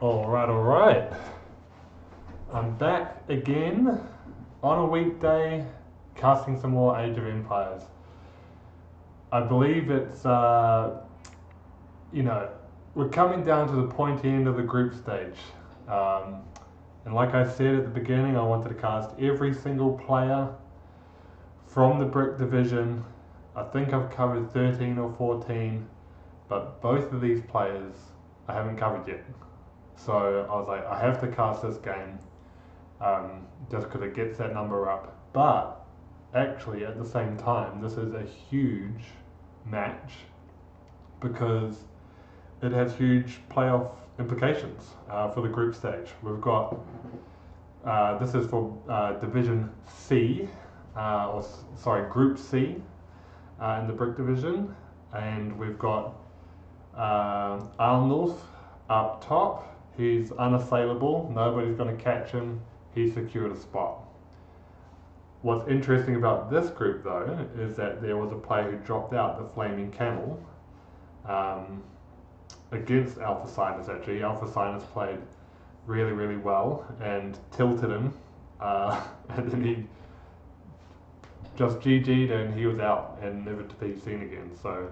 Alright. I'm back again on a weekday casting some more Age of Empires. I believe it's, we're coming down to the pointy end of the group stage. And like I said at the beginning, I wanted to cast every single player from the Brick Division. I think I've covered 13 or 14, but both of these players I haven't covered yet. So I was like, I have to cast this game just because it gets that number up. But actually, at the same time, this is a huge match because it has huge playoff implications for the group stage. We've got, this is for Division C, Group C in the Brick Division. And we've got Arnulf up top. He's unassailable, nobody's going to catch him, he's secured a spot. What's interesting about this group though is that there was a player who dropped out the Flaming Camel against Alphasinus actually. Alphasinus played really, really well and tilted him and then he just GG'd and he was out and never to be seen again. So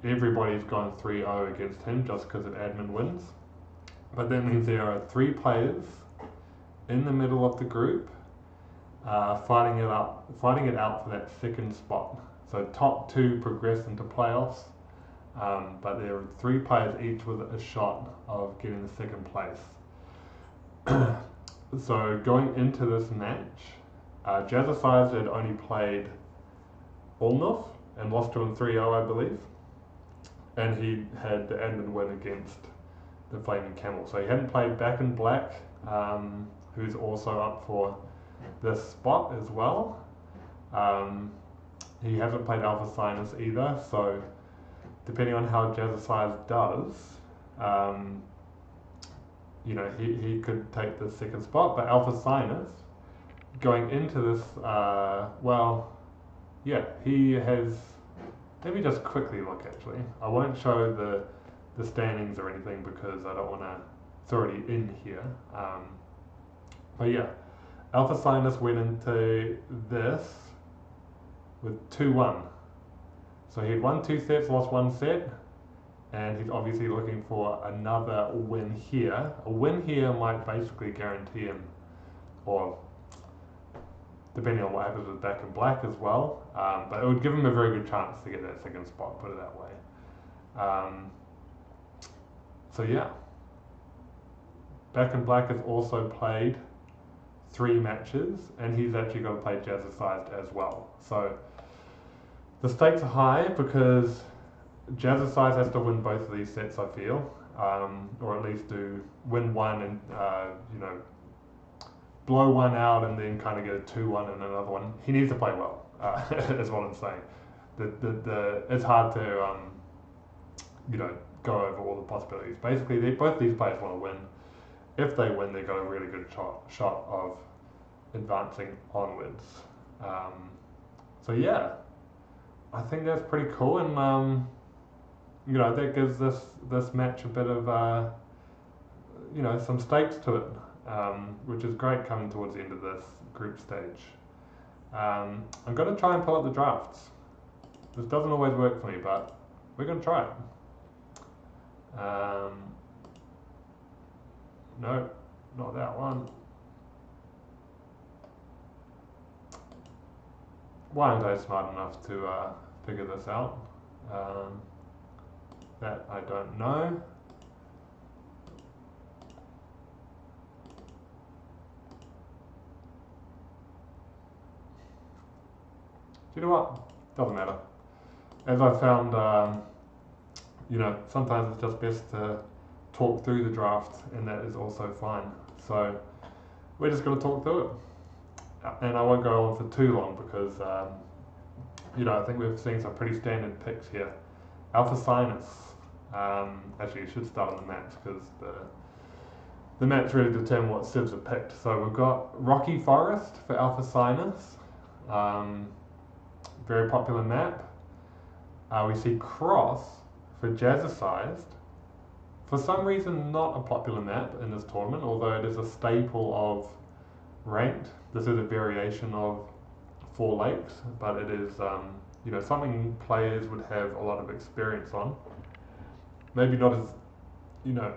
everybody's gone 3-0 against him just because of admin wins. But that means there are 3 players in the middle of the group fighting it out for that second spot. So top 2 progress into playoffs, but there are 3 players each with a shot of getting the second place. So going into this match, Jazzercised had only played Ulnuf and lost to him 3-0, I believe. And he had the admin win against the Flaming Camel. So he hadn't played Back in Black, who's also up for this spot as well. He hasn't played Alphasinus either, so depending on how Jazzercised does, he could take the second spot. But Alphasinus, going into this, he has. Let me just quickly look actually. I won't show the standings or anything because I don't want to, it's already in here. But yeah, Alphasinus went into this with 2-1. So he had won 2 sets, lost 1 set, and he's obviously looking for another win here. A win here might basically guarantee him, or depending on what happens with Back in Black as well, but it would give him a very good chance to get that second spot, put it that way. So yeah, Back in Black has also played 3 matches, and he's actually got to play Jazzercised as well. So the stakes are high because Jazzercised has to win both of these sets, I feel, or at least win one and blow one out and then kind of get a 2-1 and another one. He needs to play well, is what I'm saying. It's hard to, go over all the possibilities. Basically, both these players want to win. If they win, they've got a really good shot of advancing onwards. So yeah, I think that's pretty cool, and that gives this match a bit of some stakes to it. Which is great coming towards the end of this group stage. I'm going to try and pull up the drafts. This doesn't always work for me, but we're going to try it. No, not that one. Why aren't I smart enough to figure this out? That I don't know. You know what? Doesn't matter. As I found, sometimes it's just best to talk through the draft, and that is also fine. So we're just going to talk through it, and I won't go on for too long because, I think we've seen some pretty standard picks here. Alphasinus. Actually, you should start on the mats because the mats really determine what civs are picked. So we've got Rocky Forest for Alphasinus. Very popular map. We see Cross for Jazzercised, For some reason, not a popular map in this tournament, although it is a staple of Ranked. This is a variation of Four Lakes, but it is something players would have a lot of experience on. Maybe not as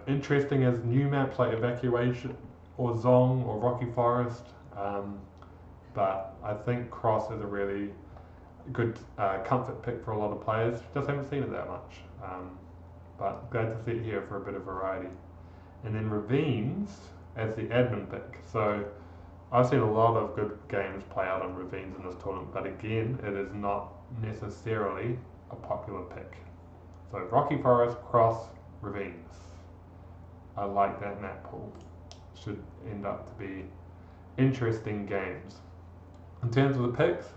interesting as new maps like Evacuation or Zong or Rocky Forest, but I think Cross is a really good comfort pick for a lot of players. Just haven't seen it that much, but glad to see it here for a bit of variety. And then Ravines as the admin pick. So I've seen a lot of good games play out on Ravines in this tournament, but again, it is not necessarily a popular pick. So Rocky Forest, Cross, Ravines. I like that map pool. Should end up to be interesting games. In terms of the picks,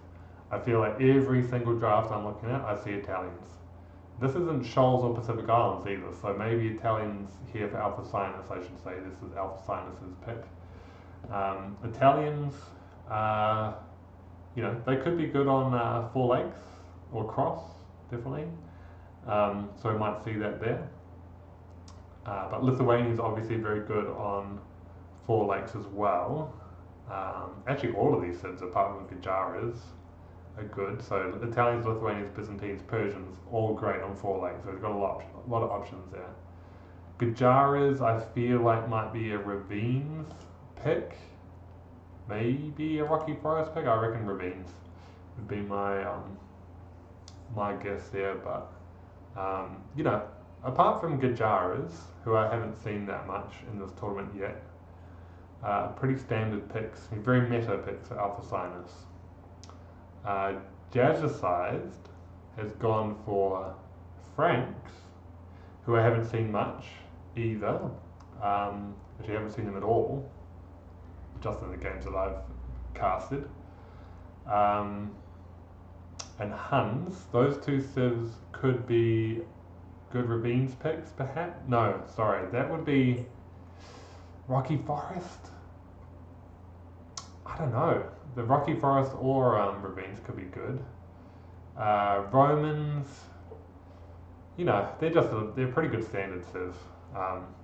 I feel like every single draft I'm looking at, I see Italians. This isn't Shoals or Pacific Islands either, so maybe Italians here for Alphasinus, I should say. This is Alphasinus' pick. Italians, they could be good on Four Lakes or Cross, definitely. So we might see that there. But Lithuanians obviously very good on Four Lakes as well. Actually, all of these cids, apart from Jazzercised, are good. So Italians, Lithuanians, Byzantines, Persians, all great on Four Lakes. So we've got a lot of options there. Jazzercised, I feel like might be a Ravines pick, maybe a Rocky Forest pick. I reckon Ravines would be my guess there. But apart from Jazzercised, who I haven't seen that much in this tournament yet, pretty standard picks, very meta picks for Alphasinus. Jazzercised has gone for Franks, who I haven't seen much either. Actually, I haven't seen them at all, just in the games that I've casted. And Huns, those two civs could be good Ravines picks, perhaps? No, sorry, that would be Rocky Forest? I don't know. The Rocky Forest or Ravines could be good. Romans, they're pretty good standard civ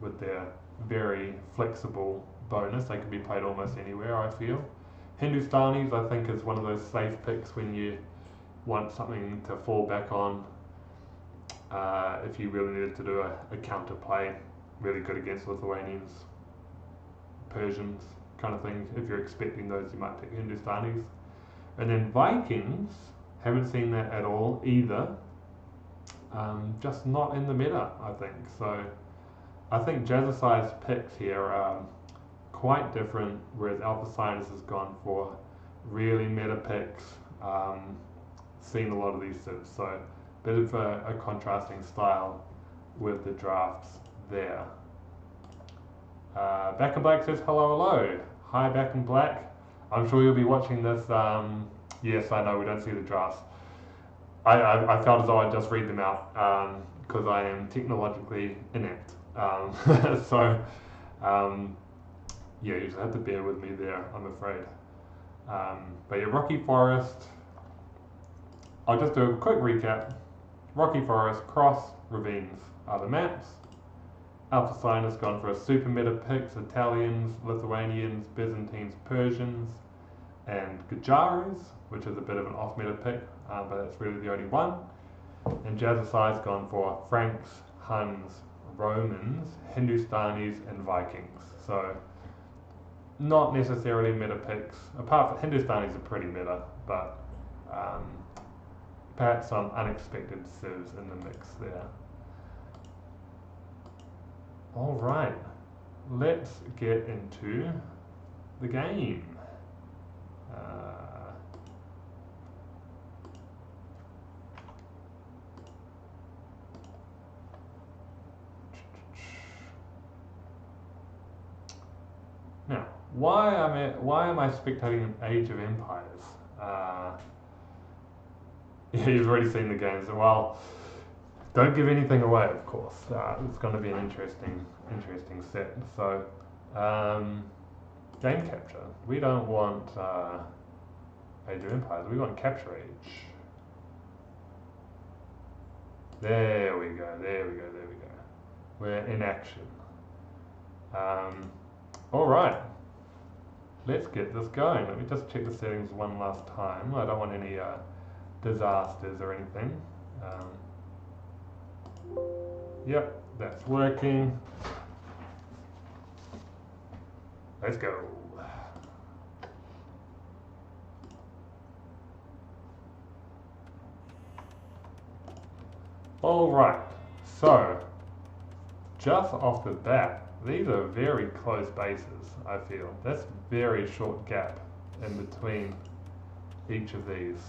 with their very flexible bonus. They can be played almost anywhere, I feel. Hindustanis, I think, is one of those safe picks when you want something to fall back on. If you really needed to do a counter play, really good against Lithuanians, Persians, kind of thing. If you're expecting those, you might take Hindustanis. And then Vikings, haven't seen that at all either. Just not in the meta, I think. So I think Jazzercised picks here are quite different, whereas Alphasinus has gone for really meta picks. Seen a lot of these civs, so a bit of a contrasting style with the drafts there. Back in Black says hello. Hi, Back in Black. I'm sure you'll be watching this. Yes, I know we don't see the drafts. I felt as though I'd just read them out because I am technologically inept. You just have to bear with me there, I'm afraid. But yeah, Rocky Forest. I'll just do a quick recap. Rocky Forest, Cross, Ravines are the maps. Alphasinus gone for a super meta picks, Italians, Lithuanians, Byzantines, Persians, and Jazzercised, which is a bit of an off meta pick, but that's really the only one. And Jazzercised gone for Franks, Huns, Romans, Hindustanis, and Vikings. So not necessarily meta picks. Apart from Hindustanis are pretty meta, but perhaps some unexpected civs in the mix there. Alright, let's get into the game. Now, why am I spectating Age of Empires? Yeah, you've already seen the games. Well, don't give anything away, of course. It's going to be an interesting set. So, game capture. We don't want Age of Empires. We want Capture Age. There we go. We're in action. Alright, let's get this going. Let me just check the settings one last time. I don't want any disasters or anything. Yep, that's working. Let's go. Alright, so just off the bat, these are very close bases, I feel. That's very short gap in between each of these.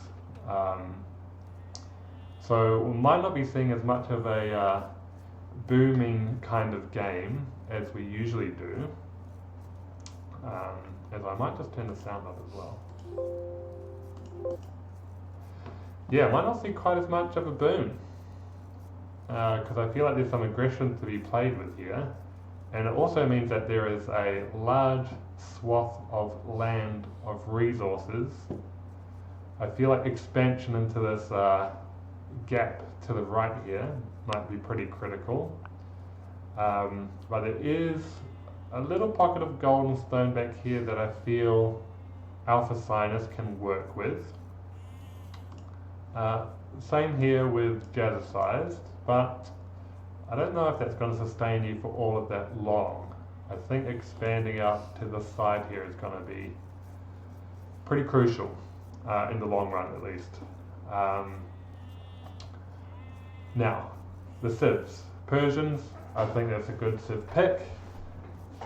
So we might not be seeing as much of a booming kind of game as we usually do. As I might just turn the sound up as well. Yeah, might not see quite as much of a boom. Because I feel like there's some aggression to be played with here. And it also means that there is a large swath of land of resources. I feel like expansion into this gap to the right here might be pretty critical. But there is a little pocket of golden stone back here that I feel Alphasinus can work with. Same here with Jazzercised, but I don't know if that's going to sustain you for all of that long. I think expanding out to the side here is going to be pretty crucial in the long run at least. Now, the civs. Persians, I think that's a good civ pick.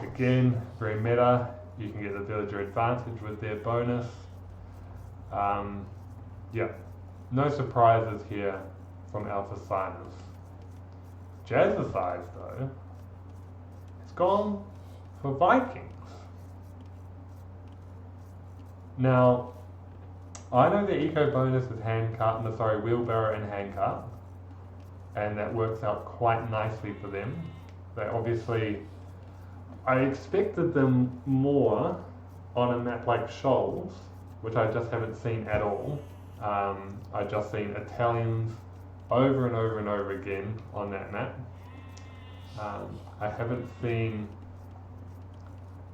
Again, very meta. You can get the villager advantage with their bonus. Yeah, no surprises here from Alphasinus. Jazzercised though, it's gone for Vikings. Now, I know the eco bonus is wheelbarrow and handcart, and that works out quite nicely for them. They obviously, I expected them more on a map like Shoals, which I just haven't seen at all. I've just seen Italians over and over and over again on that map. I haven't seen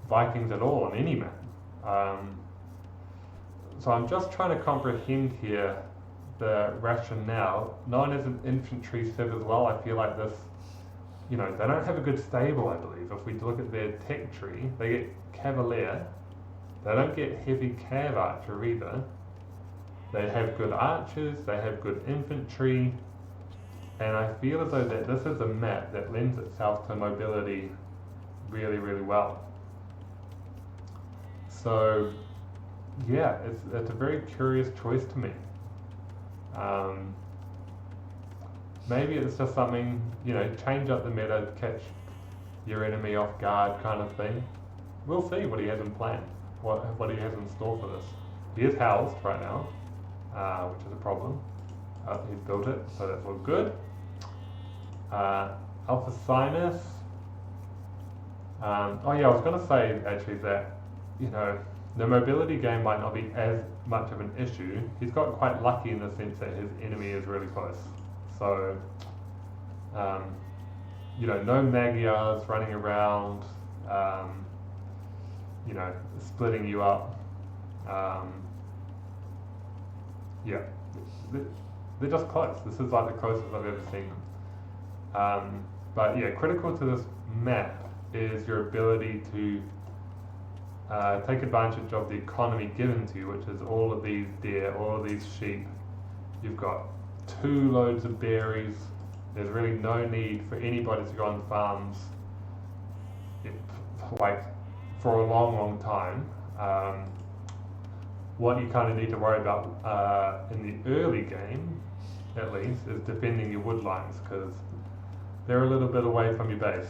Vikings at all on any map. So I'm just trying to comprehend here the rationale. Known as an infantry civ as well, I feel like this, they don't have a good stable, I believe. If we look at their tech tree, they get Cavalier. They don't get heavy cav archer either. They have good archers, they have good infantry, and I feel as though that this is a map that lends itself to mobility really, really well. So, yeah, it's a very curious choice to me. Maybe it's just something, change up the meta, catch your enemy off guard kind of thing. We'll see what he has in plan, what he has in store for this. He is housed right now, which is a problem. He's built it, so that's all good. Alphasinus. Oh yeah, I was going to say actually that, the mobility game might not be as much of an issue. He's got quite lucky in the sense that his enemy is really close. So, no Magyars running around, splitting you up. Yeah, they're just close. This is like the closest I've ever seen them. But yeah, critical to this map is your ability to take advantage of the economy given to you, which is all of these deer, all of these sheep. You've got 2 loads of berries. There's really no need for anybody to go on farms for a long, long time. What you kind of need to worry about in the early game, at least, is defending your wood lines, because they're a little bit away from your base.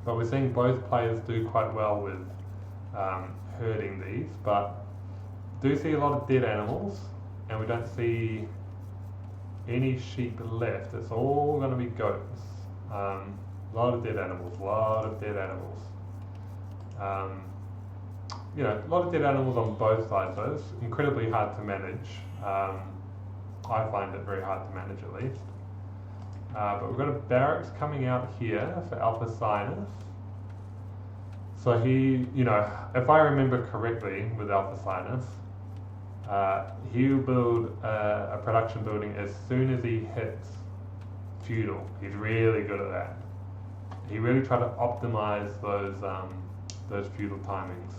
But we're seeing both players do quite well with herding these, but do see a lot of dead animals, and we don't see any sheep left. It's all going to be goats. A lot of dead animals, a lot of dead animals. A lot of dead animals on both sides, though. It's incredibly hard to manage. I find it very hard to manage, at least. But we've got a barracks coming out here for Alphasinus. So he, if I remember correctly with Alphasinus, he'll build a production building as soon as he hits feudal. He's really good at that. He really tried to optimize those feudal timings.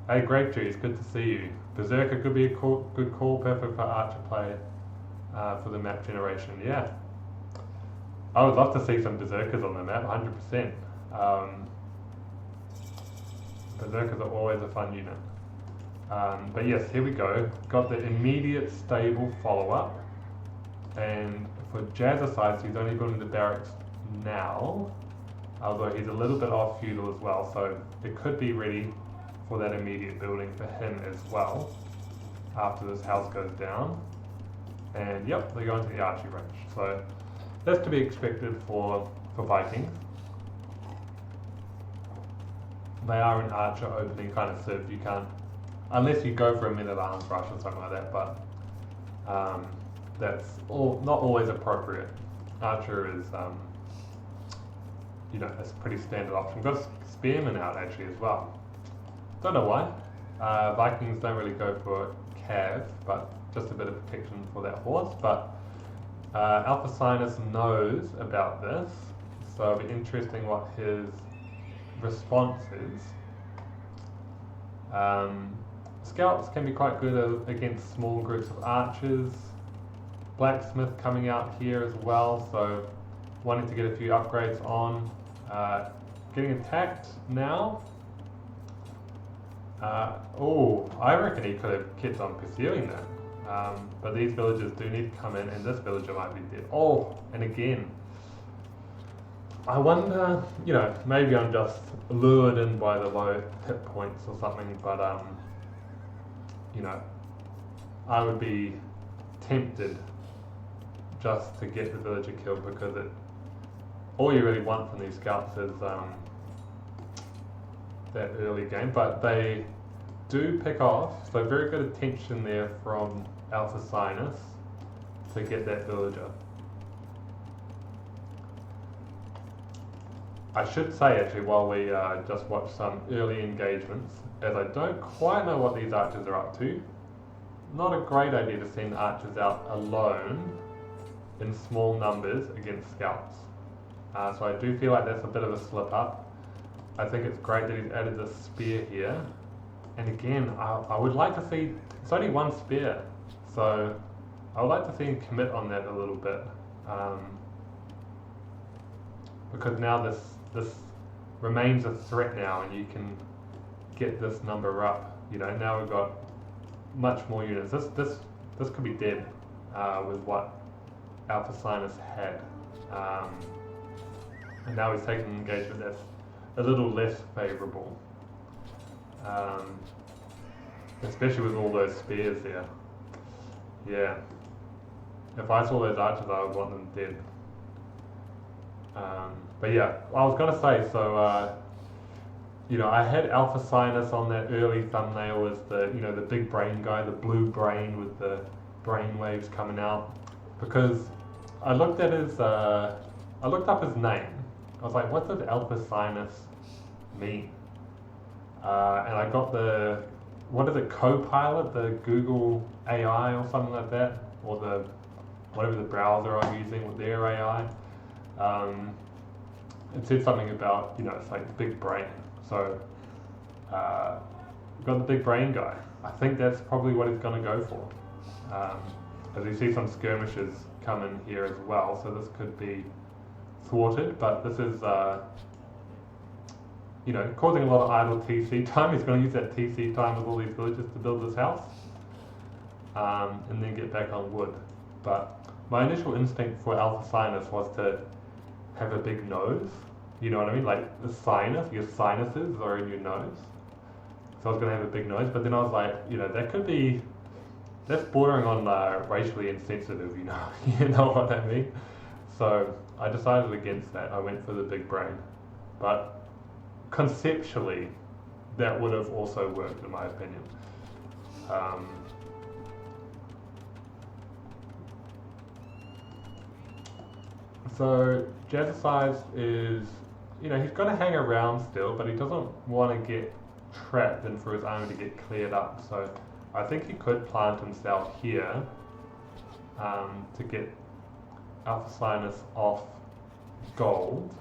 Hey, Grape Juice, good to see you. Berserker could be a good call, perfect for archer play for the map generation. Yeah, I would love to see some Berserkers on the map, 100%. Berserkers are always a fun unit. But yes, here we go. Got the immediate stable follow-up. And for Jazzercised, he's only building the barracks now. Although he's a little bit off feudal as well, so it could be ready for that immediate building for him as well after this house goes down. And yep, they're going to the archery range. So that's to be expected for Vikings. They are an archer opening kind of civ. You can't, unless you go for a men-at-arms rush or something like that, but that's not always appropriate. Archer is, it's a pretty standard option. We've got Spearman out actually as well. Don't know why. Vikings don't really go for cav, but just a bit of protection for that horse. But Alphasinus knows about this, so it'll be interesting what his response is. Scouts can be quite good against small groups of archers. Blacksmith coming out here as well, so wanting to get a few upgrades on. Getting attacked now. I reckon he could have kept on pursuing that. But these villagers do need to come in, and this villager might be dead. And again, I wonder, maybe I'm just lured in by the low hit points or something, but, I would be tempted just to get the villager killed, because all you really want from these scouts is that early game, but they do pick off, so very good attention there from Alphasinus to get that villager. I should say actually, while we just watch some early engagements, as I don't quite know what these archers are up to, not a great idea to send archers out alone in small numbers against scouts. So I do feel like that's a bit of a slip up. I think it's great that he's added this spear here. And again, I would like to see, it's only one spear, so I would like to see him commit on that a little bit. Because now this remains a threat now, and you can get this number up. Now we've got much more units. This could be dead with what Alphasinus had. And now he's taking an engagement that's a little less favourable. Especially with all those spears there. Yeah. If I saw those archers, I would want them dead. But yeah, I was going to say, so, I had Alphasinus on that early thumbnail as the big brain guy, the blue brain with the brain waves coming out. Because I looked at I looked up his name. I was like, what does Alphasinus mean? And I got what is it, Copilot, the Google AI or something like that, or whatever the browser I'm using with their AI. It said something about, it's like big brain. So, we've got the big brain guy. I think that's probably what he's going to go for. As we see some skirmishes come in here as well, so this could be thwarted, but this is, causing a lot of idle TC time. He's going to use that TC time with all these villagers to build this house, and then get back on wood. But my initial instinct for Alphasinus was to have a big nose, you know what I mean? Like the sinus, your sinuses are in your nose. So I was going to have a big nose, but then I was like, that's bordering on racially insensitive, you know what I mean? So I decided against that. I went for the big brain. But conceptually, that would have also worked in my opinion. So Jazzercised is, he's going to hang around still, but he doesn't want to get trapped and for his army to get cleared up. So I think he could plant himself here to get Alphasinus off gold.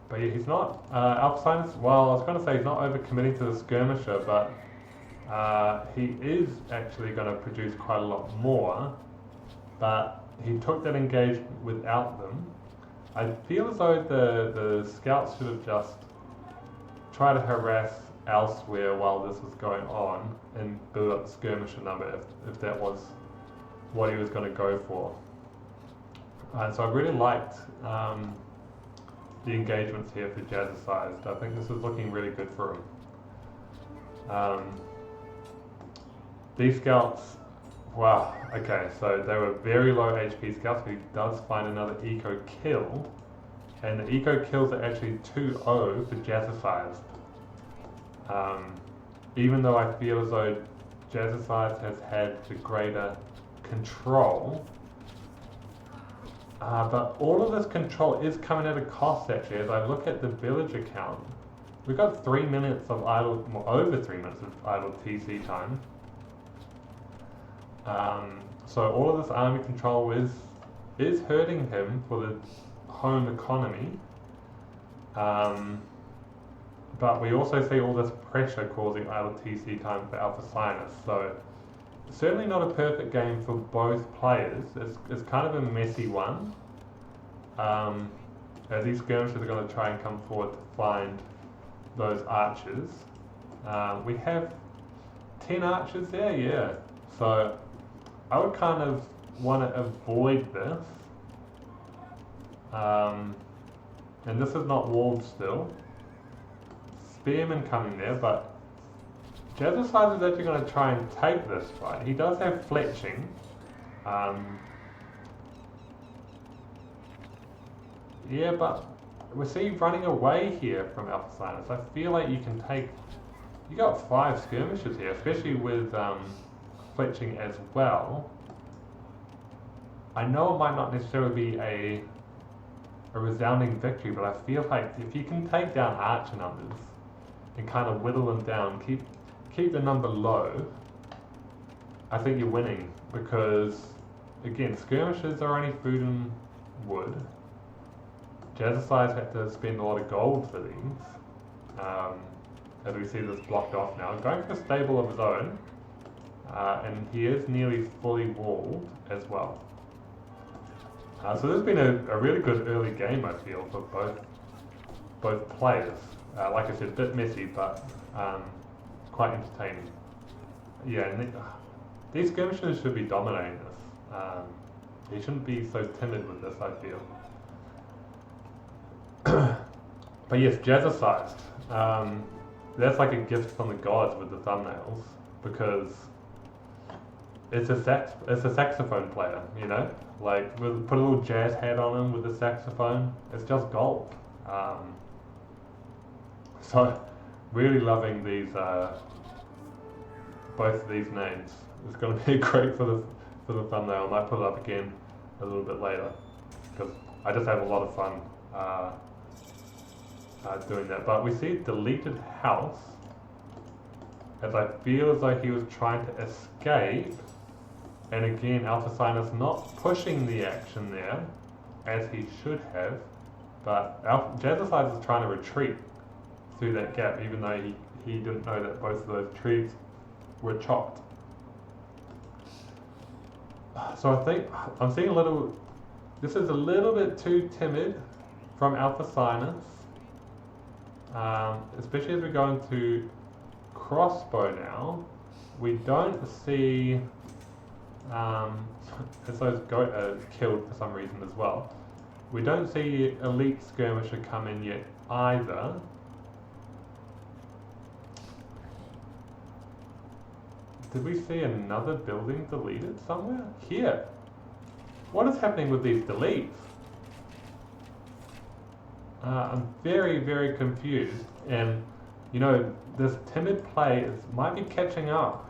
But yeah, he's not, Alphasinus, well, I was going to say he's not overcommitting to the skirmisher, but he is actually going to produce quite a lot more, but he took that engagement without them. I feel as though the scouts should have just tried to harass elsewhere while this was going on and build up the skirmisher number if that was what he was going to go for. And so I really liked the engagements here for Jazzercised. I think this is looking really good for him. These scouts, wow, okay, so they were very low HP scouts, but he does find another eco kill, and the eco kills are actually 2-0 for Jazzercised. Even though I feel as though Jazzercised has had the greater control, but all of this control is coming at a cost actually. As I look at the villager count, we've got 3 minutes of idle, over 3 minutes of idle TC time. So all of this army control is hurting him for the home economy. But we also see all this pressure causing idle TC time for Alphasinus. So certainly not a perfect game for both players. It's kind of a messy one. As these skirmishers are going to try and come forward to find those archers. We have 10 archers there, yeah. So I would kind of want to avoid this. And this is not walled still. Spearmen coming there, but Jazzercised is actually going to try and take this fight. He does have fletching. Yeah, but we see running away here from Alphasinus. I feel like you can take... You got 5 skirmishers here, especially with fletching as well. I know it might not necessarily be a resounding victory, but I feel like if you can take down archer numbers and kind of whittle them down, keep the number low, I think you're winning, because again, skirmishers are only food and wood. Jazzercised had to spend a lot of gold for these, as we see this blocked off now. Going for a stable of his own, and he is nearly fully walled as well. So this has been a really good early game, I feel, for both players. Like I said, a bit messy, but quite entertaining. Yeah, and these skirmishers should be dominating this. He shouldn't be so timid with this, I feel. But yes, Jazzercised. That's like a gift from the gods with the thumbnails, because it's a saxophone player, you know? Like, put a little jazz hat on him with the saxophone, it's just gold. So, really loving these, both of these names. It's going to be great for the thumbnail. I might put it up again a little bit later, because I just have a lot of fun doing that. But we see deleted house, as I feel as though he was trying to escape. And again, Alphasinus not pushing the action there, as he should have, but Jazzercised is trying to retreat through that gap, even though he didn't know that both of those trees were chopped. So I think I'm seeing this is a little bit too timid from Alphasinus, especially as we go into crossbow now. We don't see... as those goat are killed for some reason as well. We don't see elite skirmisher come in yet either. Did we see another building deleted somewhere? Here. What is happening with these deletes? I'm very, very confused, and you know, this timid play might be catching up.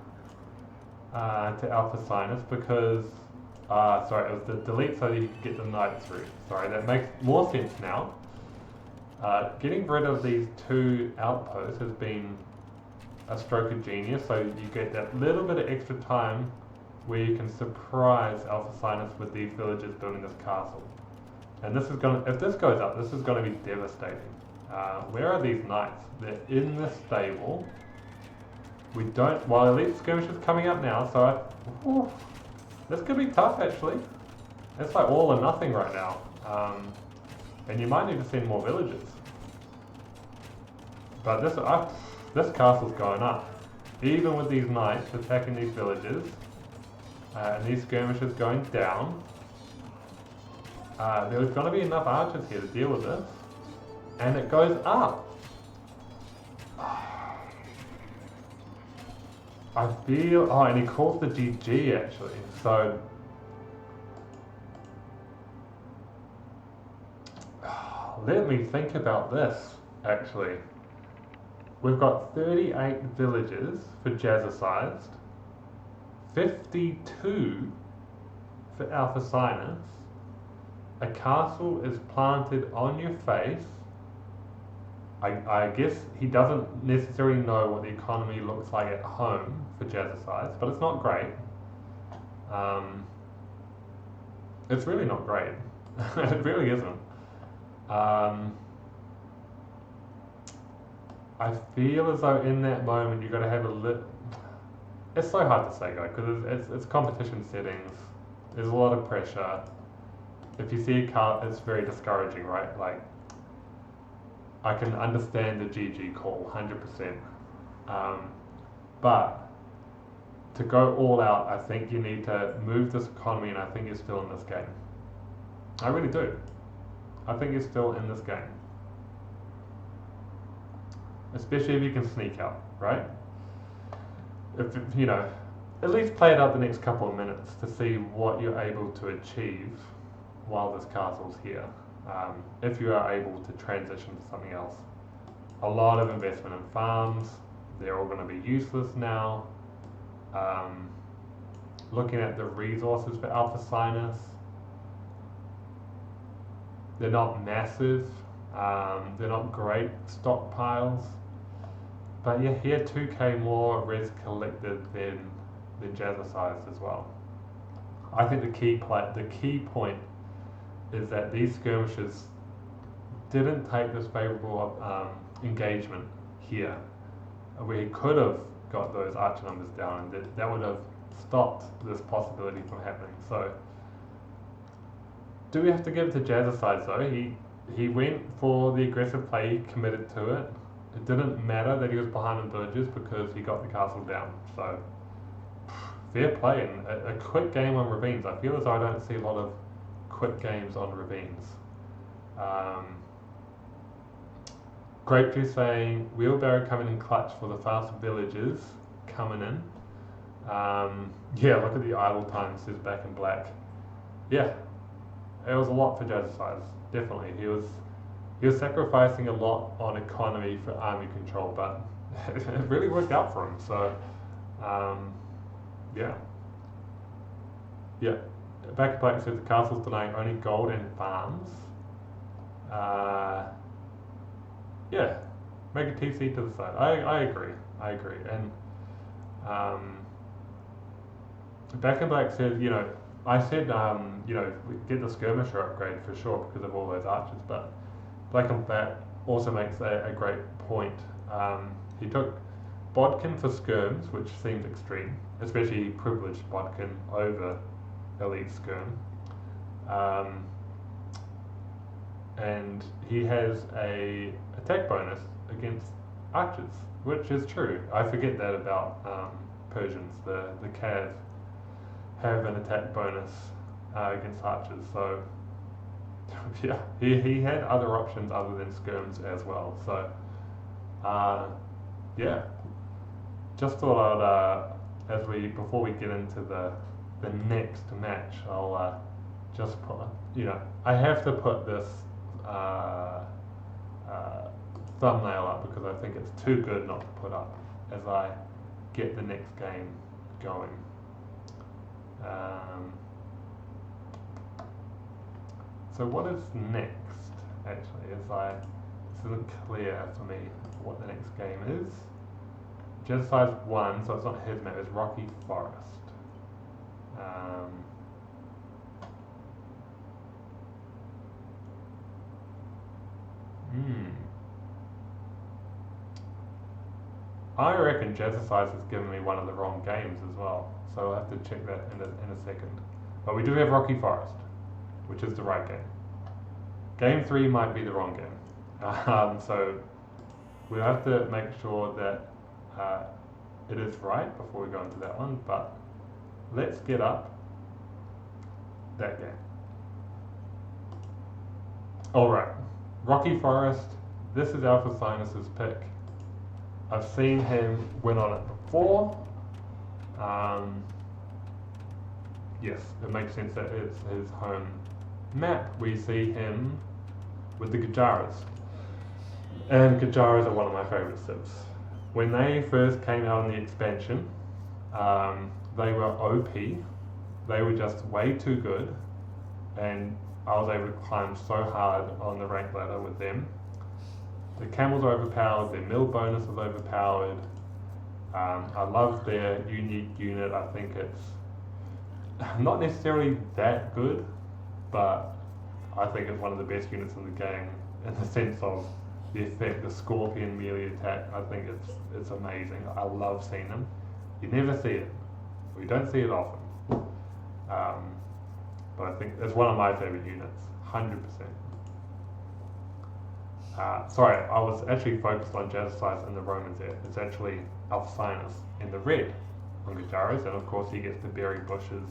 to Alphasinus because, sorry, it was the delete so that you could get the knight through. Sorry, that makes more sense now. Getting rid of these two outposts has been a stroke of genius, so you get that little bit of extra time where you can surprise Alphasinus with these villagers building this castle. And this is gonna, if this goes up, this is gonna be devastating. Where are these knights? They're in the stable. We don't, well, elite skirmish is coming up now, so this could be tough actually. It's like all or nothing right now. And you might need to send more villagers. But this castle's going up. Even with these knights attacking these villages, and these skirmishers going down, there's going to be enough archers here to deal with this. And it goes up. I feel, oh, and he calls the GG actually, so let me think about this actually. We've got 38 villages for Jazzercised, 52 for Alphasinus, a castle is planted on your face. I guess he doesn't necessarily know what the economy looks like at home for Jazzercised, but it's not great. It's really not great. It really isn't. I feel as though in that moment you've got to have a it's so hard to say, guys, because it's competition settings. There's a lot of pressure. If you see a card, it's very discouraging, right? Like, I can understand the GG call, 100%. But to go all out, I think you need to move this economy, and I think you're still in this game. I really do. I think you're still in this game. Especially if you can sneak out, right? If, you know, at least play it out the next couple of minutes to see what you're able to achieve while this castle's here. If you are able to transition to something else. A lot of investment in farms, they're all going to be useless now. Looking at the resources for Alphasinus, they're not massive, they're not great stockpiles, but yeah, here 2k more res collected than Jazzercised as well. I think the key point is that these skirmishers didn't take this favourable engagement here, where he could have got those archer numbers down, and that would have stopped this possibility from happening. So, do we have to give it to Jazzercised though? He went for the aggressive play, he committed to it. It didn't matter that he was behind in villages because he got the castle down. So, fair play, and a quick game on Ravines. I feel as though I don't see a lot of quick games on Ravines. Grapejuice saying, wheelbarrow coming in clutch for the fast villagers coming in. Yeah, look at the idle time, says Back in Black. Yeah, it was a lot for Jazzercised, definitely. He was sacrificing a lot on economy for army control, but it really worked out for him. So, yeah. Back in Black says the castle's denying only gold and farms. Yeah, make a TC to the side. I agree. And Back in Black says, you know, I said, you know, get the skirmisher upgrade for sure because of all those archers, but Black and Black also makes a great point. He took Bodkin for skirms, which seems extreme, especially privileged Bodkin over elite skirm. And he has a attack bonus against archers, which is true. I forget that about Persians. The Cav have an attack bonus against archers, so yeah, he had other options other than skirms as well. So yeah, just thought I'd before we get into the next match, I'll just put, you know, I have to put this thumbnail up because I think it's too good not to put up as I get the next game going. Um, so what is next? Actually, it isn't clear for me what the next game is. Jazzercised 1, so it's not his map, it's Rocky Forest. I reckon Jazzercised has given me one of the wrong games as well, so I'll have to check that in a second. But we do have Rocky Forest, which is the right game. Game 3 might be the wrong game. So we'll have to make sure that it is right before we go into that one, but let's get up that game. Alright, Rocky Forest, this is Alphasinus' pick. I've seen him win on it before. Yes, it makes sense that it's his home map. We see him with the Jazzercised. And Jazzercised are one of my favourite civs. When they first came out in the expansion, they were OP. They were just way too good. And I was able to climb so hard on the rank ladder with them. The camels are overpowered, their mill bonus is overpowered. I love their unique unit. I think it's not necessarily that good, but I think it's one of the best units in the game in the sense of the effect, the scorpion melee attack. I think it's amazing. I love seeing them. You never see it. We don't see it often. But I think it's one of my favourite units, 100%. Sorry, I was actually focused on Jazzercised and the Romans there. It's actually Alphasinus in the red on Jazzercised, and of course he gets to bury bushes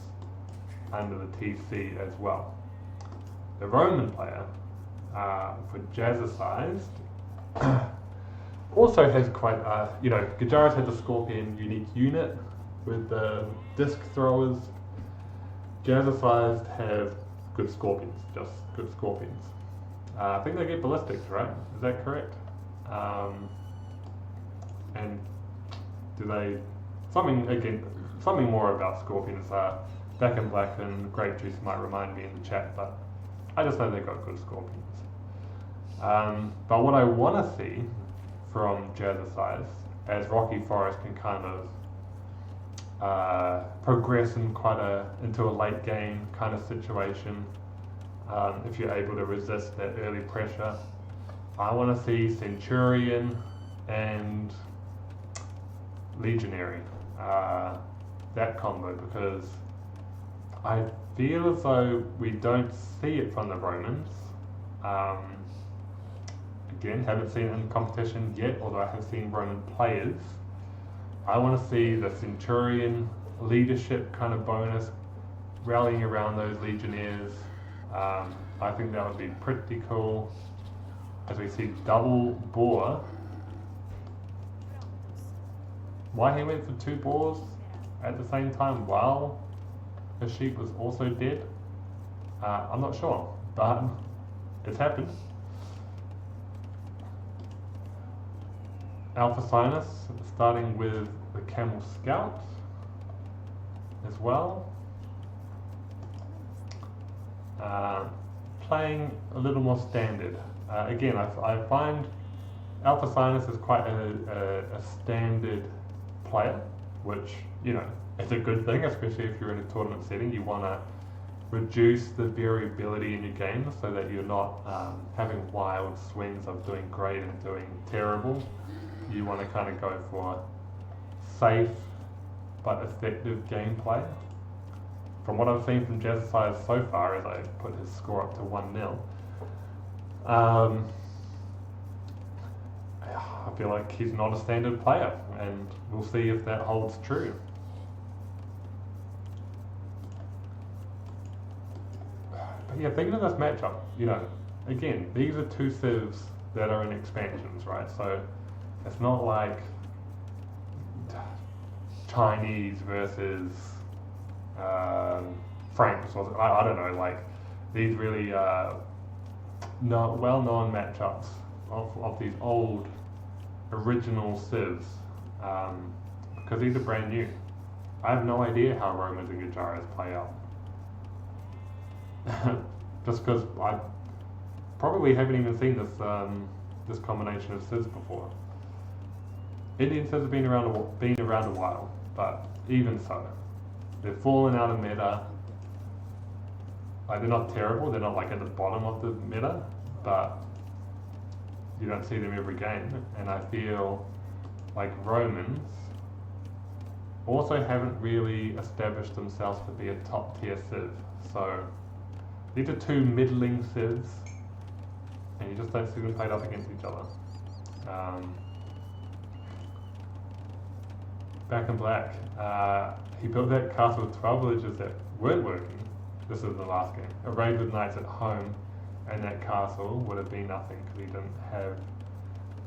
under the TC as well. The Roman player for Jazzercised also has quite, Jazzercised has a Scorpion unique unit with the disc throwers. Jazzercised have good Scorpions, just good Scorpions. I think they get ballistics, right? Is that correct? And do they... Something more about Scorpions. Back in Black and Grape Juice might remind me in the chat, but I just know they've got good Scorpions. But what I want to see from Jazzercised, as Rocky Forest can kind of progress into a late game kind of situation, if you're able to resist that early pressure. I want to see Centurion and Legionary, that combo, because I feel as though we don't see it from the Romans. Again, haven't seen it in competition yet, although I have seen Roman players. I want to see the Centurion leadership kind of bonus, rallying around those Legionnaires. I think that would be pretty cool. As we see double boar. Why he went for 2 boars at the same time while his sheep was also dead, I'm not sure, but it's happened. Alphasinus starting with the Camel Scout as well. Playing a little more standard. Again, I find Alphasinus is quite a standard player, which, is a good thing, especially if you're in a tournament setting. You want to reduce the variability in your game so that you're not having wild swings of doing great and doing terrible. You want to kind of go for safe but effective gameplay. From what I've seen from Jazzercised so far, as I put his score up to 1-0, I feel like he's not a standard player, and we'll see if that holds true. But yeah, thinking of this matchup, again, these are 2 civs that are in expansions, right? So it's not like Chinese versus Franks, or I don't know, like these really well-known matchups of these old original civs, because these are brand new. I have no idea how Romans and Jazzercised play out. Just because I probably haven't even seen this combination of Cids before. Indian Cids have been around a while, but even so, they've fallen out of meta. Like, they're not terrible, they're not like at the bottom of the meta, but you don't see them every game, and I feel like Romans also haven't really established themselves to be a top tier Civ. So these are two middling Civs, and you just don't see them played up against each other. Back in Black, he built that castle with 12 villages that weren't working. This is the last game. Arrayed with knights at home, and that castle would have been nothing because he didn't have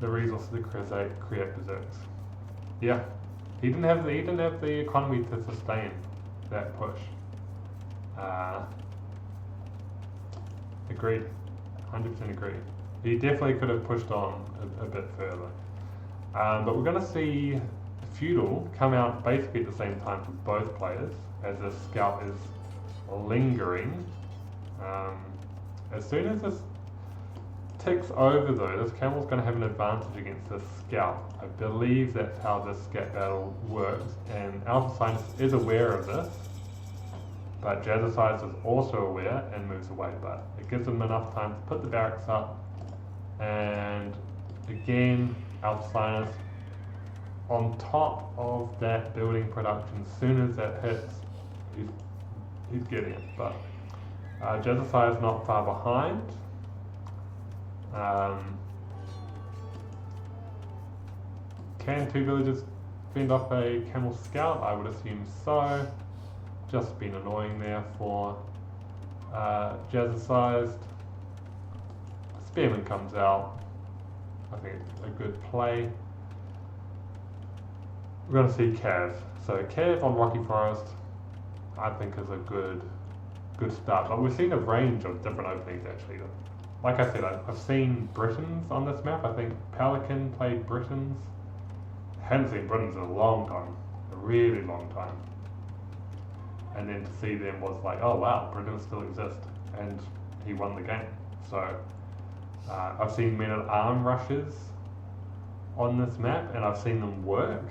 the resources to create berserks. Yeah, he didn't have the economy to sustain that push. Agreed, 100% agree. He definitely could have pushed on a bit further. But we're going to see Feudal come out basically at the same time for both players, as the scout is lingering. As soon as this ticks over though, this camel's going to have an advantage against this scout. I believe that's how this scout battle works, and Alphasinus is aware of this, but Jazzercised is also aware and moves away, but it gives them enough time to put the barracks up, and again, Alphasinus on top of that building production. As soon as that hits, he's getting it, but Jazzercised not far behind. Can two villagers fend off a camel scout? I would assume so. Just been annoying there for Jazzercised. Spearman comes out. I think it's a good play. We're going to see Cav. So Cav on Rocky Forest, I think is a good start. But we've seen a range of different openings actually. Like I said, I've seen Britons on this map. I think Pelican played Britons. Haven't seen Britons in a long time, a really long time. And then to see them was like, oh wow, Britons still exist, and he won the game. So I've seen men at arm rushes on this map, and I've seen them work.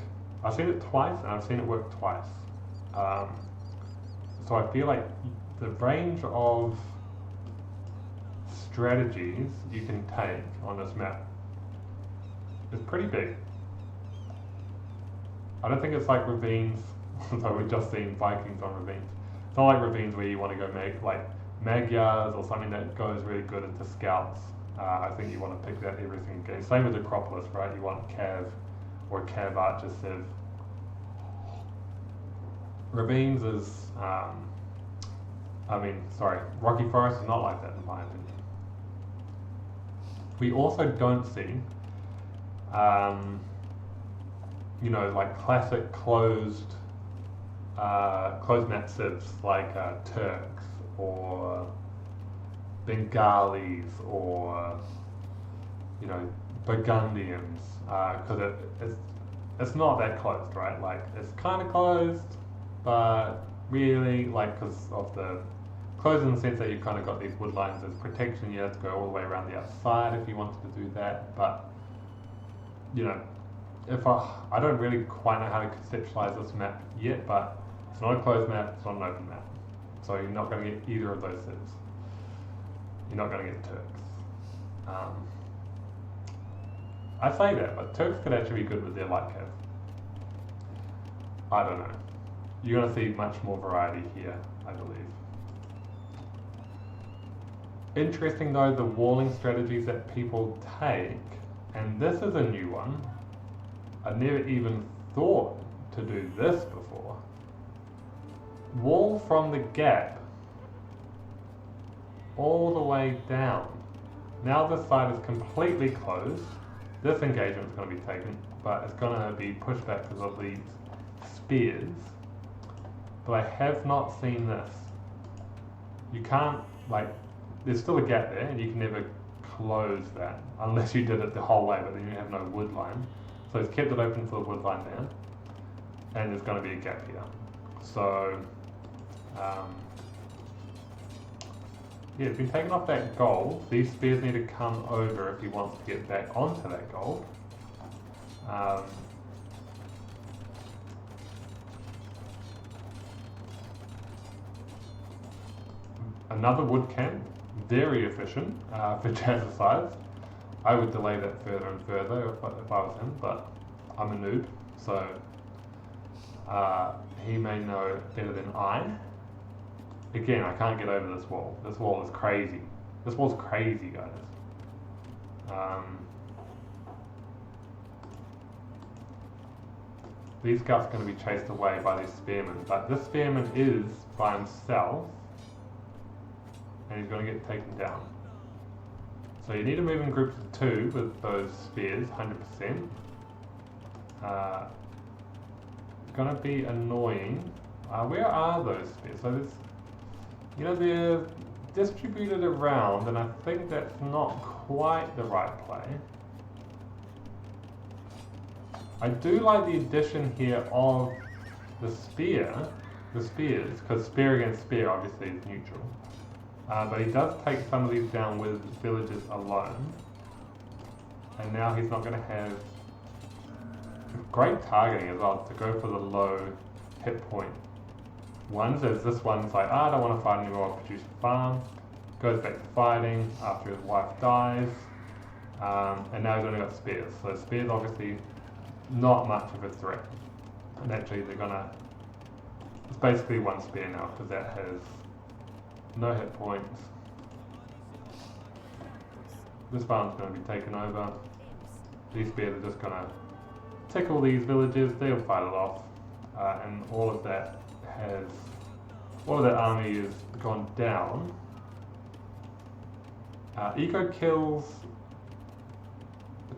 I've seen it twice, and I've seen it work twice. So I feel like the range of strategies you can take on this map is pretty big. I don't think it's like Ravines, although we've just seen Vikings on Ravines. It's not like Ravines where you want to go make like Magyars or something that goes really good into scouts. I think you want to pick that every single game. Same with Acropolis, right? You want Cav or Cav Archer Civ. Ravines is, Rocky Forest is not like that in my opinion. We also don't see, like classic closed map civs like Turks or Bengalis or Burgundians, because it's not that closed, right? Like it's kind of closed, but really because of the closed in the sense that you've kind of got these wood lines as protection. You have to go all the way around the outside if you wanted to do that, but if I don't really quite know how to conceptualize this map yet, but it's not a closed map, it's not an open map, so you're not going to get either of those civs. You're not going to get Turks. I say that, but Turks could actually be good with their light cav. I don't know. You're going to see much more variety here, I believe. Interesting though, the walling strategies that people take, and this is a new one. I never even thought to do this before. Wall from the gap all the way down. Now this side is completely closed. This engagement is going to be taken, but it's going to be pushed back because of these spears. But I have not seen this. You can't, there's still a gap there, and you can never close that unless you did it the whole way, but then you have no wood line. So it's kept it open for the wood line there, and there's going to be a gap here. So, yeah, it's been taken off that gold. These spears need to come over if he wants to get back onto that gold. Another wood camp, very efficient for Jazzercised. I would delay that further and further if I was him, but I'm a noob, so he may know better than I. Again, I can't get over this wall. This wall is crazy. This wall's crazy, guys. These guys are going to be chased away by these spearmen, but this spearman is by himself, and he's going to get taken down. So you need to move in groups of 2 with those spears, 100%. Gonna be annoying. Where are those spears? So there's, you know, they're distributed around, and I think that's not quite the right play. I do like the addition here of the spears, because spear against spear obviously is neutral. But he does take some of these down with villagers alone. And now he's not going to have great targeting as well to go for the low hit point ones, as this one's like, I don't want to fight anymore, I'll produce a farm. Goes back to fighting after his wife dies. And now he's only got spears. So spears obviously not much of a threat. And actually they're going to, it's basically one spear now because that has no hit points. This farm's going to be taken over. These spears are just going to tickle these villages, they'll fight it off. And all of that army has gone down. Eco kills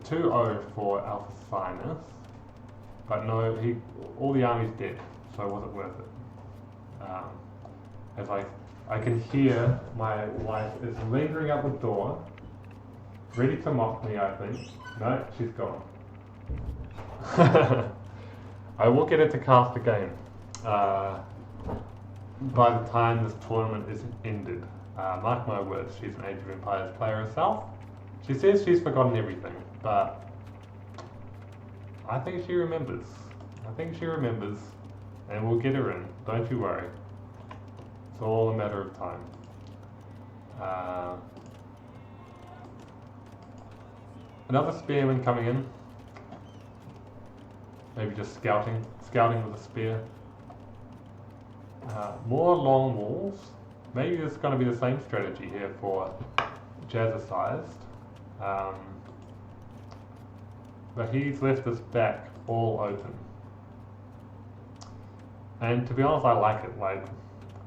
2-0 for Alphasinus. But no, all the army's dead, so it wasn't worth it. As I can hear my wife is lingering at the door, ready to mock me, I think. No, she's gone. I will get her to cast a game by the time this tournament is ended. Mark my words, she's an Age of Empires player herself. She says she's forgotten everything, but I think she remembers. And we'll get her in, don't you worry. It's all a matter of time. Another spearman coming in. Maybe just scouting with a spear. More long walls. Maybe it's going to be the same strategy here for Jazzercised. But he's left this back all open. And to be honest, I like it. Like,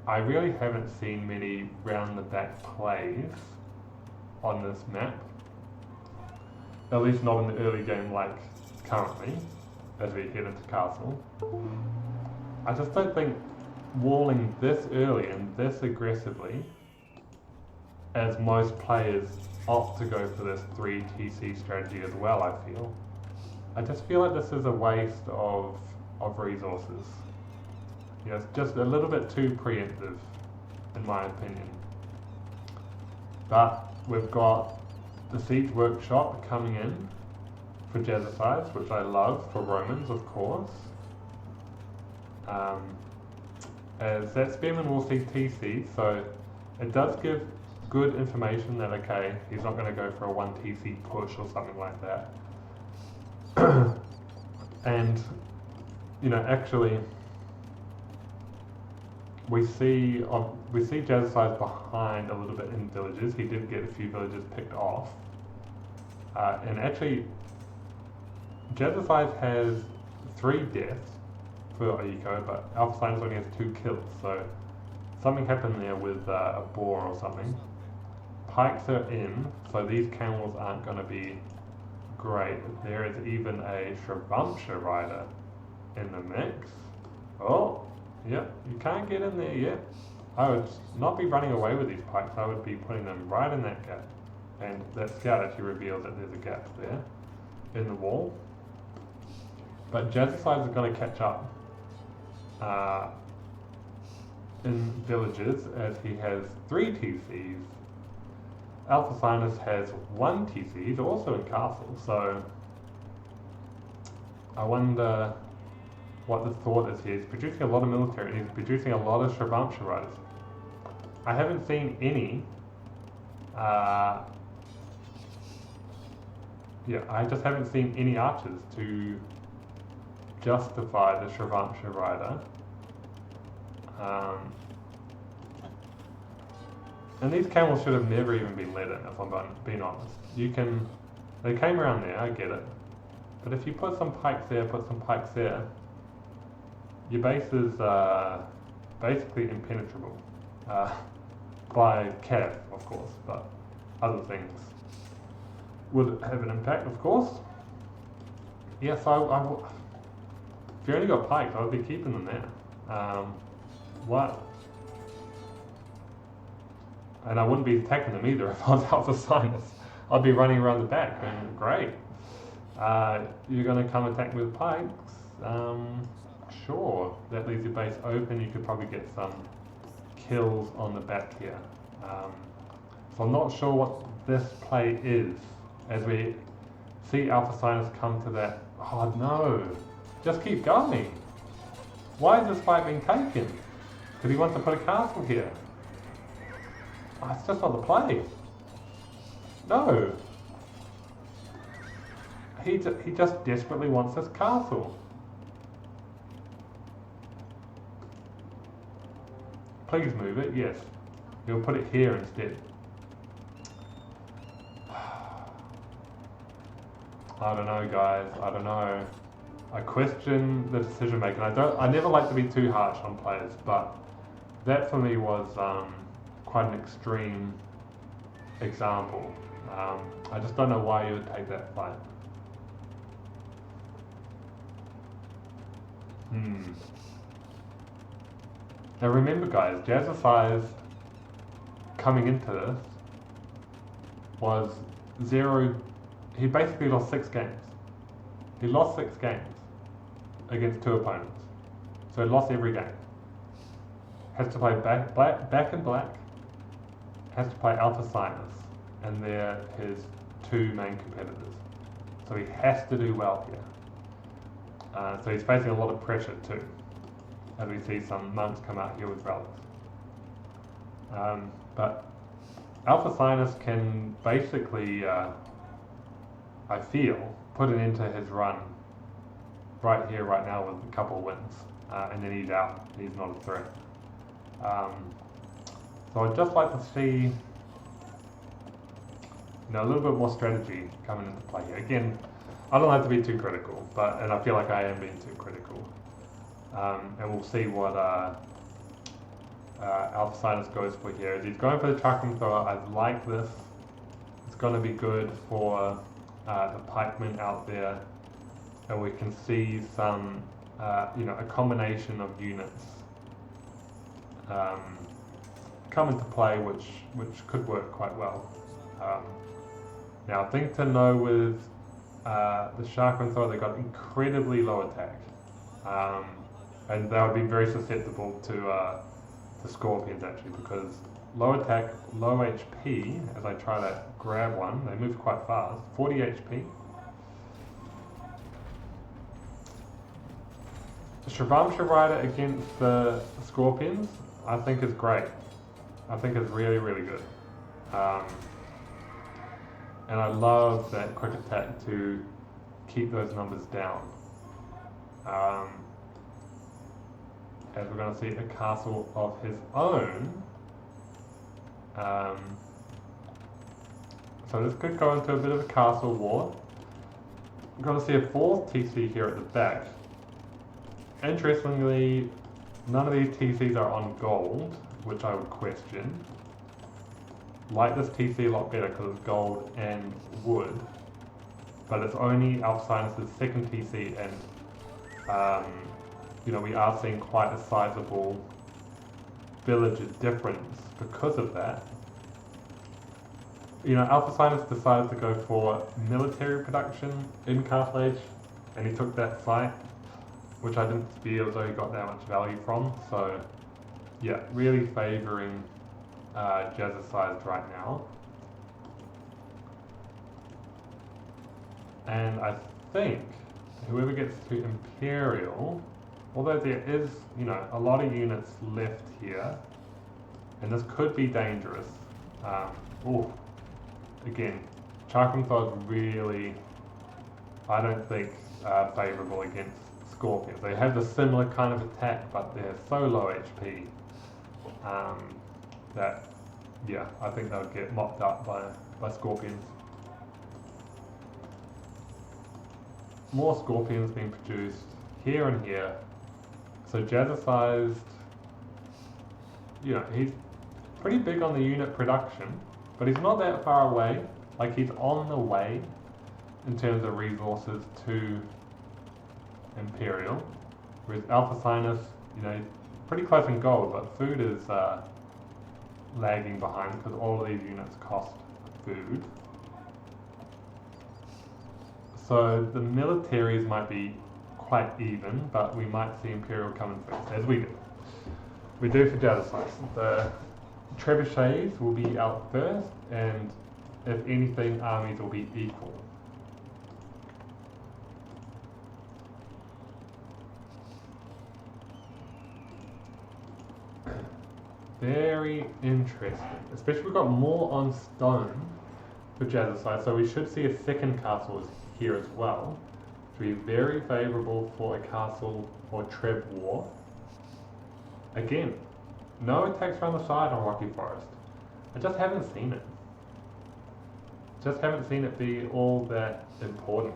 I really haven't seen many round the back plays on this map. At least not in the early game like currently, as we head into castle. I just don't think walling this early and this aggressively, as most players opt to go for this 3 TC strategy as well, I just feel like this is a waste of resources. Yeah, it's just a little bit too preemptive, in my opinion. But we've got the Siege Workshop coming in for Jazzercised, which I love, for Romans, of course. As that Spearman will see TC, so it does give good information that, okay, he's not going to go for a 1 TC push or something like that. And, you know, actually, we see Jazzercised behind a little bit in villages. He did get a few villages picked off. And actually, Jazzercised has 3 deaths for Eco, but Alphasinus only has 2 kills, so something happened there with a boar or something. Pikes are in, so these camels aren't going to be great. There is even a Shravamsha rider in the mix. Oh, yep, you can't get in there yet. I would not be running away with these pikes, I would be putting them right in that gap. And that scout actually reveals that there's a gap there in the wall. But Jazzercised is going to catch up in villages as he has 3 TCs. Alphasinus has 1 TC, he's also in castle, so I wonder what the thought is here. He's producing a lot of military and he's producing a lot of Shravamsha riders. I haven't seen any, I just haven't seen any archers to justify the Shravamsha rider. And these camels should have never even been let in, if I'm being honest. They came around there, I get it. But if you put some pikes there, your base is basically impenetrable. By cav, of course, but other things would have an impact, of course. Yeah, so if you only got pikes, I would be keeping them there. What? And I wouldn't be attacking them either if I was Alphasinus. I'd be running around the back going, great. You're going to come attack me with pikes? Sure. That leaves your base open. You could probably get some kills on the back here. So I'm not sure what this play is. As we see Alphasinus come to that, oh no, just keep going. Why is this fight being taken? Because he wants to put a castle here. Oh, it's just not the play. No. He just desperately wants this castle. Please move it, yes. He'll put it here instead. I don't know, guys, I don't know. I question the decision making. I never like to be too harsh on players, but that for me was quite an extreme example. I just don't know why you would take that fight. Now remember, guys, Jazzercised coming into this was 0. He basically lost 6 games. He lost 6 games against 2 opponents. So he lost every game. Has to play back in black. Has to play Alphasinus, and they're his 2 main competitors. So he has to do well here. So he's facing a lot of pressure too, as we see some monks come out here with relics. But Alphasinus can basically, I feel, put an end to his run right here, right now, with a couple of wins, and then he's out. He's not a threat. So I'd just like to see, a little bit more strategy coming into play here. Again, I don't like to be too critical, and I feel like I am being too critical. And we'll see what Alphasinus goes for here. He's going for the chakram thrower. I like this. It's going to be good for the pikemen out there, and we can see some, a combination of units come into play, which could work quite well. Now, thing to know with the chakram thrower, they got incredibly low attack, and they would be very susceptible to scorpions actually, because low attack, low HP. As I try to grab one, they move quite fast. 40 HP. The Shravamsha rider against the scorpions, I think is great. I think it's really, really good. And I love that quick attack to keep those numbers down. As we're going to see a castle of his own. So this could go into a bit of a castle war. We're going to see a 4th TC here at the back. Interestingly, none of these TCs are on gold, which I would question. Like this TC a lot better because it's gold and wood, but it's only Alphasinus' 2nd TC, and we are seeing quite a sizable villager difference because of that. Alphasinus decided to go for military production in Castle Age, and he took that fight, which I didn't feel as though he got that much value from, so yeah, really favouring Jazzercised right now. And I think whoever gets to Imperial, although there is, you know, a lot of units left here, and this could be dangerous. Again, Chakram Thought really, I don't think, favourable against Scorpions. They have the similar kind of attack, but they're so low HP that, yeah, I think they'll get mopped up by Scorpions. More Scorpions being produced here and here. So Jazzercised, you know, he's pretty big on the unit production, but he's not that far away. Like, he's on the way in terms of resources to Imperial, whereas Alphasinus, you know, pretty close in gold, but food is lagging behind because all of these units cost food. So the militaries might be quite even, but we might see Imperial coming first, as we do. We do for Jazzercised. The trebuchets will be out first, and if anything, armies will be equal. Very interesting. Especially we've got more on stone for Jazzercised, so we should see a second castle here as well. Which will be very favourable for a castle or treb war. Again, no attacks around the side on Rocky Forest. I just haven't seen it. Just haven't seen it be all that important.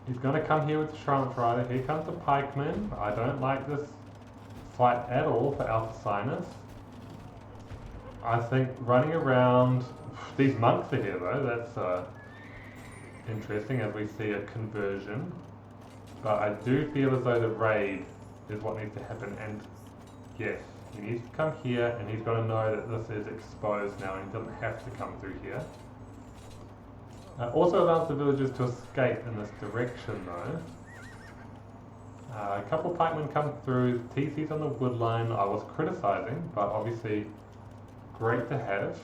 He's going to come here with the Shrunk Rider. Here comes the Pikeman. I don't like this fight at all for Alphasinus. I think running around... These monks are here though. That's interesting as we see a conversion. But I do feel as though the raid is what needs to happen. And yes, he needs to come here, and he's got to know that this is exposed now and he doesn't have to come through here. Also allows the villagers to escape in this direction though. A couple of pikemen come through, TC's on the wood line. I was criticising, but obviously great to have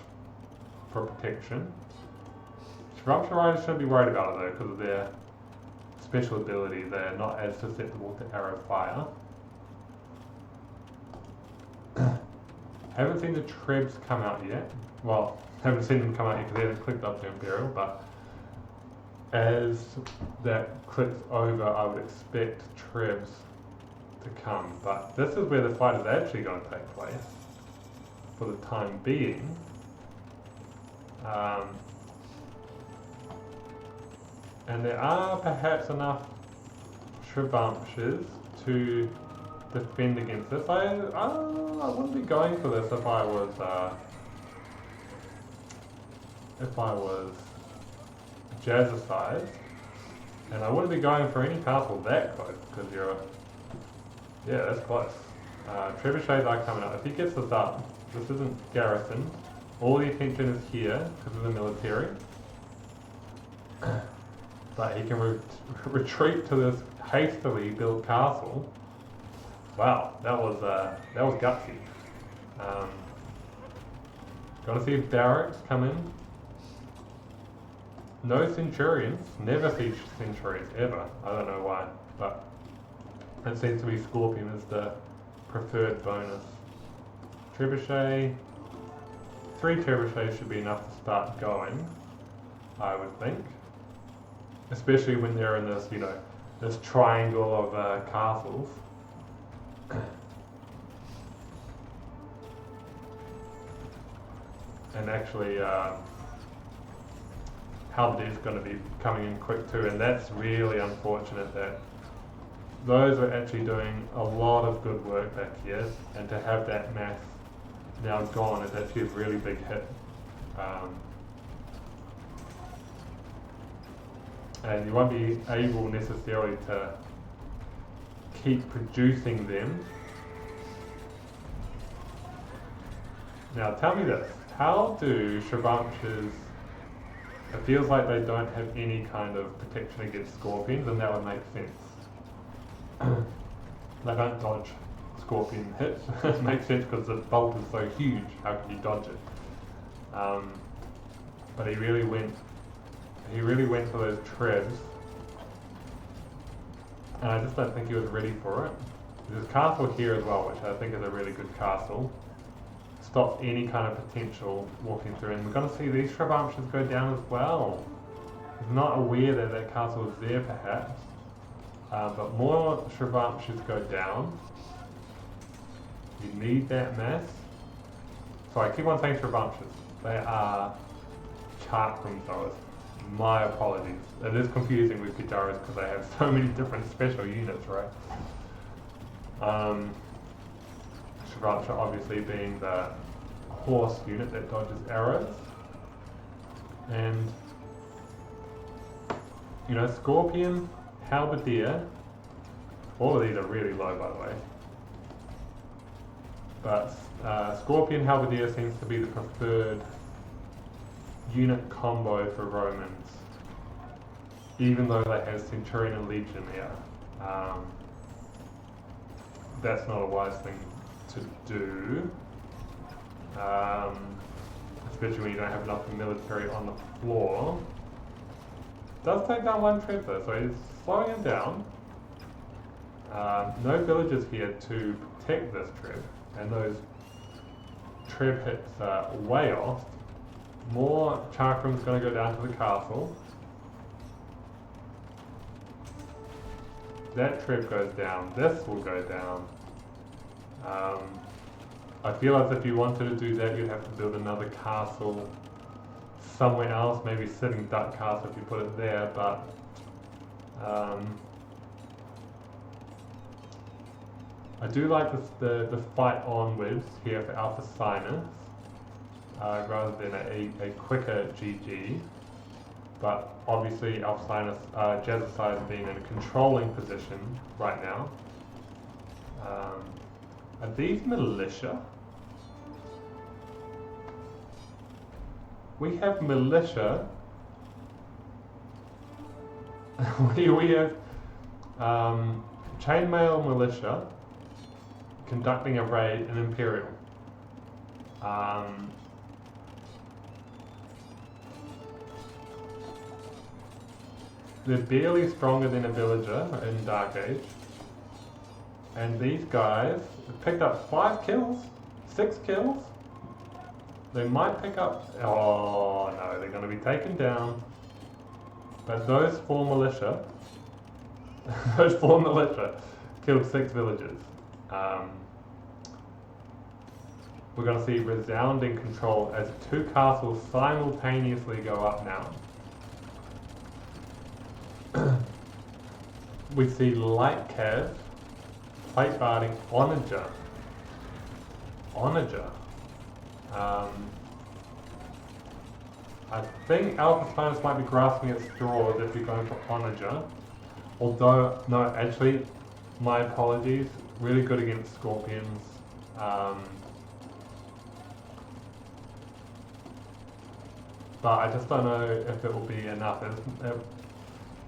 for protection. Disruption Riders shouldn't be worried about it though, because of their special ability. They're not as susceptible to arrow fire. Haven't seen the Trebs come out yet. Well, haven't seen them come out yet because they haven't clicked up to Imperial, but as that clicks over, I would expect Trebs to come. But this is where the fight is actually going to take place for the time being. And there are perhaps enough Shrivampshas to defend against this. I wouldn't be going for this if I was Jazzercised, and I wouldn't be going for any castle that close because yeah, that's close. Trebuchets are coming up. If he gets this up, this isn't garrisoned. All the attention is here because of the military, but he can retreat to this hastily built castle. Wow, that was gutsy. Gonna see barracks come in. No centurions. Never see centurions ever. I don't know why, but it seems to be Scorpion is the preferred bonus. Trebuchet. 3 trebuchets should be enough to start going, I would think. Especially when they're in this, you know, this triangle of castles. And actually, Halberdy's going to be coming in quick too, and that's really unfortunate that those are actually doing a lot of good work back here, and to have that mass now gone is actually a really big hit. And you won't be able necessarily to keep producing them. Now tell me this, how do Shrivampshas, it feels like they don't have any kind of protection against scorpions, and that would make sense. They don't dodge Scorpion hits. It makes sense because the bolt is so huge, how can you dodge it? But he really went for those trebs, and I just don't think he was ready for it. There's a castle here as well, which I think is a really good castle. Stops any kind of potential walking through, and we're going to see these Shrivampshas go down as well. He's not aware that that castle is there perhaps, but more Shrivampshas go down. You need that mass. So I keep on saying Shrivampshas. They are Charkram throwers. My apologies. It is confusing with Jazzercised because they have so many different special units, right? Shrivampsha obviously being the horse unit that dodges arrows. And, you know, Scorpion, Halberdier, all of these are really low by the way. But Scorpion Halberdier seems to be the preferred unit combo for Romans, even though they have Centurion and Legion here. That's not a wise thing to do, especially when you don't have enough military on the floor. Does take down one treb though, so he's slowing him down. No villagers here to protect this treb, and those treb hits are way off. More Charkram's going to go down to the castle. That treb goes down, this will go down. I feel as if you wanted to do that, you'd have to build another castle somewhere else, maybe Sitting Duck Castle if you put it there, but I do like the fight onwards here for Alphasinus, rather than a quicker GG. But obviously Alphasinus, Jazzercised being in a controlling position right now. Are these militia? We have militia. we have chainmail militia conducting a raid in Imperial. They're barely stronger than a villager in Dark Age. And these guys picked up 5 kills, 6 kills. They might pick up, oh no, they're going to be taken down. But those 4 militia, those 4 militia killed 6 villagers. We're going to see resounding control as 2 castles simultaneously go up now. We see light cav, plate barding, onager. I think Alphasinus might be grasping at straws if you're going for onager. Although, no, actually, my apologies, really good against scorpions. But I just don't know if it will be enough.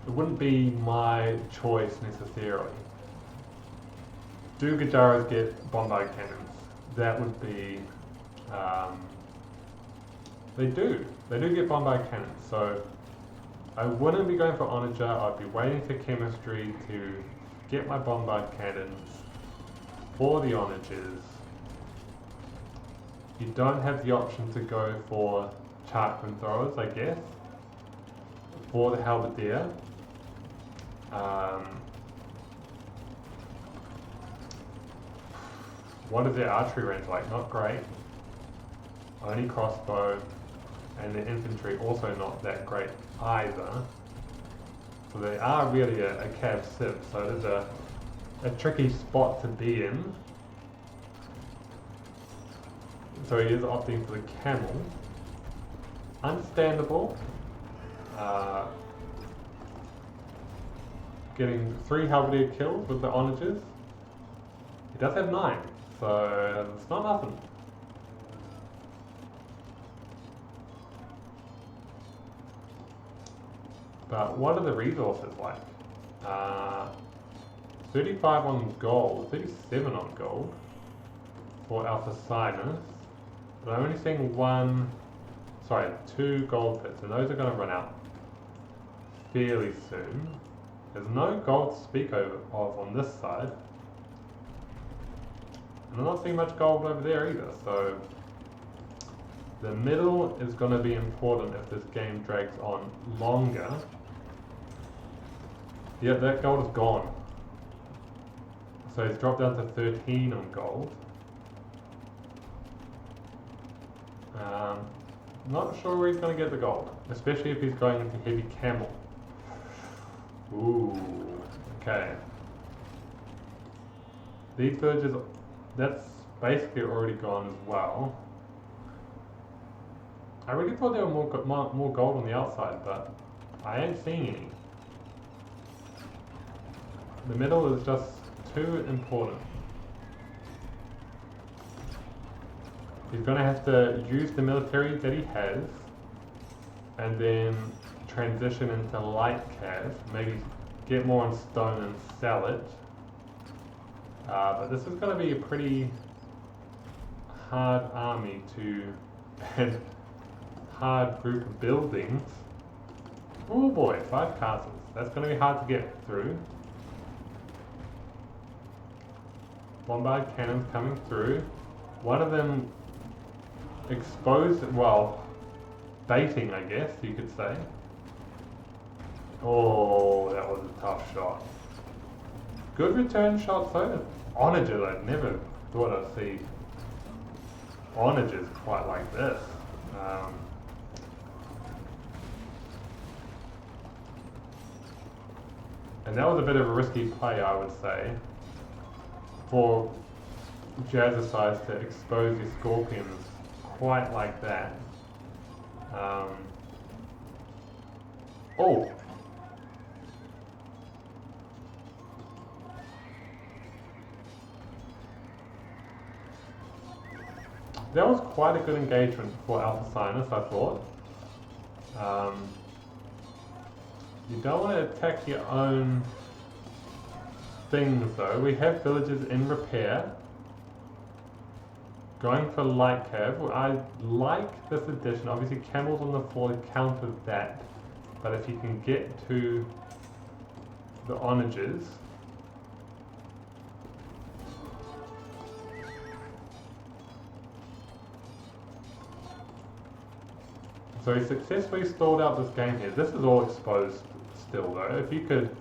It wouldn't be my choice necessarily. Do Gajaras get bombard cannons? That would be... They do get bombard cannons, so I wouldn't be going for onager. I'd be waiting for chemistry to get my bombard cannons for the onagers. You don't have the option to go for Charkram throwers, I guess, for the halberdier. What is their archery range like? Not great. Only crossbow, and the infantry also not that great either. So they are really a cav civ, so it is a tricky spot to be in. So he is opting for the camel. Understandable. Getting 3 halberdier kills with the onagers. He does have 9, so it's not nothing. But what are the resources like? 35 on gold, 37 on gold for Alphasinus. But I'm only seeing two gold pits, and those are going to run out fairly soon. There's no gold to speak of on this side. And I'm not seeing much gold over there either, so the middle is going to be important if this game drags on longer. Yeah, that gold is gone. So he's dropped down to 13 on gold. Not sure where he's going to get the gold, especially if he's going into heavy camel. Ooh, okay. These villages, that's basically already gone as well. I really thought there were more gold on the outside, but I ain't seeing any. The middle is just too important. He's going to have to use the military that he has and then transition into light cav, maybe get more on stone and sell it. But this is going to be a pretty hard army and hard group of buildings. Oh boy, 5 castles. That's going to be hard to get through. Bombard cannons coming through. One of them exposed, well, baiting, I guess you could say. Oh, that was a tough shot. Good return shot though. Onagers, I never thought I'd see onagers quite like this. And that was a bit of a risky play, I would say, for Jazzercised to expose your scorpions quite like that. Oh! That was quite a good engagement for Alphasinus, I thought. You don't want to attack your own things though. We have villages in repair. Going for light cav. I like this addition. Obviously camels on the floor counter that. But if you can get to the onagers, so he successfully stalled out this game here. This is all exposed still though. If you could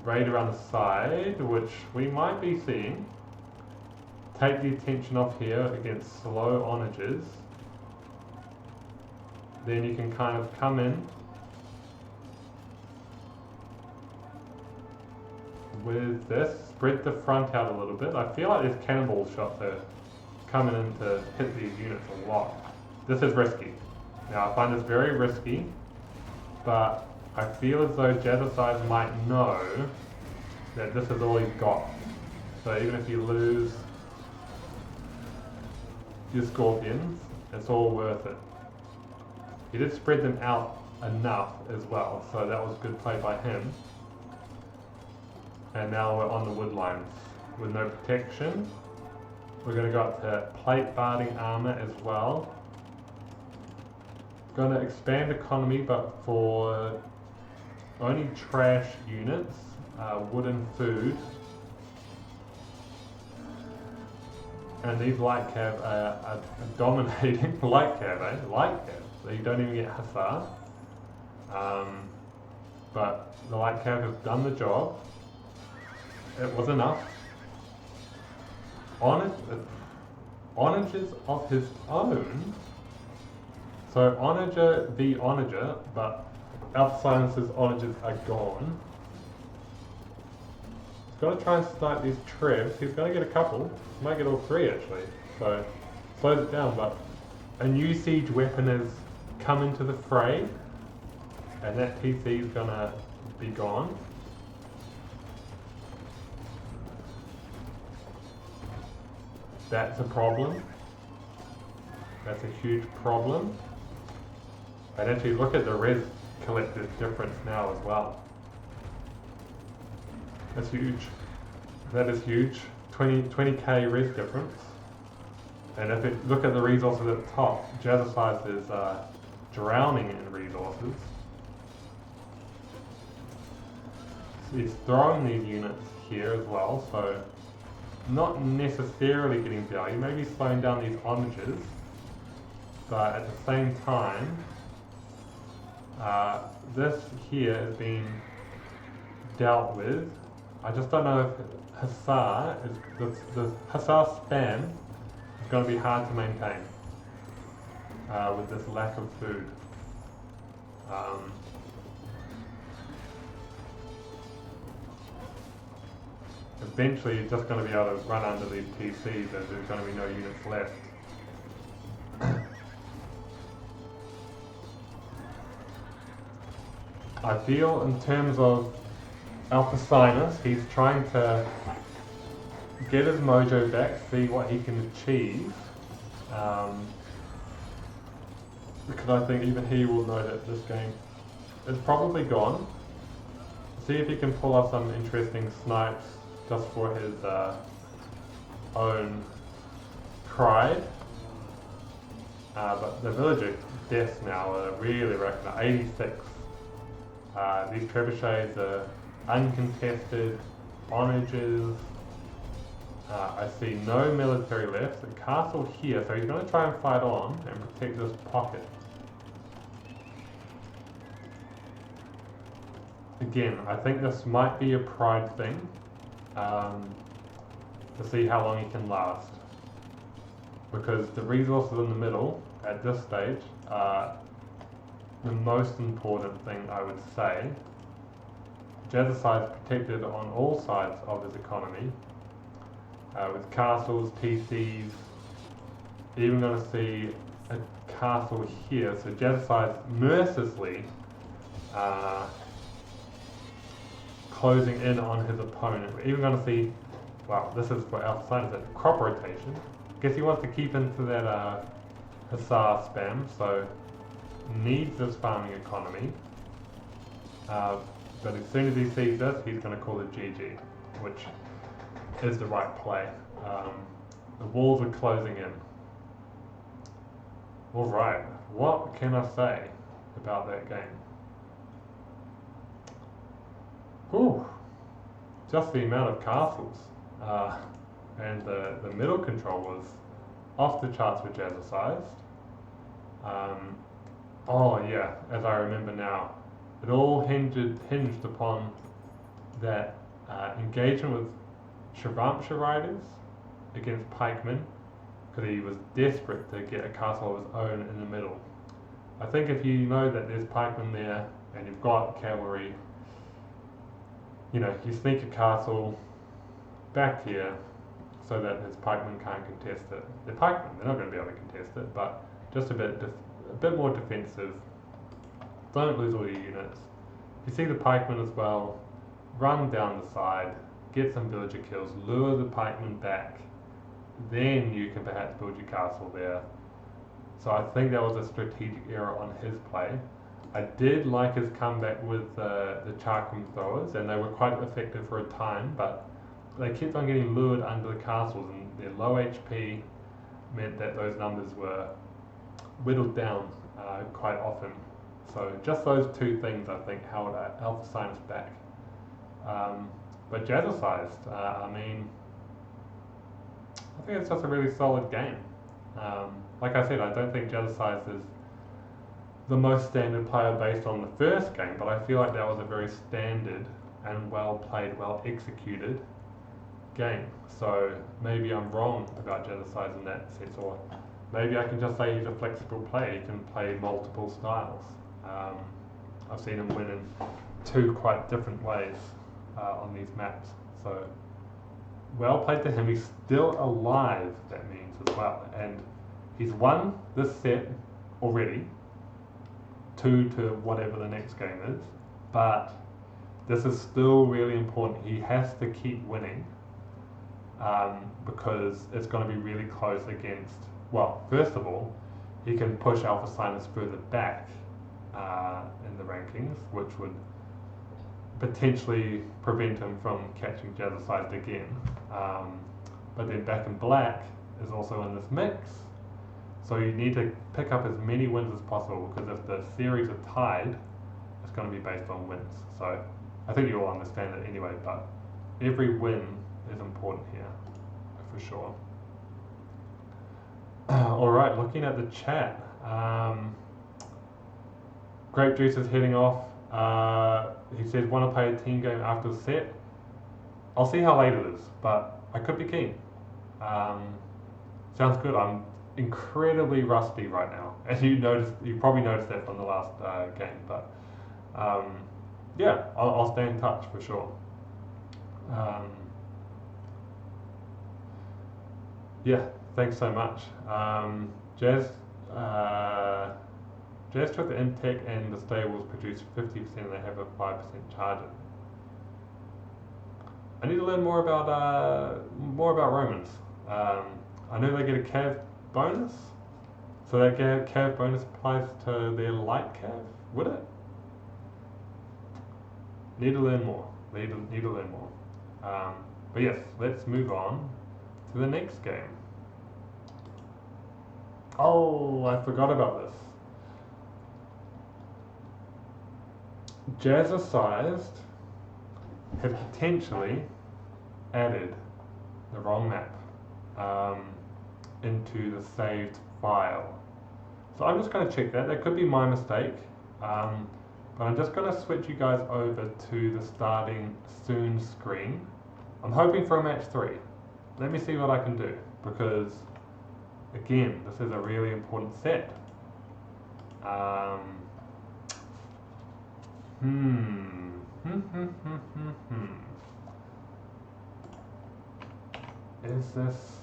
raid around the side, which we might be seeing, take the attention off here against slow onagers, then you can kind of come in with this, spread the front out a little bit. I feel like these cannonball shots are coming in to hit these units a lot. This is risky. Now I find this very risky, but I feel as though Jazzercised might know that this is all he's got. So even if you lose your scorpions, it's all worth it. He did spread them out enough as well, so that was good play by him. And now we're on the wood lines with no protection. We're going to go up to plate barding armor as well. Going to expand economy, but for only trash units, wooden food. And these light cav are dominating. Light cav, eh? Light cav. So you don't even get hussar. But the light cav have done the job. It was enough. Onagers of his own. So onager v onager, but Alphasinus' onagers are gone. He's got to try and snipe these trebs. He's going to get a couple. He might get all 3 actually. So slows it down, but a new siege weapon has come into the fray, and that PC is going to be gone. That's a problem. That's a huge problem. And actually look at the res collected difference now as well. That's huge. That is huge. 20k res difference. And if you look at the resources at the top, Jazzercised is drowning in resources. So he's throwing these units here as well, so not necessarily getting value, maybe slowing down these homages, but at the same time, this here is being dealt with. I just don't know if Hussar is the Hussar spam is going to be hard to maintain with this lack of food. Eventually, you're just going to be able to run under these TCs as there's going to be no units left. I feel in terms of Alphasinus, he's trying to get his mojo back, see what he can achieve. Because I think even he will know that this game is probably gone. See if he can pull off some interesting snipes just for his own pride. But the villager deaths now are really reckoned at 86. These trebuchets are uncontested, honages. I see no military left. The castle here, so he's going to try and fight on and protect this pocket. Again, I think this might be a pride thing, to see how long he can last. Because the resources in the middle, at this stage, are the most important thing, I would say. Jazzercised protected on all sides of his economy, with castles, TCs, even going to see a castle here. So Jazzercised mercilessly closing in on his opponent. We're even going to see, well, this is for Alphasinus, a crop rotation. Guess he wants to keep into that Hussar spam, so needs this farming economy. But as soon as he sees this, he's going to call it GG, which is the right play. The walls are closing in. Alright, what can I say about that game? Whew, just the amount of castles. And the middle control was off the charts with Jazzercised. Oh yeah, as I remember now, it all hinged upon that engagement with Shravamsha riders against pikemen, because he was desperate to get a castle of his own in the middle. I think if you know that there's pikemen there and you've got cavalry, you know, you sneak a castle back here so that his pikemen can't contest it. They're pikemen, they're not going to be able to contest it, but just a bit more defensive. Don't lose all your units. If you see the pikemen as well, run down the side, get some villager kills, lure the pikemen back, then you can perhaps build your castle there. So I think that was a strategic error on his play. I did like his comeback with the Charkham throwers, and they were quite effective for a time, but they kept on getting lured under the castles, and their low HP meant that those numbers were whittled down quite often. So just those two things, I think, held Alphasinus back. But Jazzercised, I mean, I think it's just a really solid game. Like I said, I don't think Jazzercised is the most standard player based on the first game, but I feel like that was a very standard and well played, well executed game. So maybe I'm wrong about Jazzercised in that sense, or maybe I can just say he's a flexible player. He can play multiple styles. I've seen him win in two quite different ways on these maps. So well played to him. He's still alive, that means, as well. And he's won this set already, 2 to whatever the next game is. But this is still really important. He has to keep winning because it's going to be really close against, well, first of all, he can push Alphasinus further back in the rankings, which would potentially prevent him from catching Jazzercised again. But then Back in Black is also in this mix, so you need to pick up as many wins as possible, because if the series are tied, it's going to be based on wins. So I think you all understand it anyway, but every win is important here, for sure. Alright, looking at the chat, Grape Juice is heading off. He says, want to play a team game after the set? I'll see how late it is, but I could be keen. Sounds good. I'm incredibly rusty right now, as you probably noticed that from the last game, but yeah, I'll stay in touch for sure. Yeah, thanks so much. Jazz took the Imtech and the stables produced 50% and they have a 5% charger. I need to learn more about Romans. I know they get a cav bonus, so that cav bonus applies to their light cav, would it? Need to learn more. Need to learn more. But yes, let's move on to the next game. Oh, I forgot about this. Jazzercised have potentially added the wrong map into the saved file. So I'm just going to check that. That could be my mistake. But I'm just going to switch you guys over to the starting soon screen. I'm hoping for a match 3. Let me see what I can do, because again, this is a really important set. Is this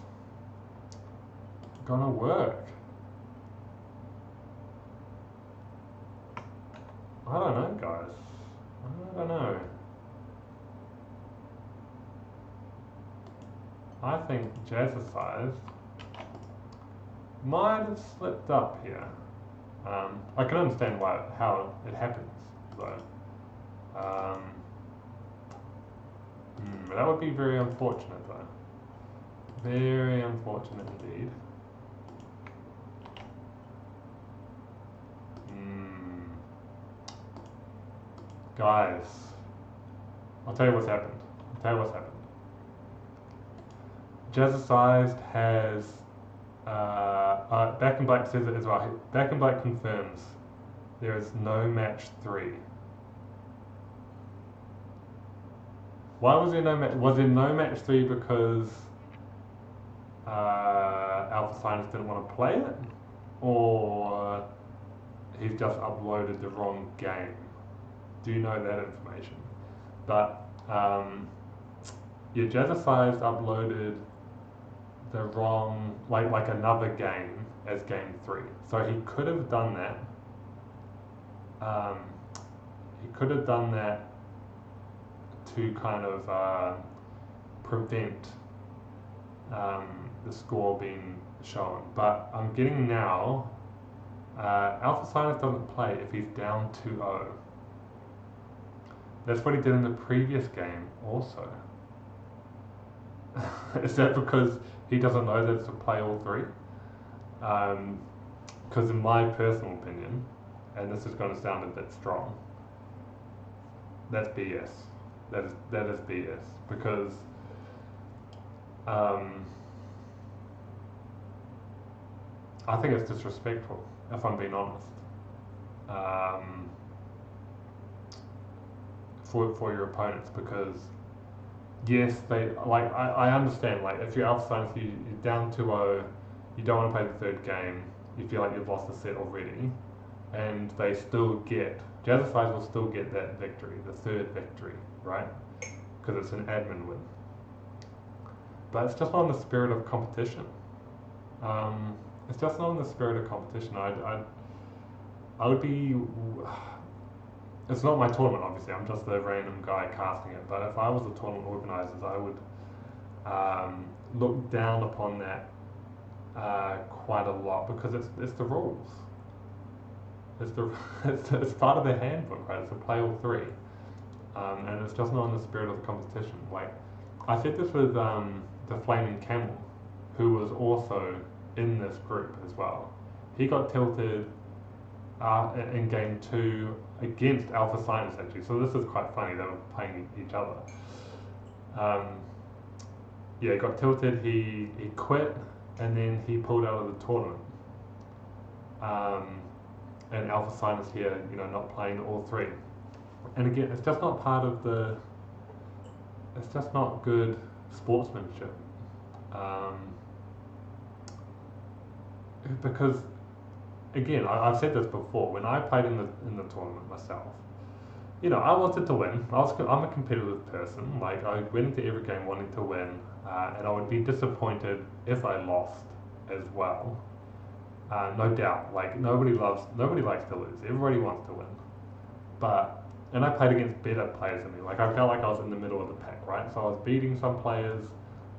gonna work? I don't know, guys. I don't know. I think Jazzercised might have slipped up here. I can understand how it happens, though. That would be very unfortunate, though. Very unfortunate indeed. Guys, I'll tell you what's happened. Jazzercised has Back in Black says it as well. Back in Black confirms there is no match 3. Why was there no match? Was there no match 3 because Alphasinus didn't want to play it, or he's just uploaded the wrong game? Do you know that information? But yeah, Jazzercised uploaded the wrong, like another game as game 3. So he could have done that. He could have done that to kind of prevent the score being shown. But I'm getting now, Alphasinus doesn't play if he's down 2-0. That's what he did in the previous game also. Is that because he doesn't know that to play all 3? Because in my personal opinion, and this is going to sound a bit strong, that's BS. That is BS, because I think it's disrespectful, if I'm being honest, for your opponents, because yes, they I understand, like if you're Alphasinus, you're down 2-0, you don't want to play the third game, you feel like you've lost the set already, and they still get, Jazzercised will still get that victory, the third victory, right? Because it's an admin win. But it's just not in the spirit of competition. It's just not in the spirit of competition. I would be. It's not my tournament, obviously. I'm just a random guy casting it. But if I was the tournament organisers, I would look down upon that quite a lot, because it's the rules. It's part of the handbook, right? It's to play all 3. and it's just not in the spirit of the competition. Like, I said this with the Flaming Camel, who was also in this group as well. He got tilted in game 2 against Alphasinus actually, so this is quite funny, they were playing each other. Yeah, he got tilted, he quit, and then he pulled out of the tournament. And Alphasinus here, not playing all 3. And again, it's just not part of it's just not good sportsmanship. Because again, I've said this before. When I played in the tournament myself, I wanted to win. I'm a competitive person. Like, I went into every game wanting to win, and I would be disappointed if I lost as well. No doubt. Like, nobody likes to lose. Everybody wants to win. And I played against better players than me. Like, I felt like I was in the middle of the pack, right? So I was beating some players,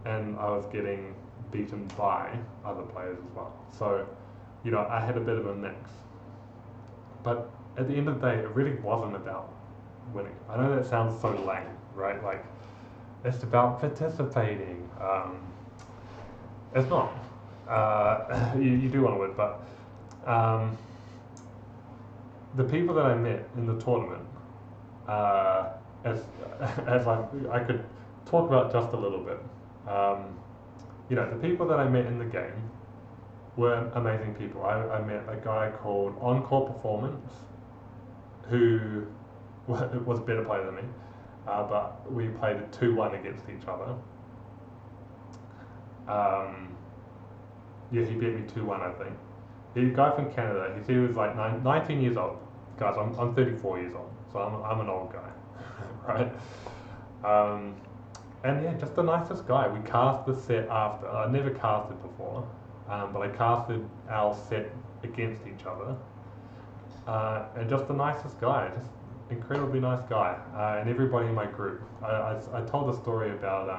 and I was getting beaten by other players as well. So, I had a bit of a mix. But at the end of the day, it really wasn't about winning. I know that sounds so lame, right? Like, it's about participating. It's not. You do want to win, but the people that I met in the tournament, as I could talk about just a little bit. The people that I met in the game were amazing people. I met a guy called Encore Performance, who was a better player than me, but we played a 2-1 against each other. Yeah, he beat me 2-1, I think. He's a guy from Canada. He was like 19 years old. Guys, I'm 34 years old, so I'm an old guy, right? And yeah, just the nicest guy. We cast the set after. I'd never casted before, but I casted our set against each other. And just the nicest guy, just incredibly nice guy. And everybody in my group. I told a story about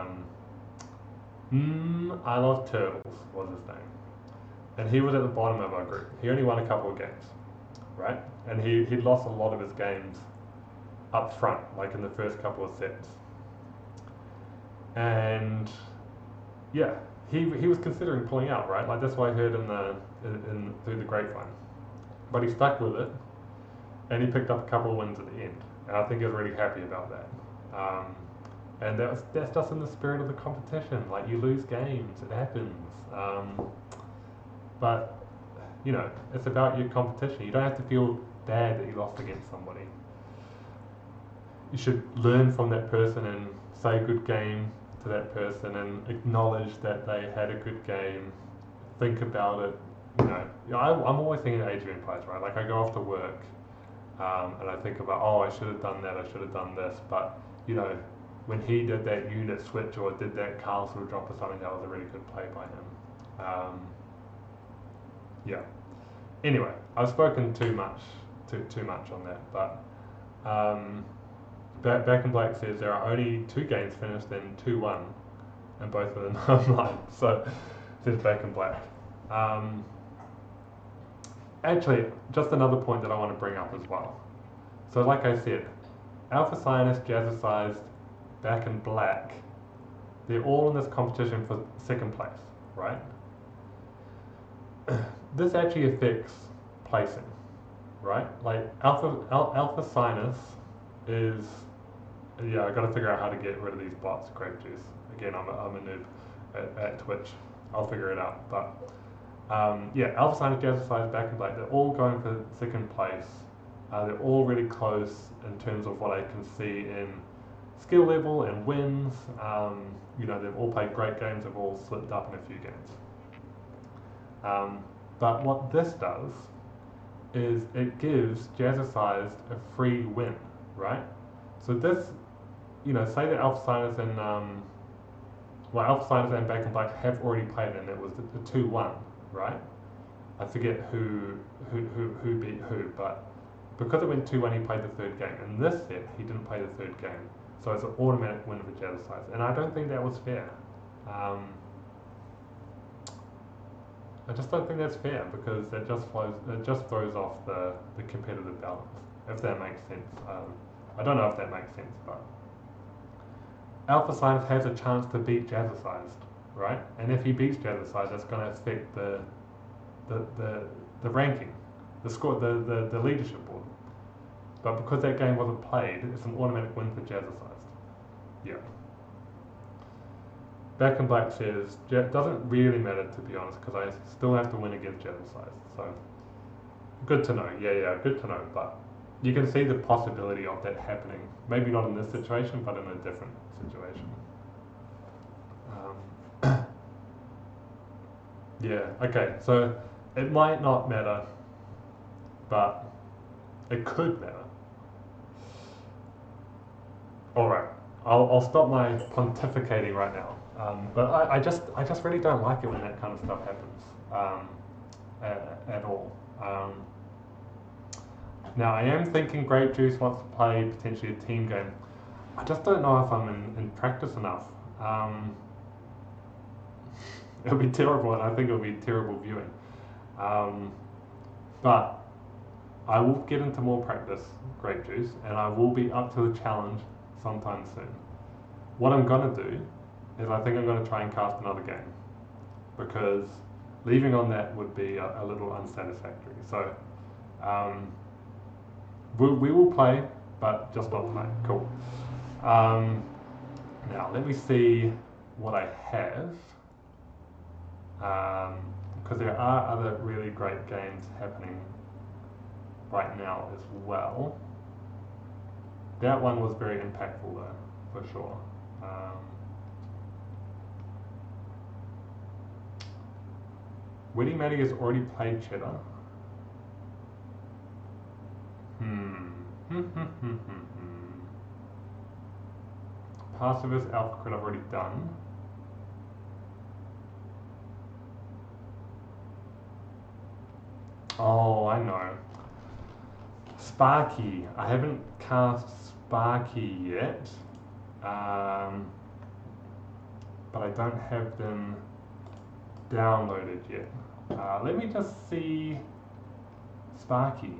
I Love Turtles was his name. And he was at the bottom of our group. He only won a couple of games, right? And he'd lost a lot of his games up front, like in the first couple of sets. And yeah, he was considering pulling out, right? Like, that's what I heard through the grapevine. But he stuck with it, and he picked up a couple of wins at the end. And I think he was really happy about that. And that's just in the spirit of the competition. Like, you lose games, it happens. But it's about your competition. You don't have to feel bad that you lost against somebody. You should learn from that person and say good game to that person and acknowledge that they had a good game. Think about it. I'm always thinking of Adrian plays, right? Like, I go off to work and I think about, I should have done that, I should have done this. But, when he did that unit switch or did that castle drop or something, that was a really good play by him. Yeah. Anyway, I've spoken too much on that, but Back in Black says there are only 2 games finished in 2-1, and both of them are mine. So says Back in Black. Actually, just another point that I want to bring up as well. So like I said, Alphasinus, Jazzercised, Back in Black, they're all in this competition for 2nd place, right? This actually affects placing, right? Like, Alphasinus is, yeah, I got to figure out how to get rid of these bots. Grape juice. Again, I'm a noob at Twitch. I'll figure it out. But yeah, Alphasinus, Jazzercised, Back in Black, they're all going for 2nd place. They're all really close in terms of what I can see in skill level and wins. They've all played great games. They've all slipped up in a few games. But what this does is it gives Jazzercised a free win, right? So this, say that Alphasinus and Alphasinus and Back in Black have already played, and it was the 2-1, right? I forget who beat who, but because it went 2-1, he played the 3rd game. In this set, he didn't play the 3rd game, so it's an automatic win for Jazzercised, and I don't think that was fair. I just don't think that's fair, because it just throws off the competitive balance, if that makes sense. I don't know if that makes sense, but Alphasinus has a chance to beat Jazzercised, right? And if he beats Jazzercised, that's going to affect the ranking, the score, the leadership board. But because that game wasn't played, it's an automatic win for Jazzercised. Yeah. Back in Black says, doesn't really matter to be honest, because I still have to win against Jazzercised. So, good to know. Yeah, good to know. But you can see the possibility of that happening. Maybe not in this situation, but in a different situation. Yeah, okay, so it might not matter, but it could matter. Alright, I'll stop my pontificating right now. But I just really don't like it when that kind of stuff happens at all. Now I am thinking Grape Juice wants to play potentially a team game. I just don't know if I'm in practice enough. It'll be terrible, and I think it'll be terrible viewing. But I will get into more practice, Grape Juice, and I will be up to the challenge sometime soon. What I'm going to do is I think I'm going to try and cast another game, because leaving on that would be a little unsatisfactory. So we will play, but just not tonight. Cool. Now let me see what I have, because there are other really great games happening right now as well. That one was very impactful though, for sure. Witty Matty has already played Cheddar. Pacifist Alpha Crit I've already done. Oh, I know. Sparky. I haven't cast Sparky yet. But I don't have them downloaded yet. Let me just see Sparky.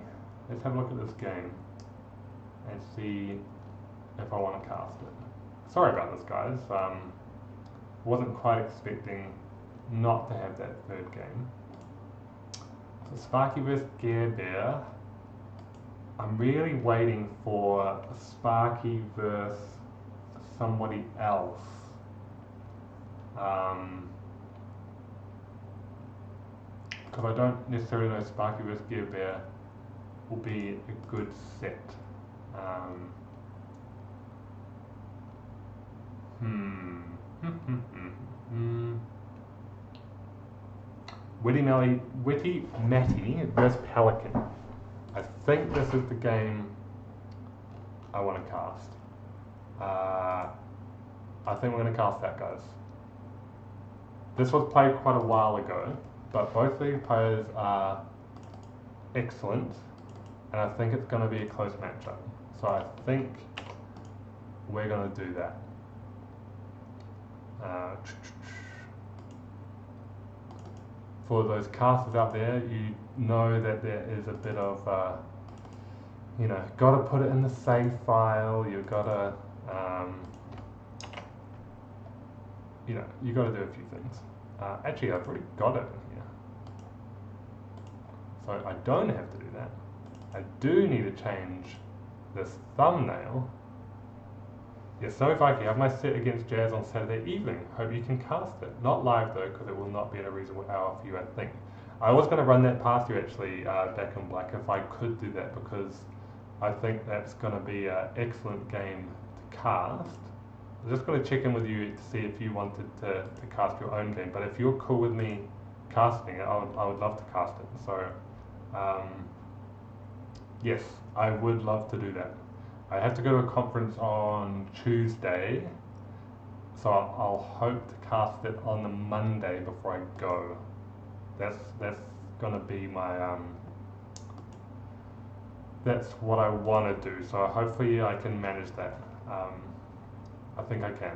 Let's have a look at this game and see if I want to cast it. Sorry about this, guys. Wasn't quite expecting not to have that third game. So Sparky vs Gear Bear. I'm really waiting for Sparky versus somebody else. Because I don't necessarily know Sparky vs Gear Bear will be a good set. Witty Matty versus Pelican. I think this is the game I want to cast. I think we're going to cast that, guys. This was played quite a while ago, but both these players are excellent, and I think it's going to be a close matchup. So I think we're going to do that. For those casters out there, you know that there is a bit of, got to put it in the save file. You've got to, you got to do a few things. Actually, I've already got it in here, so I don't have to do that. I do need to change this thumbnail. Yeah, so Viking, I have my set against Jazz on Saturday evening. Hope you can cast it. Not live though, because it will not be in a reasonable hour for you, I think. I was going to run that past you actually, Back in Black, if I could do that, because I think that's going to be an excellent game to cast. I'm just going to check in with you to see if you wanted to cast your own game, but if you're cool with me casting it, I would love to cast it. So, yes, I would love to do that. I have to go to a conference on Tuesday, so I'll hope to cast it on the Monday before I go. That's gonna be my that's what I want to do. So hopefully I can manage that. I think I can.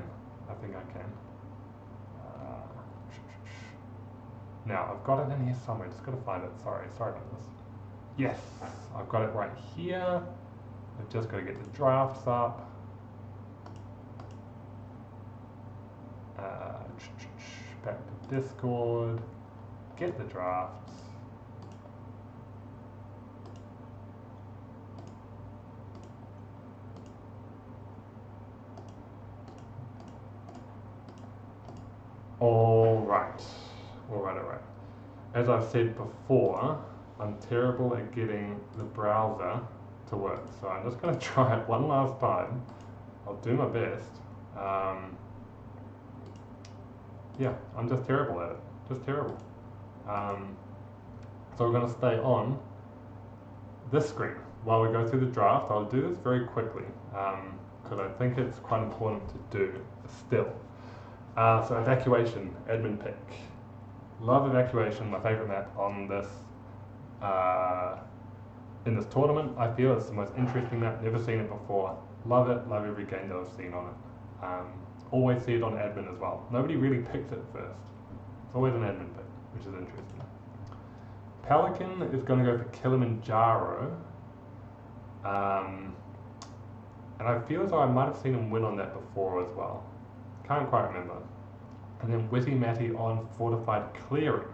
Now I've got it in here somewhere. Just gotta find it. Sorry about this. Yes, I've got it right here. I've just got to get the drafts up. Back to Discord, get the drafts. All right. As I've said before, I'm terrible at getting the browser to work, so I'm just going to try it one last time. I'll do my best. Yeah, I'm just terrible at it. Just terrible. So we're going to stay on this screen while we go through the draft. I'll do this very quickly because I think it's quite important to do still. So evacuation, admin pick. Love evacuation, my favourite map on this in this tournament. I feel it's the most interesting map, never seen it before. Love it, love every game that I've seen on it. Always see it on admin as well. Nobody really picks it first. It's always an admin pick, which is interesting. Pelican is going to go for Kilimanjaro. And I feel as though I might have seen him win on that before as well. Can't quite remember. And then Witty Matty on Fortified Clearing.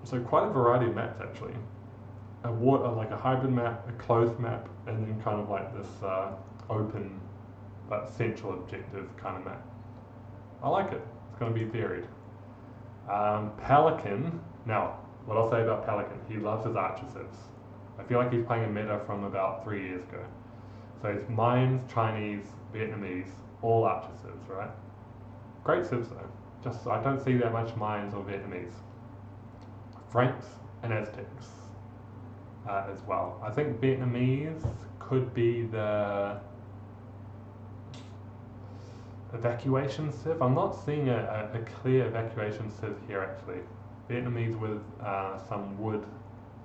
So quite a variety of maps actually. Like a hybrid map, a closed map, and then kind of like this open but central objective kind of map. I like it. It's going to be varied. Pelican. Now, what I'll say about Pelican, he loves his archer civs. I feel like he's playing a meta from about 3 years ago. So it's Mines, Chinese, Vietnamese, all archer civs, right? Great civs though. Just I don't see that much Mines or Vietnamese. Franks and Aztecs as well. I think Vietnamese could be the evacuation civ. I'm not seeing a clear evacuation civ here actually. Vietnamese with some wood.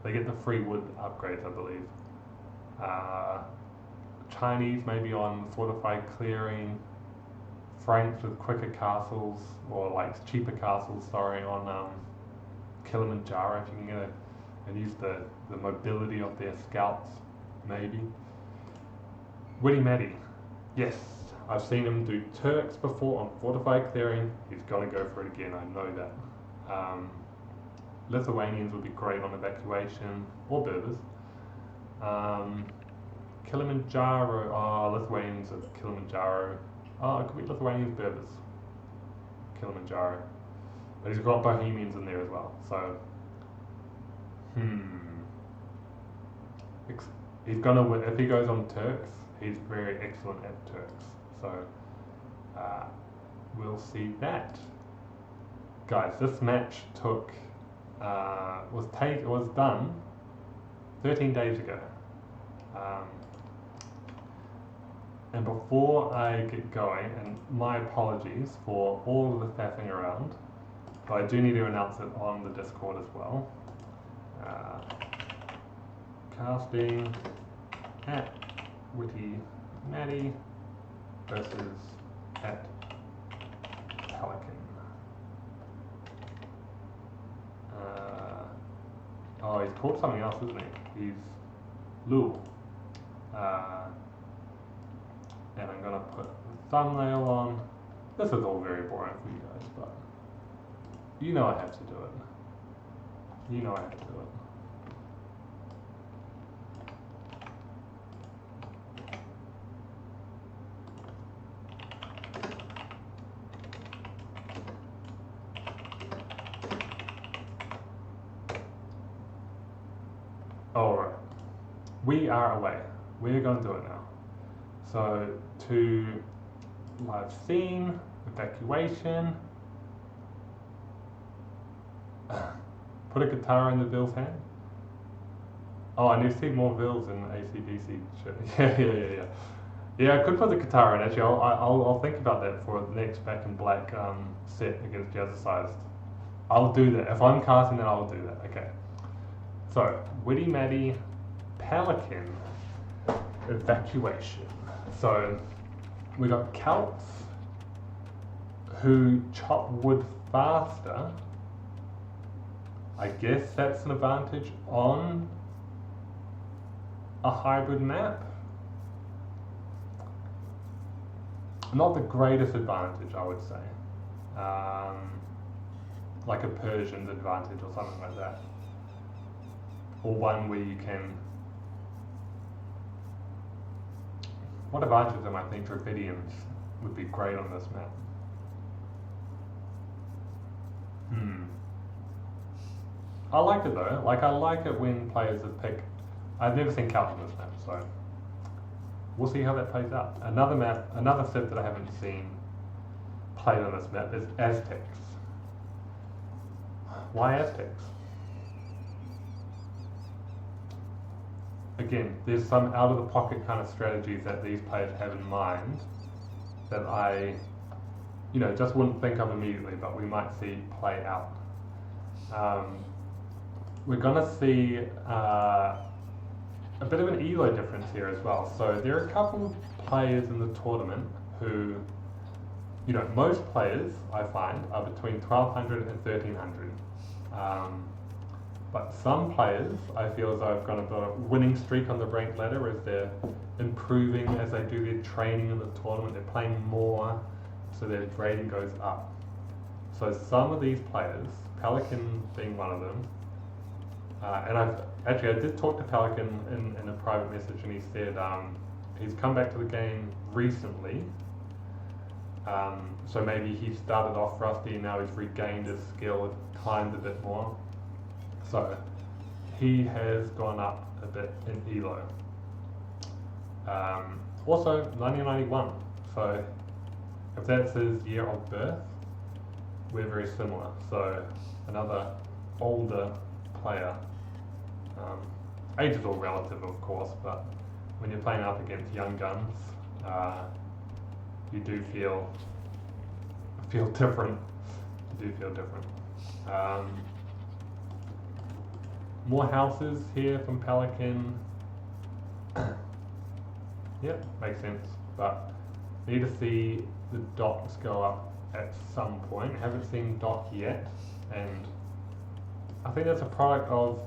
They get the free wood upgrades, I believe. Chinese maybe on fortified clearing. Franks with quicker castles, or like cheaper castles, sorry, on Kilimanjaro if you can get it, and use the mobility of their scouts, maybe. Witty Matty. Yes, I've seen him do Turks before on fortified clearing. He's going to go for it again, I know that. Lithuanians would be great on evacuation, or Berbers. Kilimanjaro, Lithuanians of Kilimanjaro. It could be Lithuanians, Berbers. Kilimanjaro. But he's got Bohemians in there as well, so... He's gonna win. If he goes on Turks, he's very excellent at Turks. So, we'll see that. Guys, this match took... was done 13 days ago. And before I get going, and my apologies for all of the faffing around, but I do need to announce it on the Discord as well. Casting at Witty Matty versus at Pelican. He's called something else, isn't he? He's Lul. And I'm going to put the thumbnail on. This is all very boring for you guys, but you know I have to do it. You know I have to do it. Alright. We are away. We're going to do it now. So, to live scene, evacuation, put a guitar in the Ville's hand. Oh, I need to see more Villes in ACDC shit. Yeah. Yeah, I could put the guitar in actually. I'll think about that for the next Back in Black set against Jazzercised. I'll do that. If I'm casting then I'll do that. Okay. So, Witty Matty, Pelican, evacuation. So, we got Celts who chop wood faster. I guess that's an advantage on a hybrid map. Not the greatest advantage, I would say. Like a Persian's advantage or something like that. Or one where you can... What advantages am I thinking Dravidians would be great on this map? I like it though. Like, I like it when players have picked... I've never seen Couch on this map, so we'll see how that plays out. Another map, another set that I haven't seen played on this map is Aztecs. Why Aztecs? Again, there's some out-of-the-pocket kind of strategies that these players have in mind that I, just wouldn't think of immediately, but we might see play out. We're going to see a bit of an elo difference here as well. So there are a couple of players in the tournament who, most players I find are between 1200 and 1300. But some players I feel as though have got a winning streak on the ranked ladder as they're improving as they do their training in the tournament. They're playing more, so their rating goes up. So some of these players, Pelican being one of them, and I did talk to Pelican in a private message, and he said he's come back to the game recently. So maybe he started off rusty and now he's regained his skill and climbed a bit more. So he has gone up a bit in elo. Also 1991. So if that's his year of birth, we're very similar. So another older player. Age is all relative, of course, but when you're playing up against young guns, you do feel different. You do feel different. More houses here from Pelican. Yep, makes sense. But need to see the docks go up at some point. Haven't seen dock yet, and I think that's a product of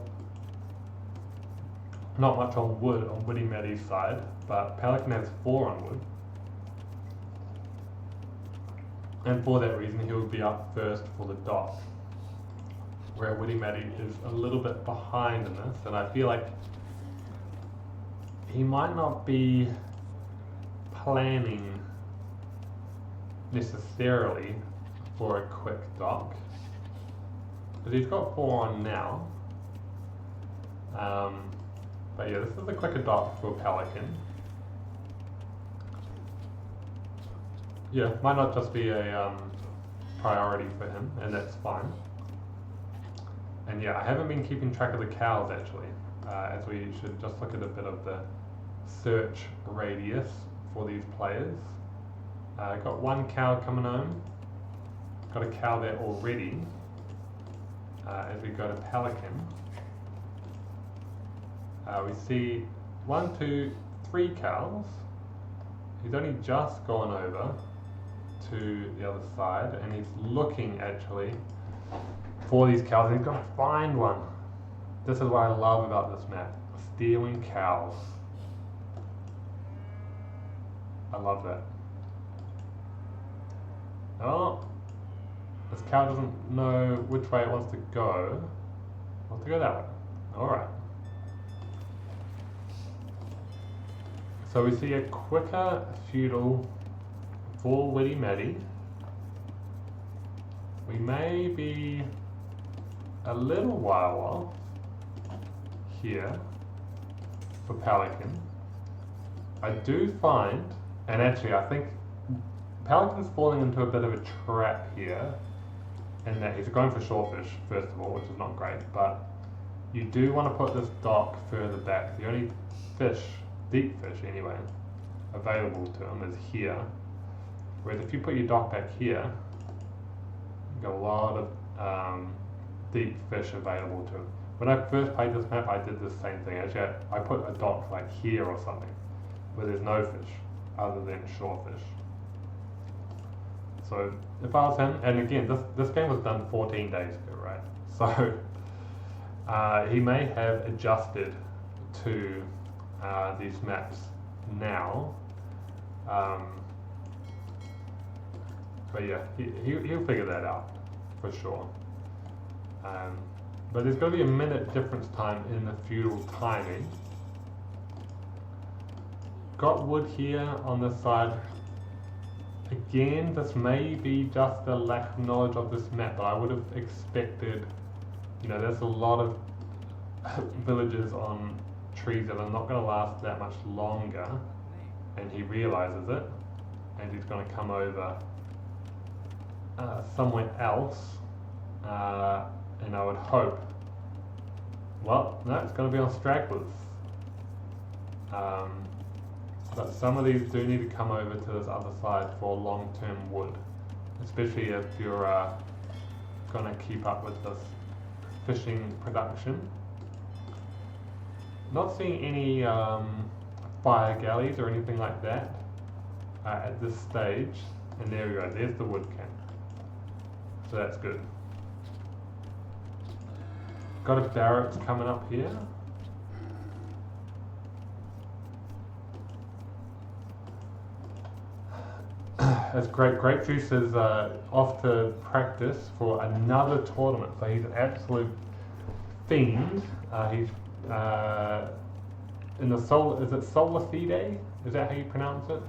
not much on wood on Witty Matty's side, but Pelican has 4 on wood. And for that reason, he will be up first for the dock, where Witty Matty is a little bit behind in this, and I feel like he might not be planning necessarily for a quick dock, because he's got 4 on now. But yeah, this is a quicker dock for Pelican. Yeah, might not just be a priority for him, and that's fine. And yeah, I haven't been keeping track of the cows actually, as we should just look at a bit of the search radius for these players. Got 1 cow coming home. Got a cow there already. As we go to Pelican, we see 1, 2, 3 cows. He's only just gone over to the other side, and he's looking actually for these cows, and he's got to find one. This is what I love about this map, stealing cows. I love that. Oh, this cow doesn't know which way it wants to go. It wants to go that way. Alright. So we see a quicker feudal for Witty Matty. We may be a little while off here for Pelican. I do find, and actually I think Pelican's falling into a bit of a trap here, in that he's going for shorefish first of all, which is not great, but you do want to put this dock further back. The only fish, deep fish anyway, available to him is here. Whereas if you put your dock back here, you've got a lot of deep fish available to him. When I first played this map, I did the same thing. Actually, I put a dock like here or something, where there's no fish other than shorefish. So if I was him, and again, this game was done 14 days ago, right? So he may have adjusted to these maps now. But yeah, he'll figure that out for sure. But there's going to be a minute difference time in the feudal timing. Got wood here on this side. Again, this may be just a lack of knowledge of this map, but I would have expected, you know, there's a lot of villages on trees that are not going to last that much longer, and he realizes it, and he's going to come over somewhere else, and I would hope, well, no, it's going to be on stragglers. But some of these do need to come over to this other side for long-term wood, especially if you're going to keep up with this fishing production. Not seeing any fire galleys or anything like that at this stage. And there we go, there's the wood camp. So that's good. Got a barracks coming up here. That's great. Grape Juice is off to practice for another tournament. So he's an absolute fiend. He's in the Solar, is it Solar Fide? Is that how you pronounce it?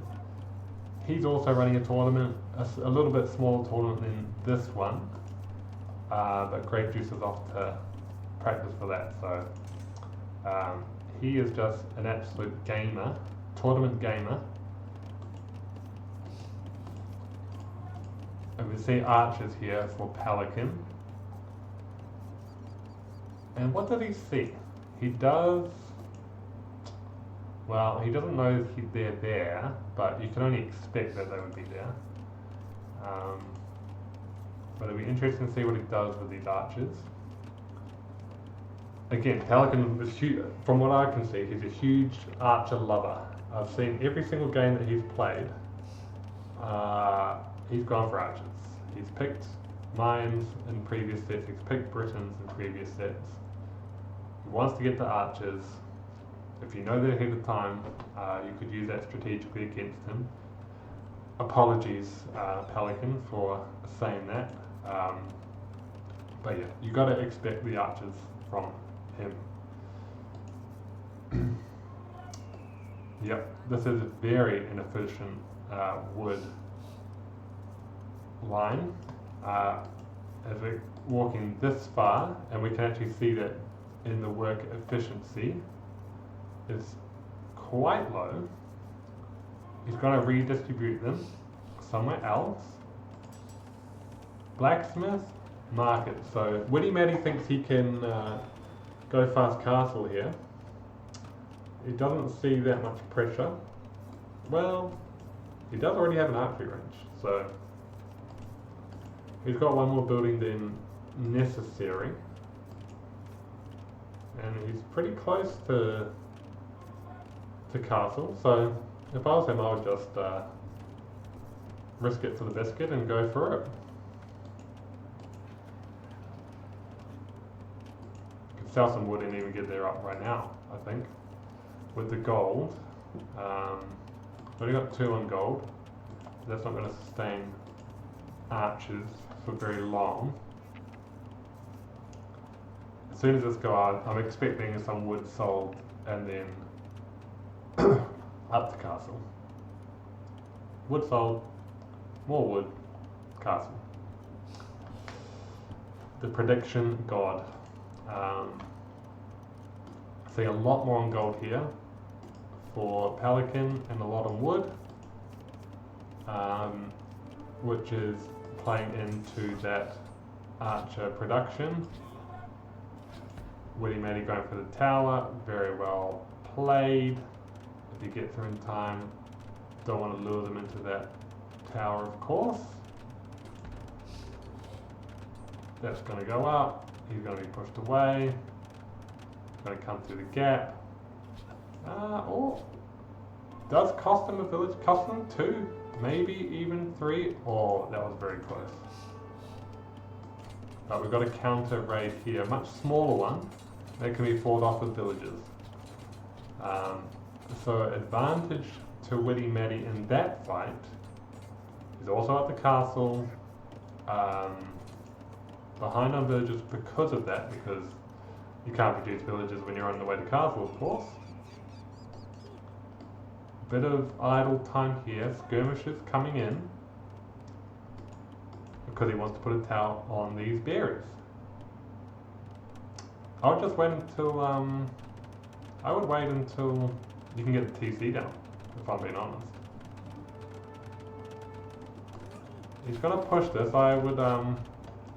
He's also running a tournament, a little bit smaller tournament than this one. But Grape Juice is off to practice for that. So he is just an absolute gamer, tournament gamer. And we see archers here for Pelican. And what does he see? He does, well, he doesn't know they're there, but you can only expect that they would be there. But it'll be interesting to see what he does with these archers. Again, Pelican is huge. From what I can see, he's a huge archer lover. I've seen every single game that he's played. He's gone for archers. He's picked mines in previous sets, he's picked Britons in previous sets. He wants to get the archers. If you know that ahead of time, you could use that strategically against him. Apologies, Pelican, for saying that. But yeah, you got to expect the archers from him. Yep, this is a very inefficient wood line. As we're walking this far, and we can actually see that in the work efficiency is quite low. He's going to redistribute them somewhere else. Blacksmith, market. So Witty Matty thinks he can go fast castle here. He doesn't see that much pressure. Well, he does already have an archery range, so he's got one more building than necessary. And he's pretty close to castle, so if I was him, I would just risk it for the biscuit and go for it. Could sell some wood and even get there up right now, I think, with the gold. Only got 2 on gold. That's not going to sustain archers for very long. As soon as this goes out, I'm expecting some wood sold and then up to castle. Wood sold, more wood, castle. The prediction god. See a lot more on gold here for Pelican and a lot on wood, which is playing into that archer production. Witty Matty going for the tower, very well played. If he gets there in time, don't want to lure them into that tower, of course. That's going to go up, he's going to be pushed away, going to come through the gap. Does cost him a village, cost him 2, maybe even 3, oh, that was very close. But we've got a counter raid here, a much smaller one, that can be fought off with villagers. So advantage to Witty Matty in that fight. He's also at the castle, behind on villagers because of that, because you can't produce villagers when you're on the way to castle, of course. Bit of idle time here, skirmishes coming in, because he wants to put a tower on these berries. I'll just wait until, I would wait until you can get the TC down, if I'm being honest. He's going to push this. I would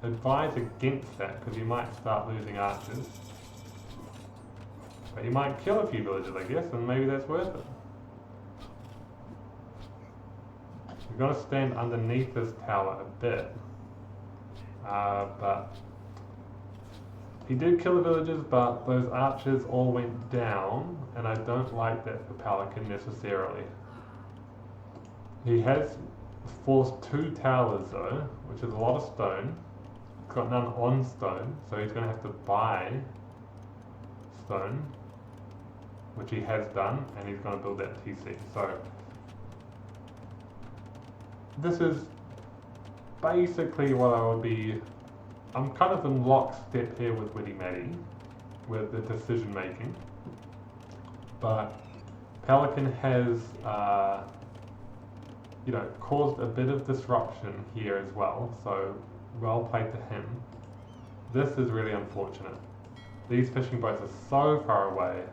advise against that, because you might start losing archers. But he might kill a few villagers, I guess, and maybe that's worth it. We've got to stand underneath this tower a bit. But he did kill the villagers, but those archers all went down, and I don't like that for Pelican necessarily. He has forced 2 towers though, which is a lot of stone. He's got none on stone, so he's going to have to buy stone, which he has done, and he's going to build that TC. So this is basically what I would be. I'm kind of in lockstep here with Witty Matty, with the decision making, but Pelican has caused a bit of disruption here as well, so well played to him. This is really unfortunate. These fishing boats are so far away,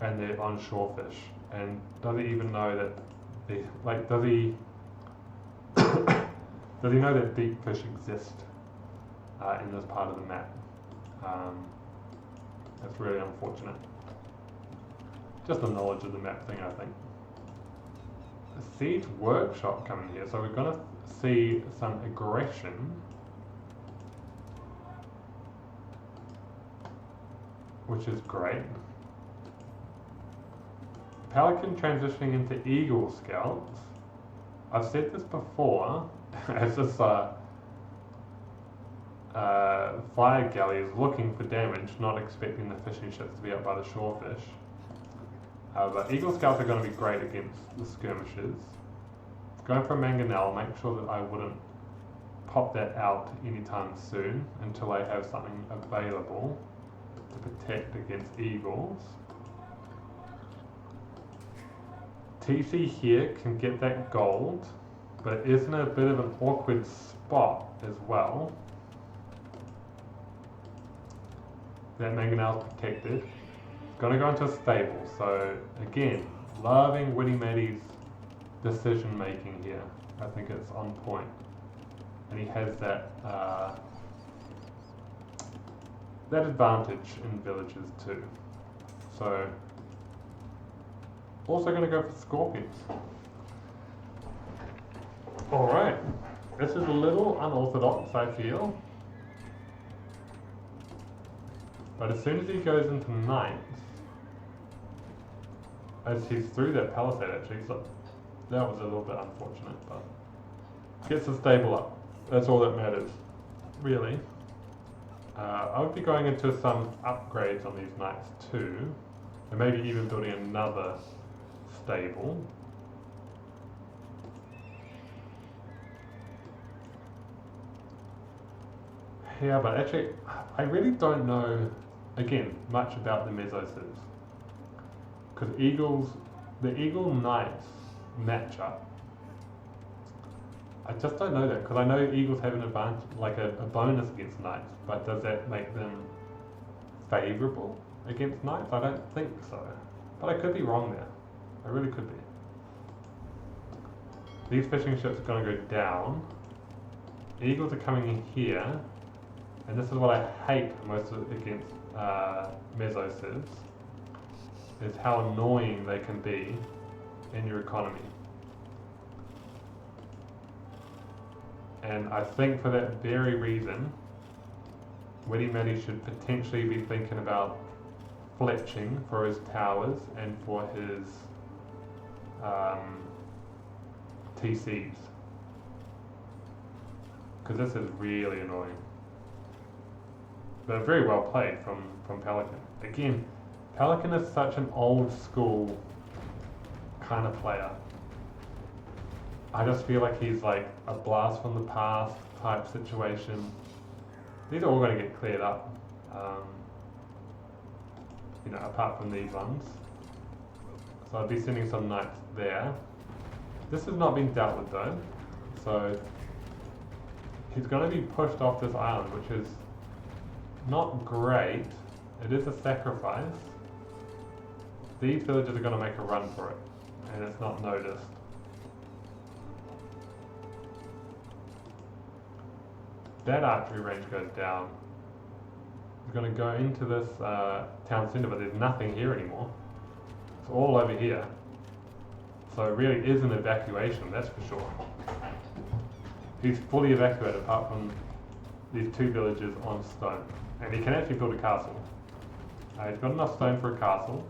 and they're on shore fish, and does he even know that does he does he know that deep fish exist in this part of the map? That's really unfortunate. Just the knowledge of the map thing, I think. A siege workshop coming here, so we're going to see some aggression, which is great. Pelican transitioning into Eagle Scouts. I've said this before, as this fire galley is looking for damage, not expecting the fishing ships to be up by the shorefish. But Eagle Scouts are going to be great against the skirmishers. Going for a mangonel, make sure that I wouldn't pop that out anytime soon until I have something available to protect against eagles. TC here can get that gold, but it is in a bit of an awkward spot as well. That mangonel's protected. Gonna go into a stable, so again, loving Witty Matty's decision making here. I think it's on point. And he has that that advantage in villages too. So also gonna go for scorpions. Alright, this is a little unorthodox, I feel. But as soon as he goes into knights, as he's through that palisade actually, so that was a little bit unfortunate, but gets the stable up. That's all that matters, really. I would be going into some upgrades on these knights too, and maybe even building another stable. Yeah, but actually, I really don't know, again, much about the mesosibs. Because the Eagle Knights matchup, I just don't know that, because I know Eagles have an advantage, like a bonus against Knights, but does that make them favourable against Knights? I don't think so. But I could be wrong there. I really could be. These fishing ships are going to go down. Eagles are coming in here. And this is what I hate most against mesosibs, is how annoying they can be in your economy. And I think for that very reason, Witty Matty should potentially be thinking about fletching for his towers and for his TCs. Because this is really annoying. But very well played from Pelican. Again, Pelican is such an old school kind of player. I just feel like he's like a blast from the past type situation. These are all going to get cleared up, you know, apart from these ones. So I'll be sending some knights there. This has not been dealt with though, so he's going to be pushed off this island, which is not great. It is a sacrifice. These villagers are going to make a run for it, and it's not noticed. That archery range goes down. We're going to go into this town centre, but there's nothing here anymore. It's all over here. So it really is an evacuation, that's for sure. He's fully evacuated apart from these two villages on stone. And he can actually build a castle. He's got enough stone for a castle.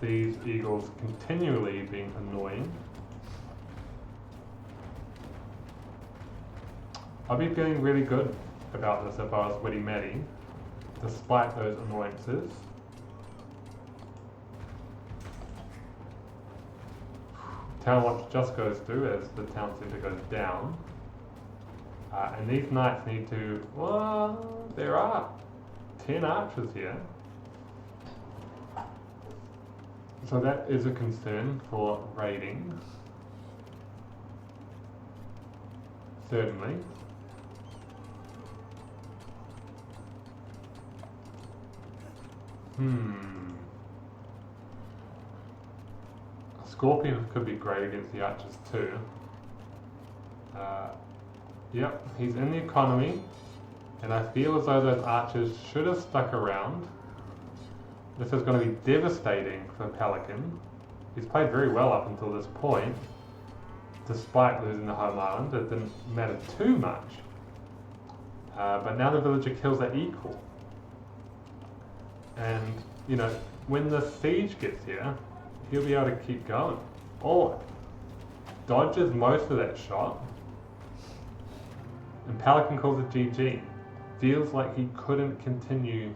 These eagles continually being annoying. I'd be feeling really good about this if I was Witty Matty, despite those annoyances. Town watch just goes through as the town centre goes down. And these knights need to, well, there are 10 archers here. So that is a concern for raiding. Certainly. Scorpion could be great against the archers too. Yep, he's in the economy, and I feel as though those archers should have stuck around. This is going to be devastating for Pelican. He's played very well up until this point, despite losing the home island. It didn't matter too much. But now the villager kills their equal. And, you know, when the siege gets here, he'll be able to keep going. Or dodges most of that shot. And Pelican calls it GG. Feels like he couldn't continue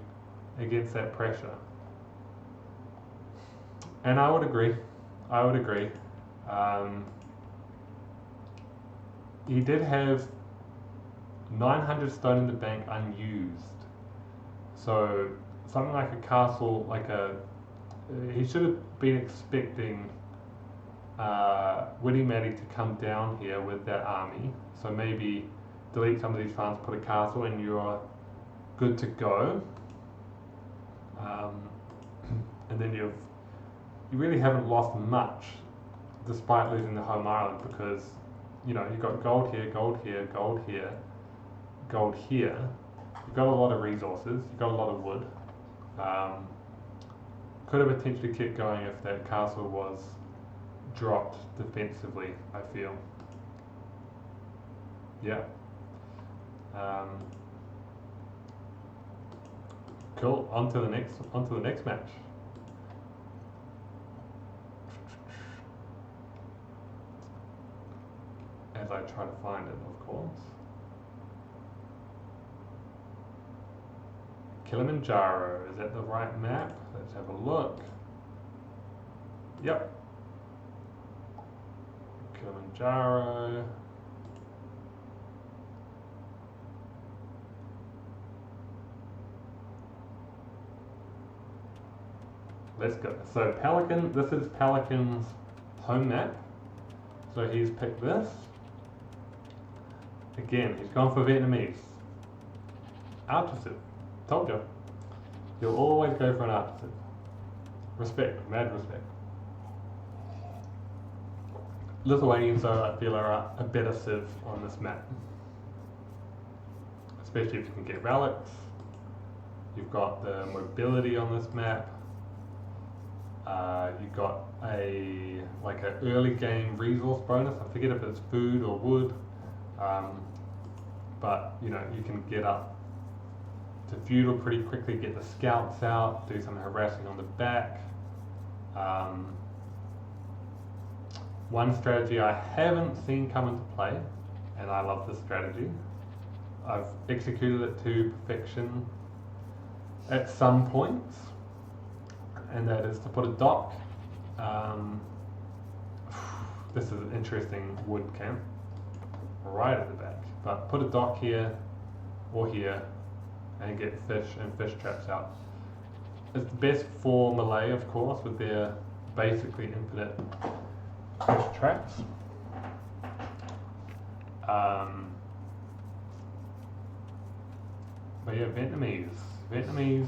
against that pressure. And I would agree. He did have 900 stone in the bank unused. So something like a castle, he should have been expecting Witty Matty to come down here with that army. So maybe delete some of these farms, put a castle, and you're good to go. And then you really haven't lost much despite losing the home island, because you know you've got gold here, gold here, gold here, gold here. You've got a lot of resources, you've got a lot of wood. Could have potentially kept going if that castle was dropped defensively, I feel. Yeah. Cool. On to the next match. As I try to find it, of course. Kilimanjaro, is that the right map? Let's have a look. Yep. Kilimanjaro. Let's go. So Pelican, this is Pelican's home map. So he's picked this. Again, he's gone for Vietnamese. Artisan. Told you. You'll always go for an artisan. Respect, mad respect. Lithuanians, though, I feel are a better civ on this map. Especially if you can get relics. You've got the mobility on this map. You've got an early game resource bonus. I forget if it's food or wood. But you know, you can get up to feudal pretty quickly, get the scouts out, do some harassing on the back. One strategy I haven't seen come into play, and I love this strategy, I've executed it to perfection at some points, and that is to put a dock. This is an interesting wood camp right at the back, but put a dock here or here and get fish and fish traps out. It's the best for Malay, of course, with their basically infinite fish traps. But yeah, Vietnamese,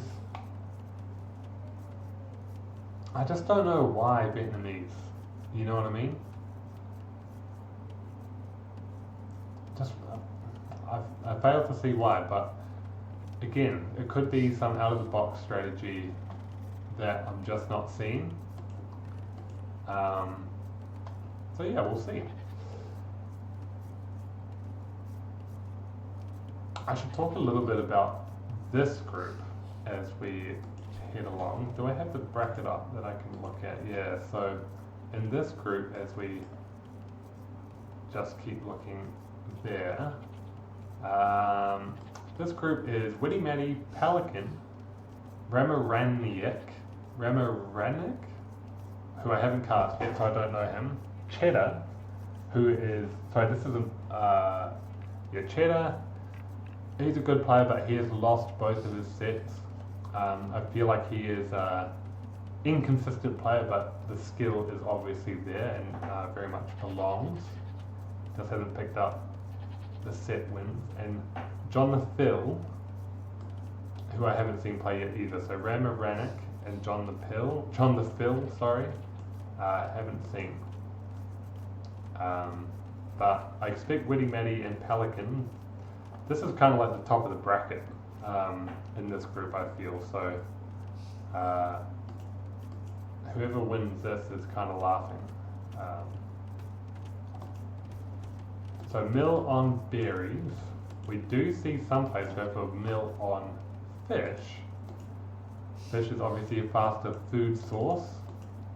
I just don't know why Vietnamese, you know what I mean? Just, I fail to see why, but again, it could be some out of the box strategy that I'm just not seeing. So yeah, we'll see. I should talk a little bit about this group as we head along. Do I have the bracket up that I can look at? Yeah, so in this group, as we just keep looking there, this group is Witty, Matty, Pelican, Ramaraniak, who I haven't cast yet, so I don't know him, Cheddar, who is, sorry, this is Cheddar. He's a good player, but he has lost both of his sets. I feel like he is an inconsistent player, but the skill is obviously there and very much belongs. Just hasn't picked up the set wins. And John the Phil, who I haven't seen play yet either. So Ramaraniak and John the Phil, haven't seen. But I expect Witty, Matty and Pelican. This is kind of like the top of the bracket in this group, I feel. So whoever wins this is kind of laughing. So mill on berries. We do see some places who have a mill on fish. Fish is obviously a faster food source.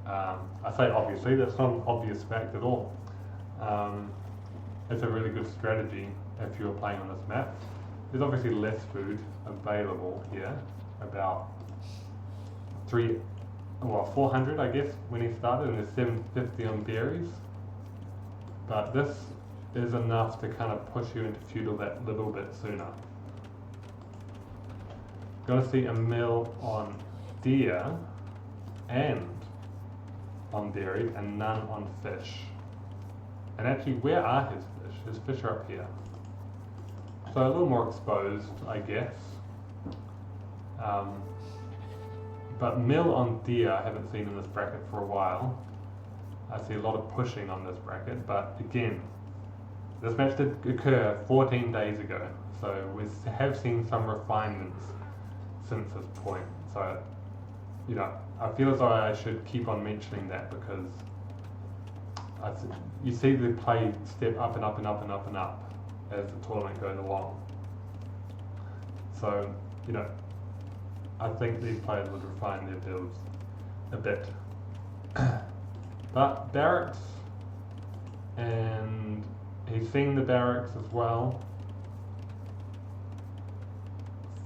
I say obviously, that's not an obvious fact at all. It's a really good strategy if you're playing on this map. There's obviously less food available here, about 400 I guess when he started, and there's 750 on berries. But this is enough to kind of push you into feudal that little bit sooner. Gonna see a mill on deer and on berries and none on fish. And actually, where are his fish? His fish are up here. So a little more exposed, I guess. But mill on deer I haven't seen in this bracket for a while. I see a lot of pushing on this bracket, but again, this match did occur 14 days ago, so we have seen some refinements since this point. So, you know, I feel as though I should keep on mentioning that because you see the play step up and up and up and up and up as the tournament goes along. So, you know, I think these players would refine their builds a bit. But barracks, and he's seen the barracks as well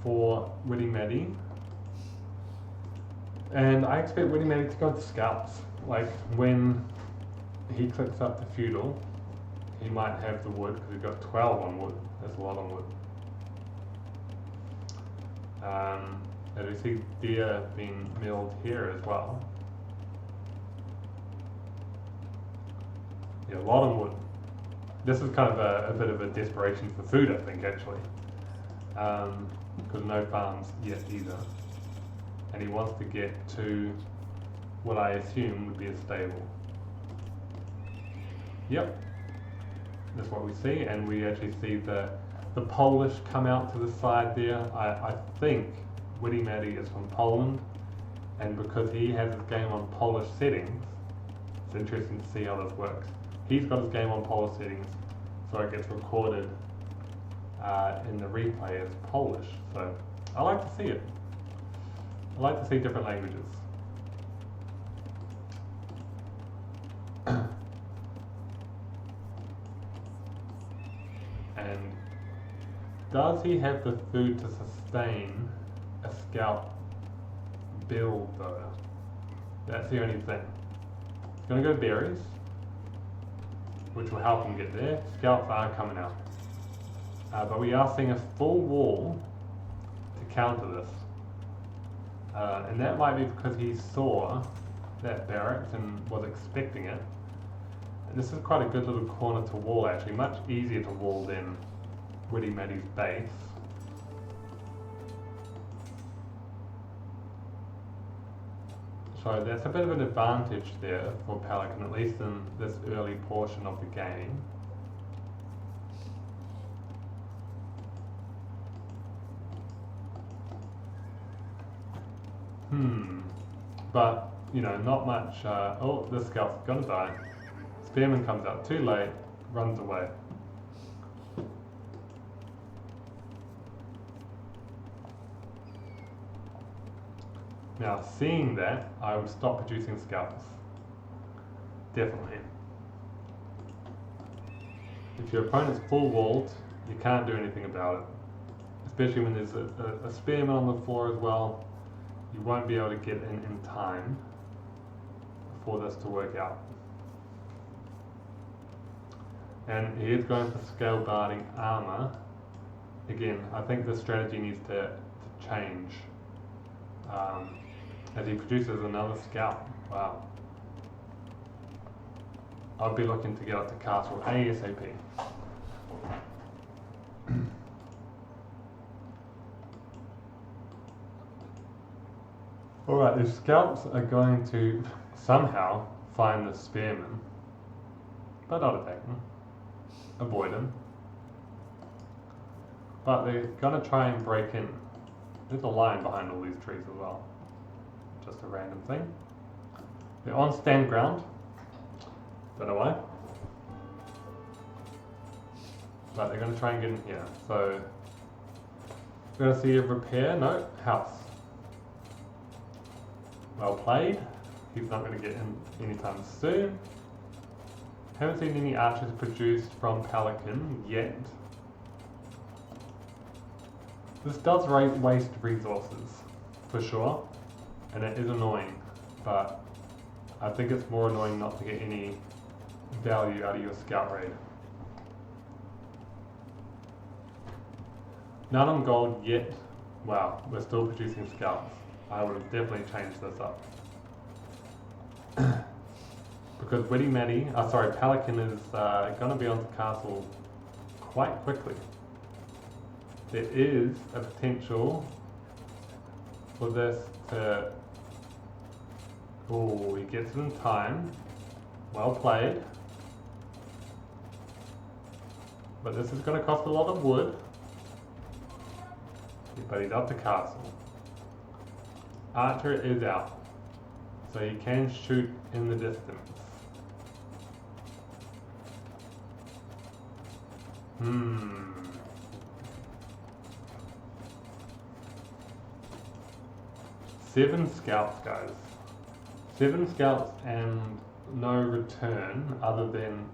for Witty Matty. And I expect Witty Matty to go to scouts. Like when he clicks up the feudal, he might have the wood because he's got 12 on wood. That's a lot on wood. And we see deer being milled here as well. Yeah, a lot on wood. This is kind of a bit of a desperation for food, I think, actually. Because no farms yet either. And he wants to get to what I assume would be a stable. Yep, that's what we see, and we actually see the Polish come out to the side there. I think Witty Matty is from Poland, and because he has his game on Polish settings, it's interesting to see how this works. He's got his game on Polish settings, so it gets recorded in the replay as Polish. So I like to see it. I like to see different languages. And Does he have the food to sustain a scout build though? That's the only thing. He's gonna go berries, which will help him get there. Scouts are coming out. But we are seeing a full wall to counter this. And that might be because he saw that barracks and was expecting it. And this is quite a good little corner to wall actually, much easier to wall than Witty Matty's base. So that's a bit of an advantage there for Pelican, at least in this early portion of the game. But, you know, not much, oh, this scout's gonna die. Spearman comes out too late, runs away. Now, seeing that, I would stop producing scouts. Definitely. If your opponent's full walled, you can't do anything about it. Especially when there's a spearman on the floor as well. You won't be able to get in time for this to work out. And he is going for scale guarding armor. Again, I think the strategy needs to change. As he produces another scout. Wow. I'd be looking to get up to castle ASAP. Alright, the scouts are going to somehow find the spearman, but not attack him. Avoid him. But they're going to try and break in. There's a lion behind all these trees as well. Just a random thing. They're on stand ground. Don't know why. But they're going to try and get in here. So, we're going to see a repair. No, house. Well played. He's not going to get in anytime soon. Haven't seen any archers produced from Pelican yet. This does waste resources, for sure, and it is annoying, but I think it's more annoying not to get any value out of your scout raid. None on gold yet. Wow, we're still producing scouts. I would have definitely changed this up. Because Witty Matty, Pelican is going to be on the castle quite quickly. There is a potential for this to... Oh, he gets it in time. Well played. But this is going to cost a lot of wood. But he's up to castle. Archer is out, so he can shoot in the distance. 7 scouts, guys. 7 scouts and no return other than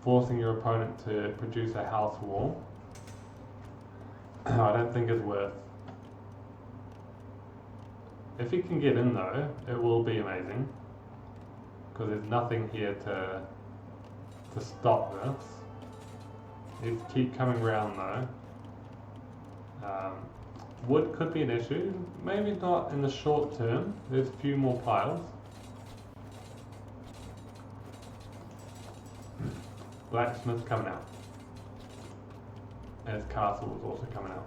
forcing your opponent to produce a house wall. I don't think it's worth. If he can get in though, it will be amazing. Because there's nothing here to stop this. Let's keep coming round though. Wood could be an issue, maybe not in the short term. There's a few more piles. Blacksmith's coming out. As castle is also coming out.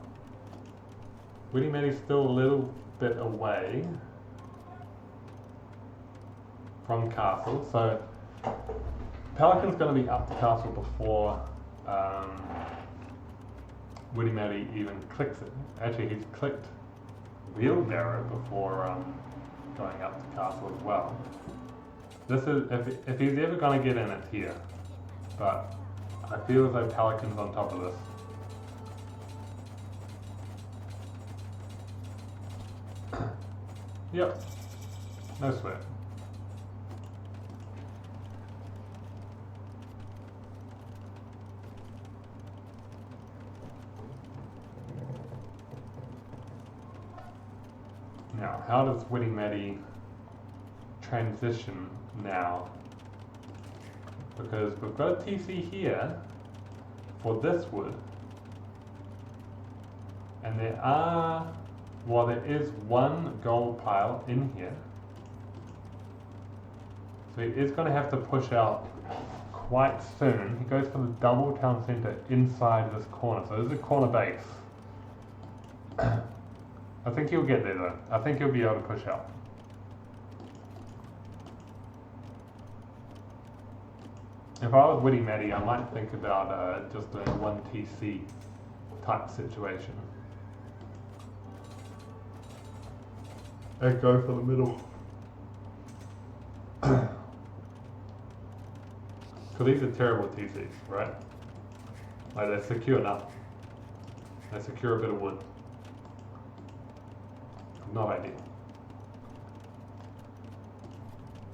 Witty Matty's still a little bit away from castle, so Pelican's going to be up to castle before Witty Matty even clicks it. Actually, he's clicked wheelbarrow before going up to castle as well. This is if he's ever going to get in it here, but I feel as though Pelican's on top of this. Yep, no sweat. Now, how does Witty Matty transition now? Because we've got a TC here for this wood, and there is one gold pile in here, so he is going to have to push out quite soon. He goes for the double town centre inside this corner, so there's a corner base. I think he'll get there though. I think he'll be able to push out. If I was Witty Matty, I might think about just a 1 TC type situation. And go for the middle. So these are terrible TCs, right? Like they're secure enough. They secure a bit of wood. Not ideal.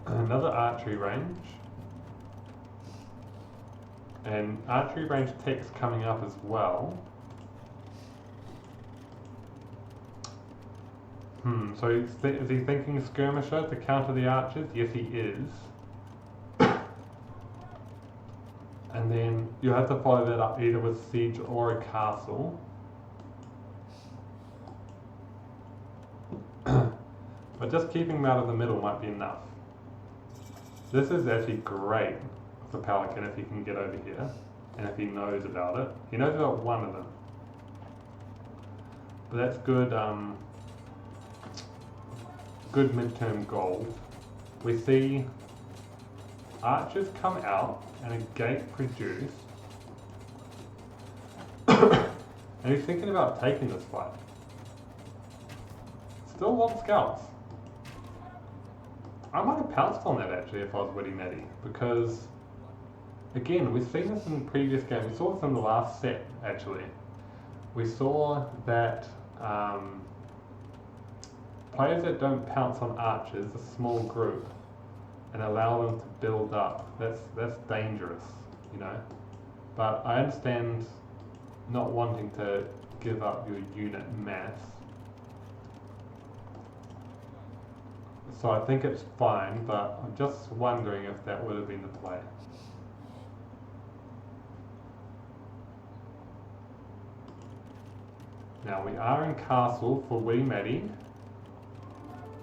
Another archery range. And archery range tech's coming up as well. So is he thinking skirmisher to counter the archers? Yes, he is. And then you have to follow that up either with siege or a castle. But just keeping him out of the middle might be enough. This is actually great for Pelican if he can get over here, and if he knows about it. He knows about one of them. But that's good, good midterm goals. We see archers come out and a gate produced. And he's thinking about taking this fight. Still a lot of scouts. I might have pounced on that actually if I was Witty Matty, because again, we've seen this in previous games. We saw this in the last set actually. We saw that players that don't pounce on archers, a small group, and allow them to build up, that's dangerous, you know. But I understand not wanting to give up your unit mass. So I think it's fine, but I'm just wondering if that would have been the play. Now we are in castle for Witty Matty.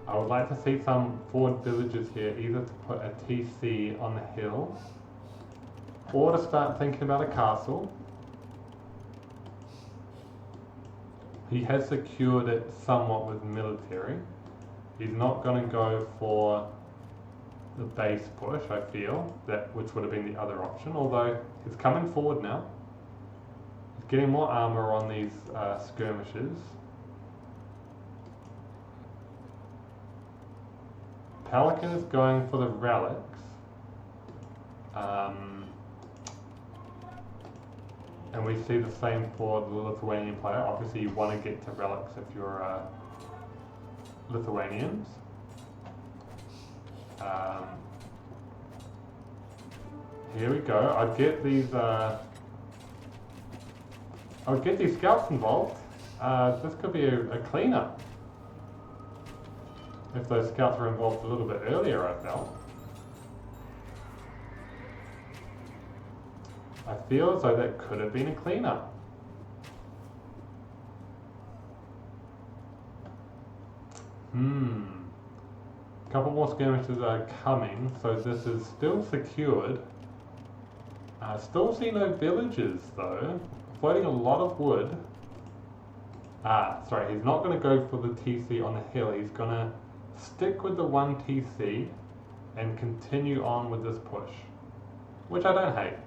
I would like to see some forward villages here, either to put a TC on the hill, or to start thinking about a castle. He has secured it somewhat with military. He's not going to go for the base push, I feel, which would have been the other option, although he's coming forward now. He's getting more armour on these skirmishes. Pelican is going for the relics. And we see the same for the Lithuanian player. Obviously you want to get to relics if you're Lithuanians. Here we go. I'd get these scouts involved. This could be a cleanup. If those scouts were involved a little bit earlier, I felt. I feel as though that could have been a cleanup. A couple more skirmishes are coming, so this is still secured. Still see no villages though. Floating a lot of wood. Sorry, he's not going to go for the TC on the hill. He's going to stick with the 1 TC and continue on with this push, which I don't hate.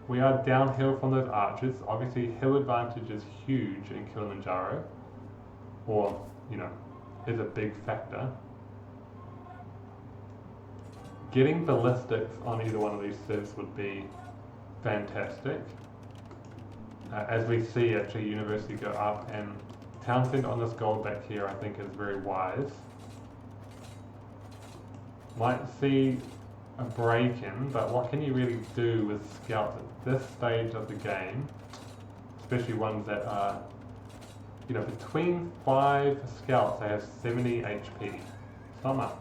We are downhill from those archers. Obviously, hill advantage is huge in Kilimanjaro, or, you know, is a big factor. Getting ballistics on either one of these civs would be fantastic. As we see, actually, University go up, and Townsend on this gold back here, I think, is very wise. Might see a break-in, but what can you really do with scouts at this stage of the game, especially ones that are you know, between 5 scouts they have 70 HP. It's not much.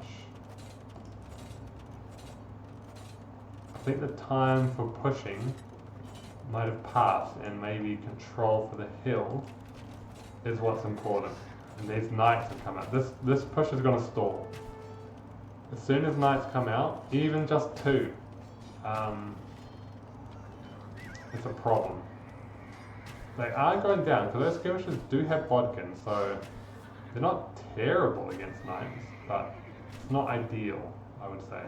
I think the time for pushing might have passed, and maybe control for the hill is what's important. And these knights have come out. This push is going to stall. As soon as knights come out, even just 2, it's a problem. They are going down, because those skirmishers do have bodkin, so they're not terrible against knights, but it's not ideal, I would say.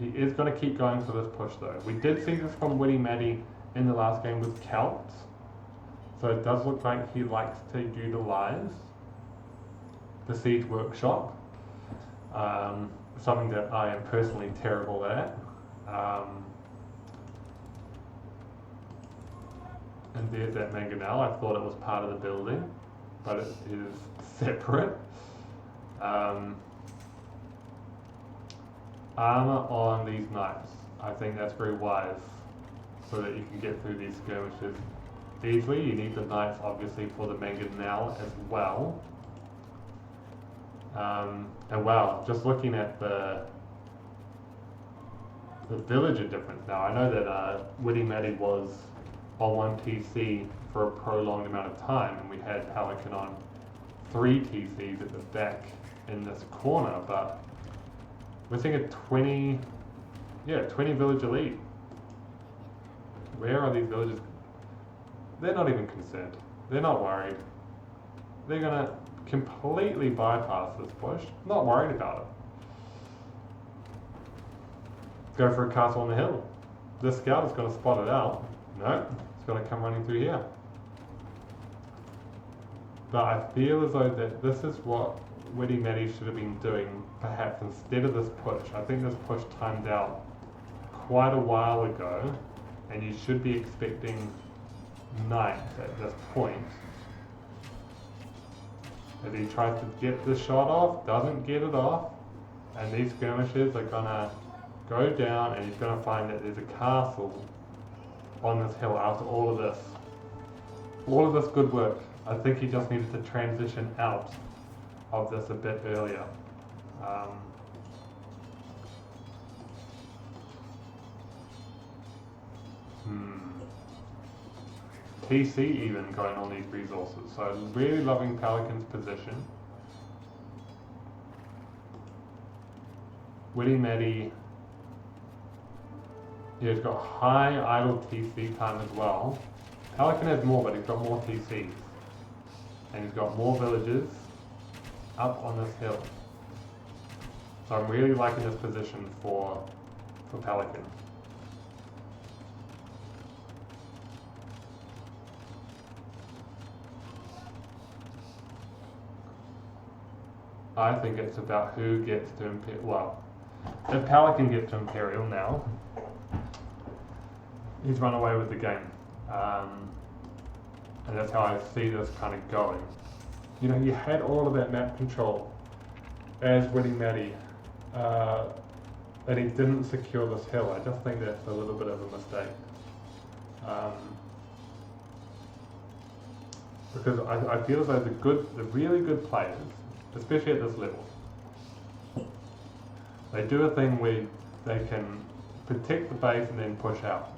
He is going to keep going for this push though. We did see this from Witty Matty in the last game with Celts, so it does look like he likes to utilize the siege workshop, something that I am personally terrible at. And there's that mangonel. I thought it was part of the building, but it is separate. Armor on these knights. I think that's very wise, so that you can get through these skirmishes easily. You need the knights obviously for the mangonel as well. And wow, just looking at the villager difference now. I know that Witty Matty was on 1 TC for a prolonged amount of time, and we had Pelican on 3 TCs at the back in this corner, but we're seeing a 20 villager lead. Where are these villagers? They're not even concerned. They're not worried. They're gonna completely bypass this push. Not worried about it. Go for a castle on the hill. This scout is gonna spot it out. No, it's gonna come running through here. But I feel as though that this is what Witty Matty should have been doing, perhaps instead of this push. I think this push timed out quite a while ago, and you should be expecting knights at this point. As he tries to get this shot off, doesn't get it off, and these skirmishers are gonna go down, and he's gonna find that there's a castle on this hill after all of this. All of this good work. I think he just needed to transition out of this a bit earlier. TC even going on these resources, so really loving Pelican's position. Witty Matty, yeah, he's got high idle TC time as well. Pelican has more, but he's got more TCs. And he's got more villages up on this hill. So I'm really liking this position for Pelican. I think it's about who gets to Imperial. Well, if Pelican gets to Imperial now, he's run away with the game. And that's how I see this kind of going. You know, you had all of that map control as Witty Matty, and he didn't secure this hill. I just think that's a little bit of a mistake. Because I feel as though the really good players, especially at this level, they do a thing where they can protect the base and then push out.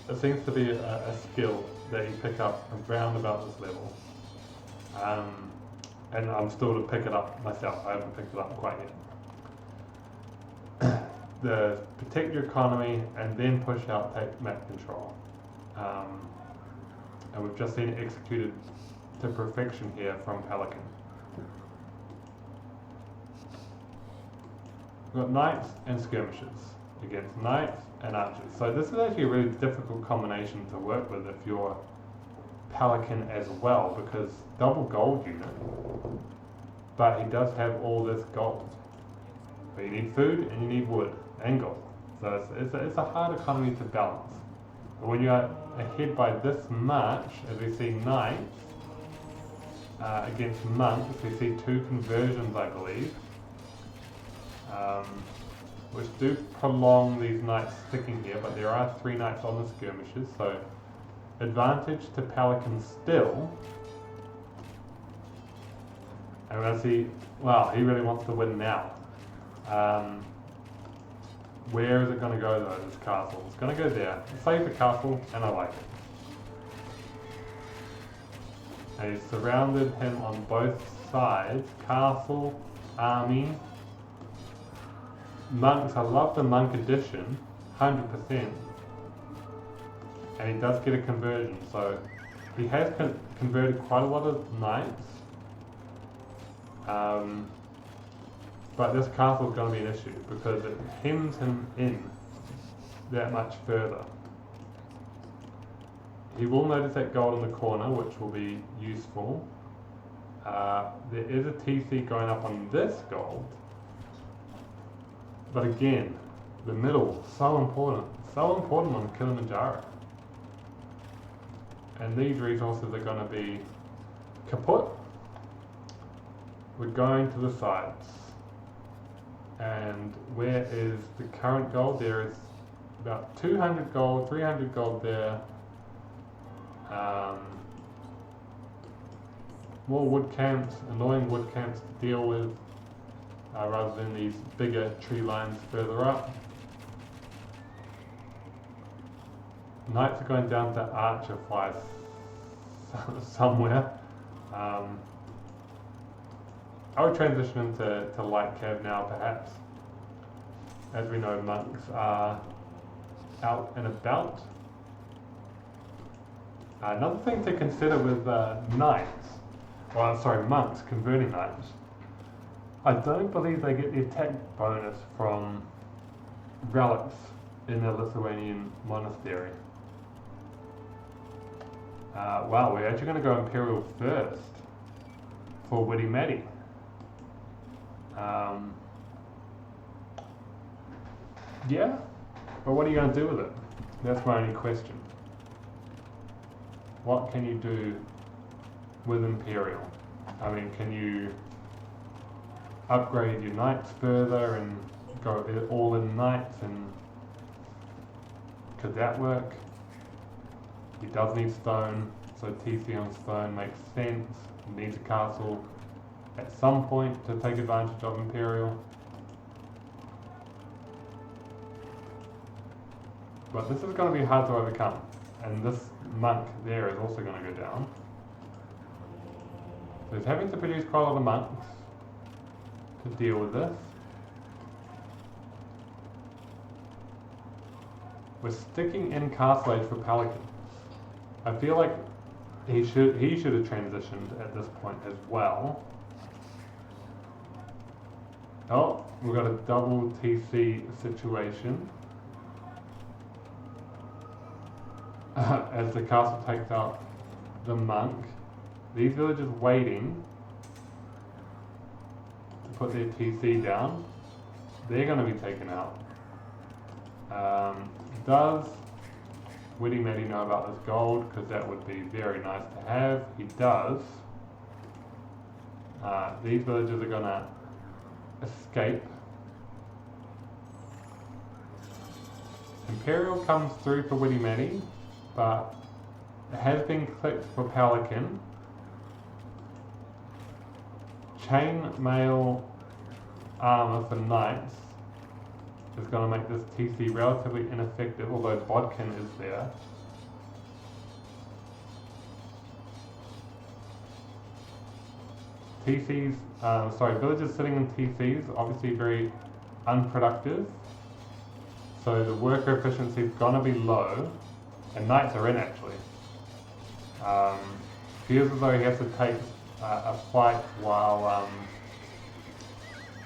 It seems to be a skill that you pick up around about this level. And I'm still to pick it up myself. I haven't picked it up quite yet. The protect your economy and then push out, take map control. And we've just seen it executed to perfection here from Pelican. We've got knights and skirmishers against knights and archers. So this is actually a really difficult combination to work with if you're Pelican as well, because double gold unit, but he does have all this gold. But you need food and you need wood and gold. So it's a hard economy to balance. But when you're ahead by this much, as we see knights against monks, we see 2 conversions, I believe, which do prolong these knights sticking here, but there are 3 knights on the skirmishes, so advantage to Pelican still. And as he really wants to win now. Where is it going to go though, this castle? It's going to go there. Save the castle, and I like it. And he's surrounded him on both sides. Castle, army, monks. I love the monk edition, 100%. And he does get a conversion, so he has converted quite a lot of knights. But this castle is going to be an issue because it hems him in that much further. He will notice that gold in the corner, which will be useful. There is a TC going up on this gold. But again, the middle, so important on Kilimanjaro. And these resources are going to be kaput. We're going to the sides. And where is the current gold? There is about 200 gold, 300 gold there. More wood camps, annoying wood camps to deal with, rather than these bigger tree lines further up. Knights are going down to archer flies somewhere. I would transition into light cav now, perhaps. As we know, monks are out and about. Another thing to consider with monks converting knights. I don't believe they get the attack bonus from relics in the Lithuanian monastery. Wow, we're actually going to go Imperial first for Witty Matty. Yeah, but what are you going to do with it? That's my only question. What can you do with Imperial? I mean, can you upgrade your knights further and go all in knights, and could that work? He does need stone, so TC on stone makes sense. He needs a castle at some point to take advantage of Imperial. But this is going to be hard to overcome, and this monk there is also going to go down. So he's having to produce quite a lot of monks to deal with this. We're sticking in Castle Age for Pelican. I feel like he should have transitioned at this point as well. Oh, we've got a double TC situation. As the castle takes out the monk. These villagers waiting to put their TC down. They're going to be taken out. Does Witty Matty know about this gold? Because that would be very nice to have. He does. These villagers are going to escape. Imperial comes through for Witty Matty, but it has been clicked for Pelican. Chainmail armor for knights is going to make this TC relatively ineffective, although Bodkin is there. Villagers sitting in TCs, obviously very unproductive. So the worker efficiency is going to be low, and knights are in actually. Feels as though he has to take a fight while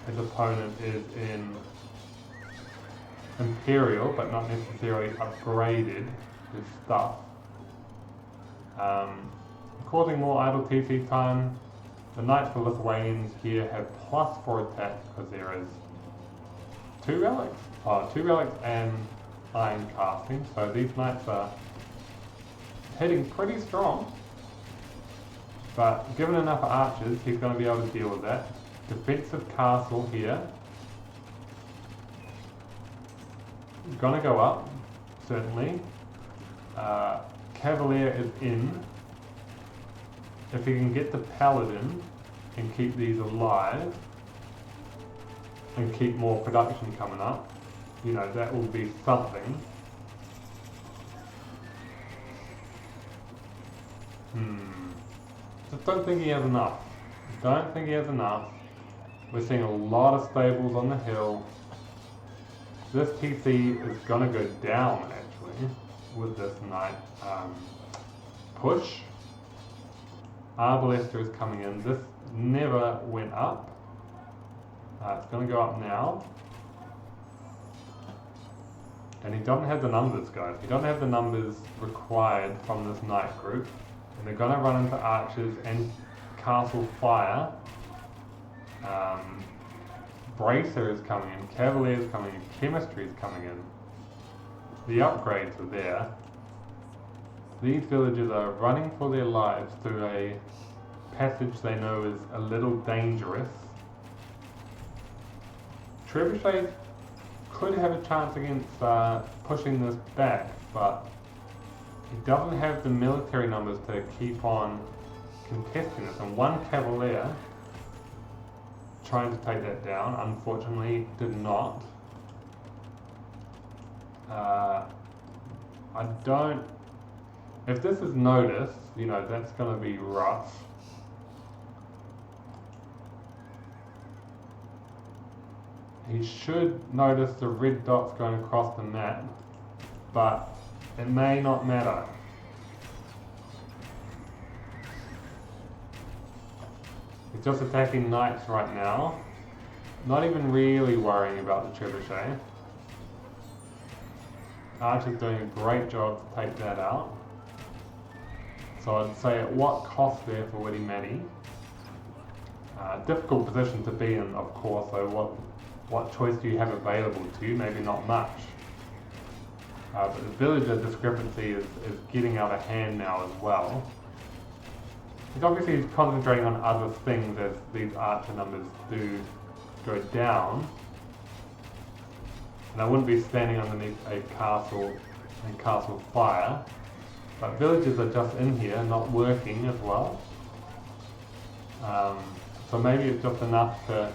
his opponent is in Imperial, but not necessarily upgraded his stuff. Causing more idle TC time. The Knights for Lithuanians here have +4 attack because there is 2 relics. 2 relics and iron casting. So these Knights are hitting pretty strong. But given enough archers, he's going to be able to deal with that. Defensive castle here. He's going to go up, certainly. Cavalier is in, if he can get the Paladin and keep these alive and keep more production coming up, you know, that will be something. Just don't think he has enough. Don't think he has enough. We're seeing a lot of stables on the hill. This TC is gonna go down actually with this knight push. Arbalester is coming in. This never went up. It's gonna go up now. And he doesn't have the numbers, guys. He doesn't have the numbers required from this knight group. And they're gonna run into archers and castle fire. Bracer is coming in, Cavalier is coming in, Chemistry is coming in. The upgrades are there. These villagers are running for their lives through a passage they know is a little dangerous. Trebuchet could have a chance against pushing this back, but he doesn't have the military numbers to keep on contesting this. And one Cavalier trying to take that down, unfortunately did not. I don't, if this is noticed, you know, that's going to be rough. He should notice the red dots going across the map, but it may not matter. He's just attacking knights right now, not even really worrying about the trebuchet. Archer's doing a great job to take that out. So I'd say at what cost there for Witty Matty? Difficult position to be in, of course, so what choice do you have available to you? Maybe not much. But the villager discrepancy is getting out of hand now as well. Because obviously he's concentrating on other things as these archer numbers do go down. And I wouldn't be standing underneath a castle and castle fire. But villagers are just in here, not working as well. So maybe it's just enough to,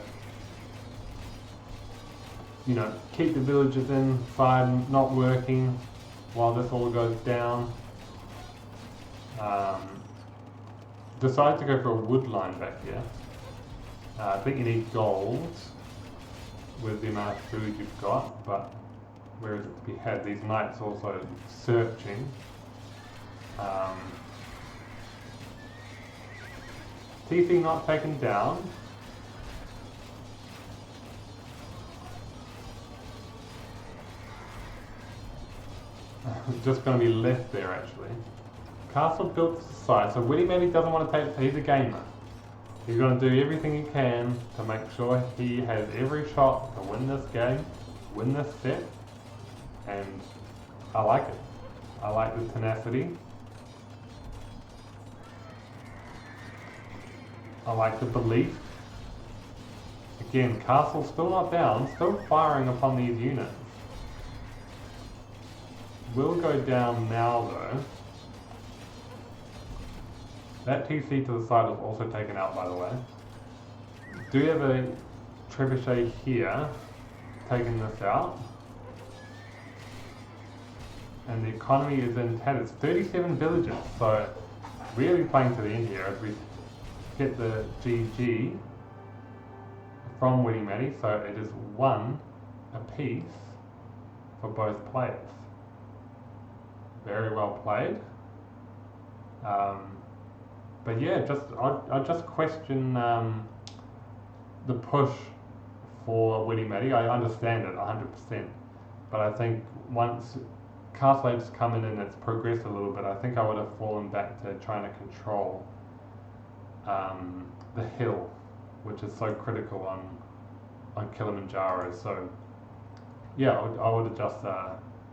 you know, keep the villagers inside, not working while this all goes down. Decide to go for a wood line back here. I think you need gold with the amount of food you've got, but where is it to be had? These knights also searching. TC not taken down. Just going to be left there actually. Castle built to the side, so Witty Matty doesn't want to take it, he's a gamer. He's going to do everything he can to make sure he has every shot to win this game, win this set, and I like it. I like the tenacity. I like the belief. Again, Castle's still not down, still firing upon these units. Will go down now though. That TC to the side was also taken out, by the way. Do you have a trebuchet here, taking this out? And the economy is in tatters. 37 villages, so really playing to the end here as we get the GG from Witty Matty, so it is 1 apiece for both players. Very well played. But yeah, I just question the push for Witty Matty. I understand it 100%, but I think once Castle Age's come in and it's progressed a little bit, I think I would have fallen back to trying to control the hill, which is so critical on Kilimanjaro. So yeah, I would have just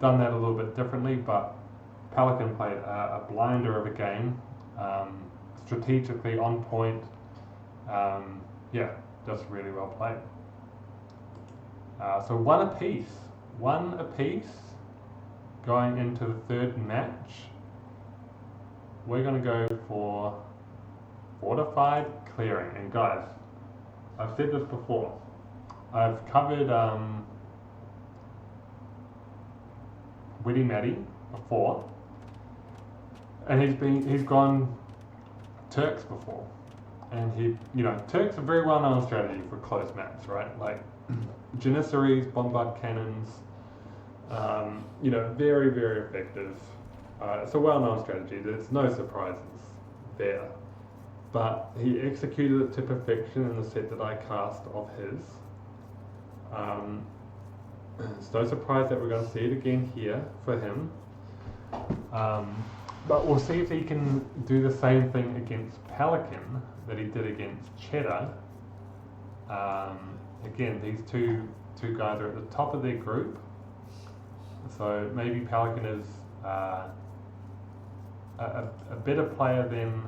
done that a little bit differently, but Pelican played a blinder of a game. Strategically on point, yeah, just really well played. So one apiece going into the third match. we're going to go for fortified clearing. And guys, I've said this before. I've covered Witty Matty before, and he's gone Turks before, and Turks are very well known strategy for close maps, right? Like Janissaries, bombard cannons, very, very effective. It's a well known strategy. There's no surprises there, but he executed it to perfection in the set that I cast of his. It's no surprise that we're going to see it again here for him. But we'll see if he can do the same thing against Pelican that he did against Cheddar. Again, these two guys are at the top of their group, so maybe Pelican is a better player than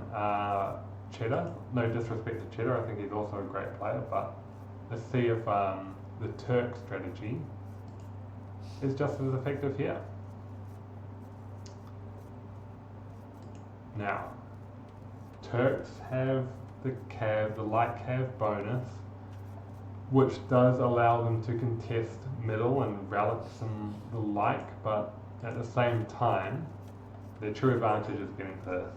Cheddar. No disrespect to Cheddar, I think he's also a great player, but let's see if the Turk strategy is just as effective here. Now, Turks have the light cav bonus, which does allow them to contest middle and relics and the like, but at the same time, their true advantage is getting to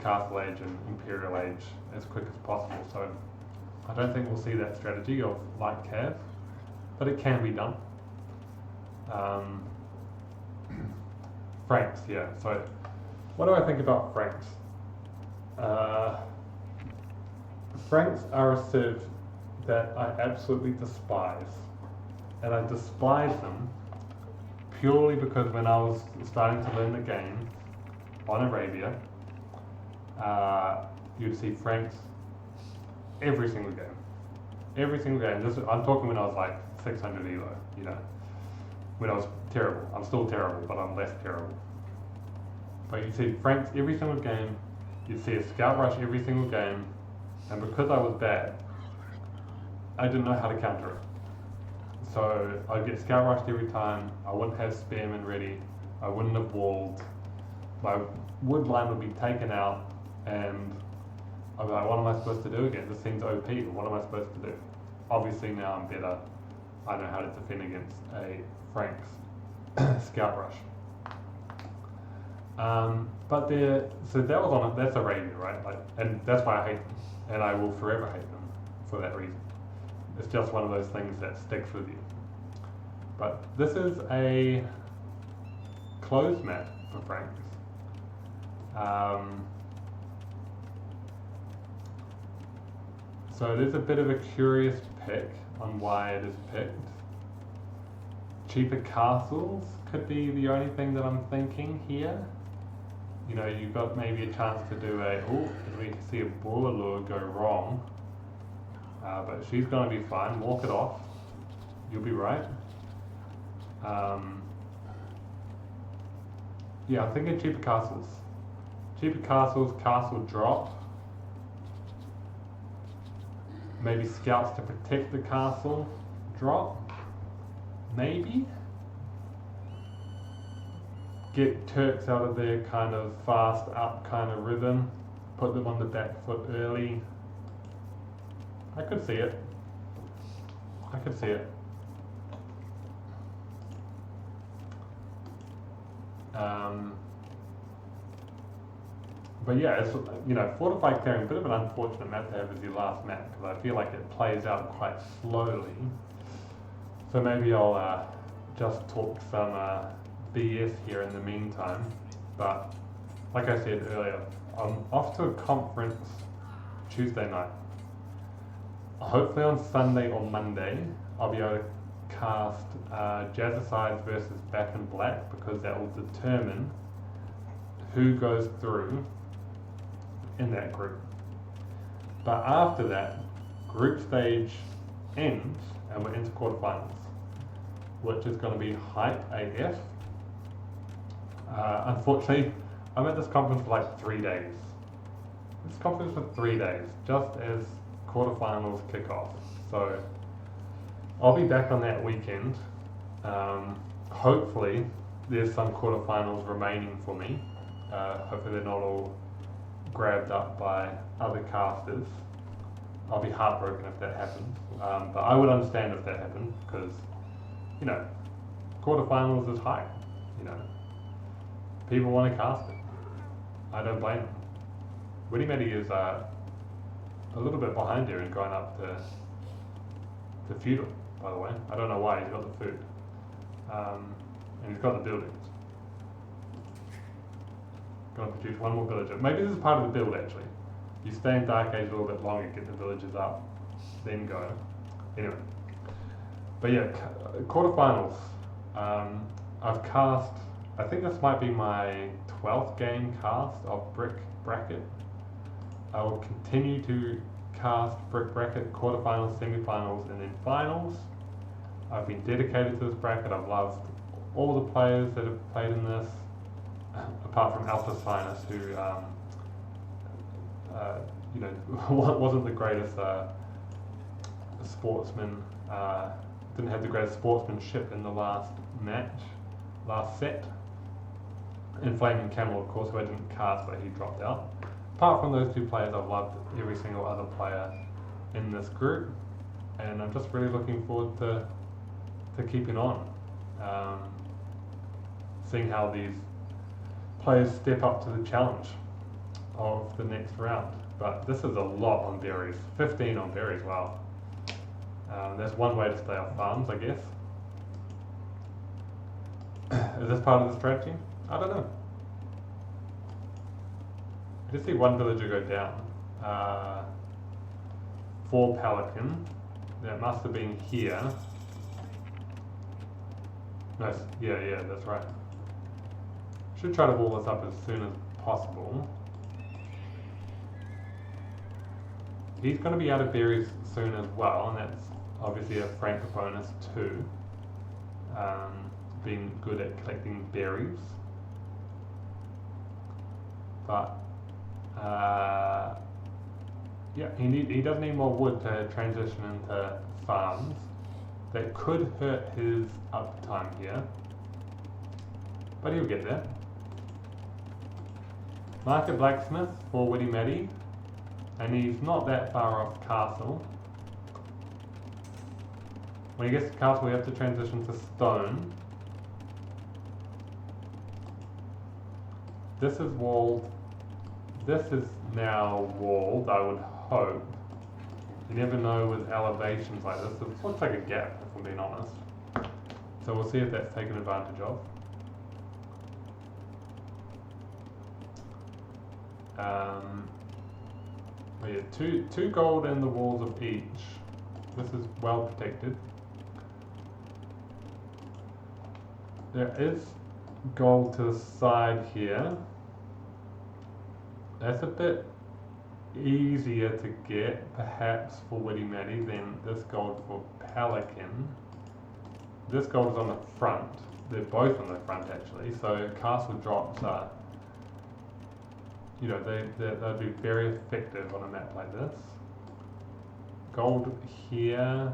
Castle Age and Imperial Age as quick as possible. So I don't think we'll see that strategy of light cav, but it can be done. Franks, yeah. So what do I think about Franks? Franks are a civ that I absolutely despise, and I despise them purely because when I was starting to learn the game on Arabia, you'd see Franks every single game. Every single game. I'm talking when I was like 600 ELO, when I was terrible. I'm still terrible, but I'm less terrible. But you'd see Franks every single game, you'd see a scout rush every single game, and because I was bad, I didn't know how to counter it. So I'd get scout rushed every time, I wouldn't have spearmen ready, I wouldn't have walled, my wood line would be taken out, and I'd be like, what am I supposed to do again? This seems OP, but what am I supposed to do? Obviously now I'm better, I know how to defend against a Franks scout rush. But so that was on it, that's Arabia, right? And that's why I hate them, and I will forever hate them for that reason. It's just one of those things that sticks with you. But this is a closed map for Franks. So it is a bit of a curious pick on why it is picked. Cheaper castles could be the only thing that I'm thinking here. You've got maybe a chance to do we see a Bullalure go wrong. But she's going to be fine. Walk it off. You'll be right. Yeah, I'm thinking cheaper castles. Cheaper castles, castle drop. Maybe scouts to protect the castle drop. Maybe. Get Turks out of their kind of fast up kind of rhythm. Put them on the back foot early. I could see it. But yeah, it's fortified clearing, a bit of an unfortunate map to have as your last map because I feel like it plays out quite slowly. So maybe I'll just talk some BS here in the meantime. But like I said earlier, I'm off to a conference Tuesday night. Hopefully on Sunday or Monday, I'll be able to cast Jazzercised versus Back in Black because that will determine who goes through in that group. But after that, group stage ends and we're into quarterfinals, which is going to be hype AF. Unfortunately, I'm at this conference for like 3 days. This conference for 3 days, just as quarterfinals kick off. So I'll be back on that weekend. Hopefully there's some quarterfinals remaining for me. Hopefully they're not all grabbed up by other casters. I'll be heartbroken if that happens, but I would understand if that happened, because, you know, quarterfinals is high, you know. People want to cast it. I don't blame them. Witty Matty is a little bit behind here and going up to feudal, by the way. I don't know why, he's got the food. And he's got the buildings. Gonna produce one more villager. Maybe this is part of the build actually. You stay in Dark Age a little bit longer, get the villagers up, then go. Anyway. But yeah, quarterfinals. I've cast, I think this might be my 12th game cast of Brick Bracket. I will continue to cast Brick Bracket, quarterfinals, semifinals, and then finals. I've been dedicated to this bracket. I've loved all the players that have played in this, apart from Alphasinus, who you know, wasn't the greatest sportsman. Didn't have the greatest sportsmanship in the last set. And Flaming Camel, of course, who I didn't cast, but he dropped out. Apart from those two players, I've loved every single other player in this group, and I'm just really looking forward to keeping on, seeing how these players step up to the challenge of the next round. But this is a lot on berries, 15 on berries, wow. That's one way to stay off farms, I guess. Is this part of the strategy? I don't know. I did see one villager go down. For Pelican. That must have been here. Nice. Yeah, that's right. Should try to wall this up as soon as possible. He's going to be out of berries soon as well, and that's obviously a frank bonus too. Being good at collecting berries. But yeah, he does need more wood to transition into farms. That could hurt his uptime here, but he'll get there. Market Blacksmith for Witty Matty, and he's not that far off Castle. When he gets to Castle, we have to transition to Stone. This is walled. This is now walled, I would hope. You never know with elevations like this. It looks like a gap, if I'm being honest. So we'll see if that's taken advantage of. But yeah, two gold in the walls of each. This is well protected. There is gold to the side here. That's a bit easier to get, perhaps, for Witty Matty than this gold for Pelican. This gold is on the front. They're both on the front, actually. So castle drops are, you know, they'd be very effective on a map like this. Gold here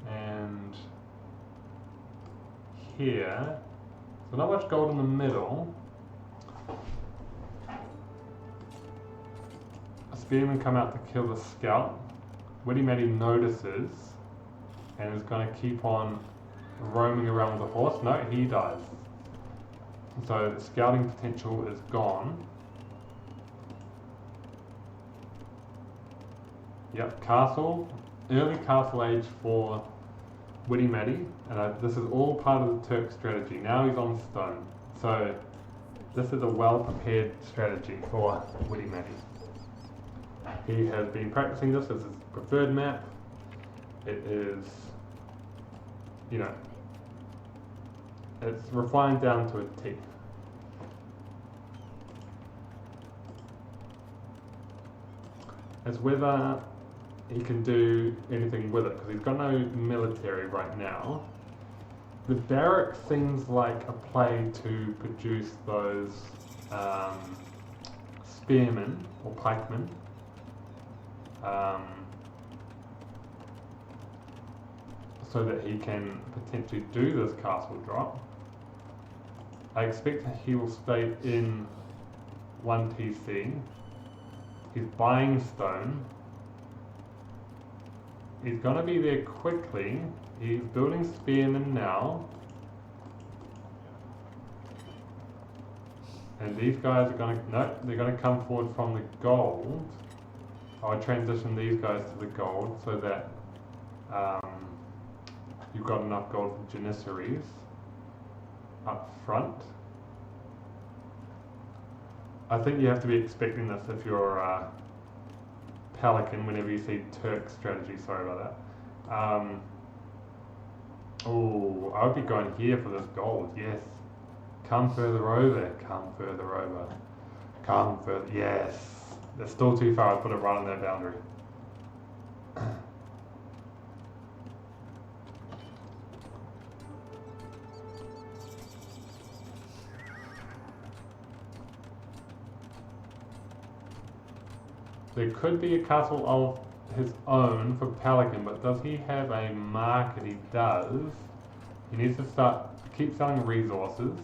and here. So not much gold in the middle. Spearmen come out to kill the scout. Witty Matty notices and is going to keep on roaming around with the horse. No, he dies. So the scouting potential is gone. Yep, castle. Early castle age for Witty Matty. And this is all part of the Turk strategy. Now he's on stone. So this is a well-prepared strategy for Witty Matty. He has been practicing this as his preferred map. It is, you know, it's refined down to a T. As whether he can do anything with it, because he's got no military right now. The barrack seems like a play to produce those spearmen or pikemen. So that he can potentially do this castle drop. I expect that he will stay in 1 TC. He's buying stone. He's going to be there quickly. He's building spearmen now. And these guys are going to, no, they're going to come forward from the gold. I'll transition these guys to the gold so that you've got enough gold for Janissaries up front. I think you have to be expecting this if you're Pelican whenever you see Turk strategy, sorry about that. Oh, I would be going here for this gold, yes. Come further over, come further over. Come further, yes. It's still too far, I'll put it right on that boundary. There could be a castle of his own for Pelican, but does he have a market? He does. He needs to keep selling resources.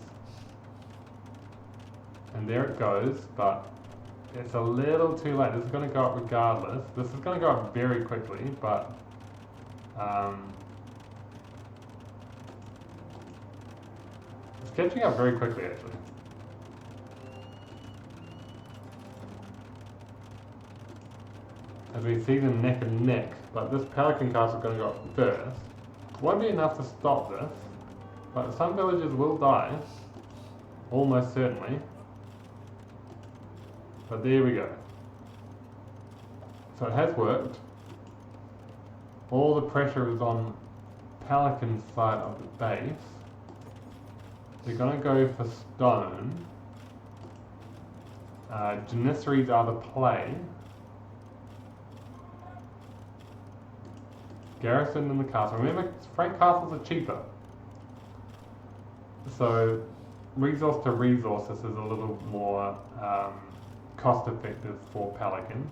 And there it goes, but it's a little too late. This is going to go up regardless. This is going to go up very quickly, but it's catching up very quickly actually. As we see them neck and neck, but this Pelican castle is going to go up first. Won't be enough to stop this, but some villagers will die, almost certainly. But there we go. So it has worked. All the pressure is on Pelican's side of the base. They're going to go for stone. Janissaries are the play. Garrison in the castle. Remember, Frank castles are cheaper. So resource to resource, this is a little more cost effective for Pelican.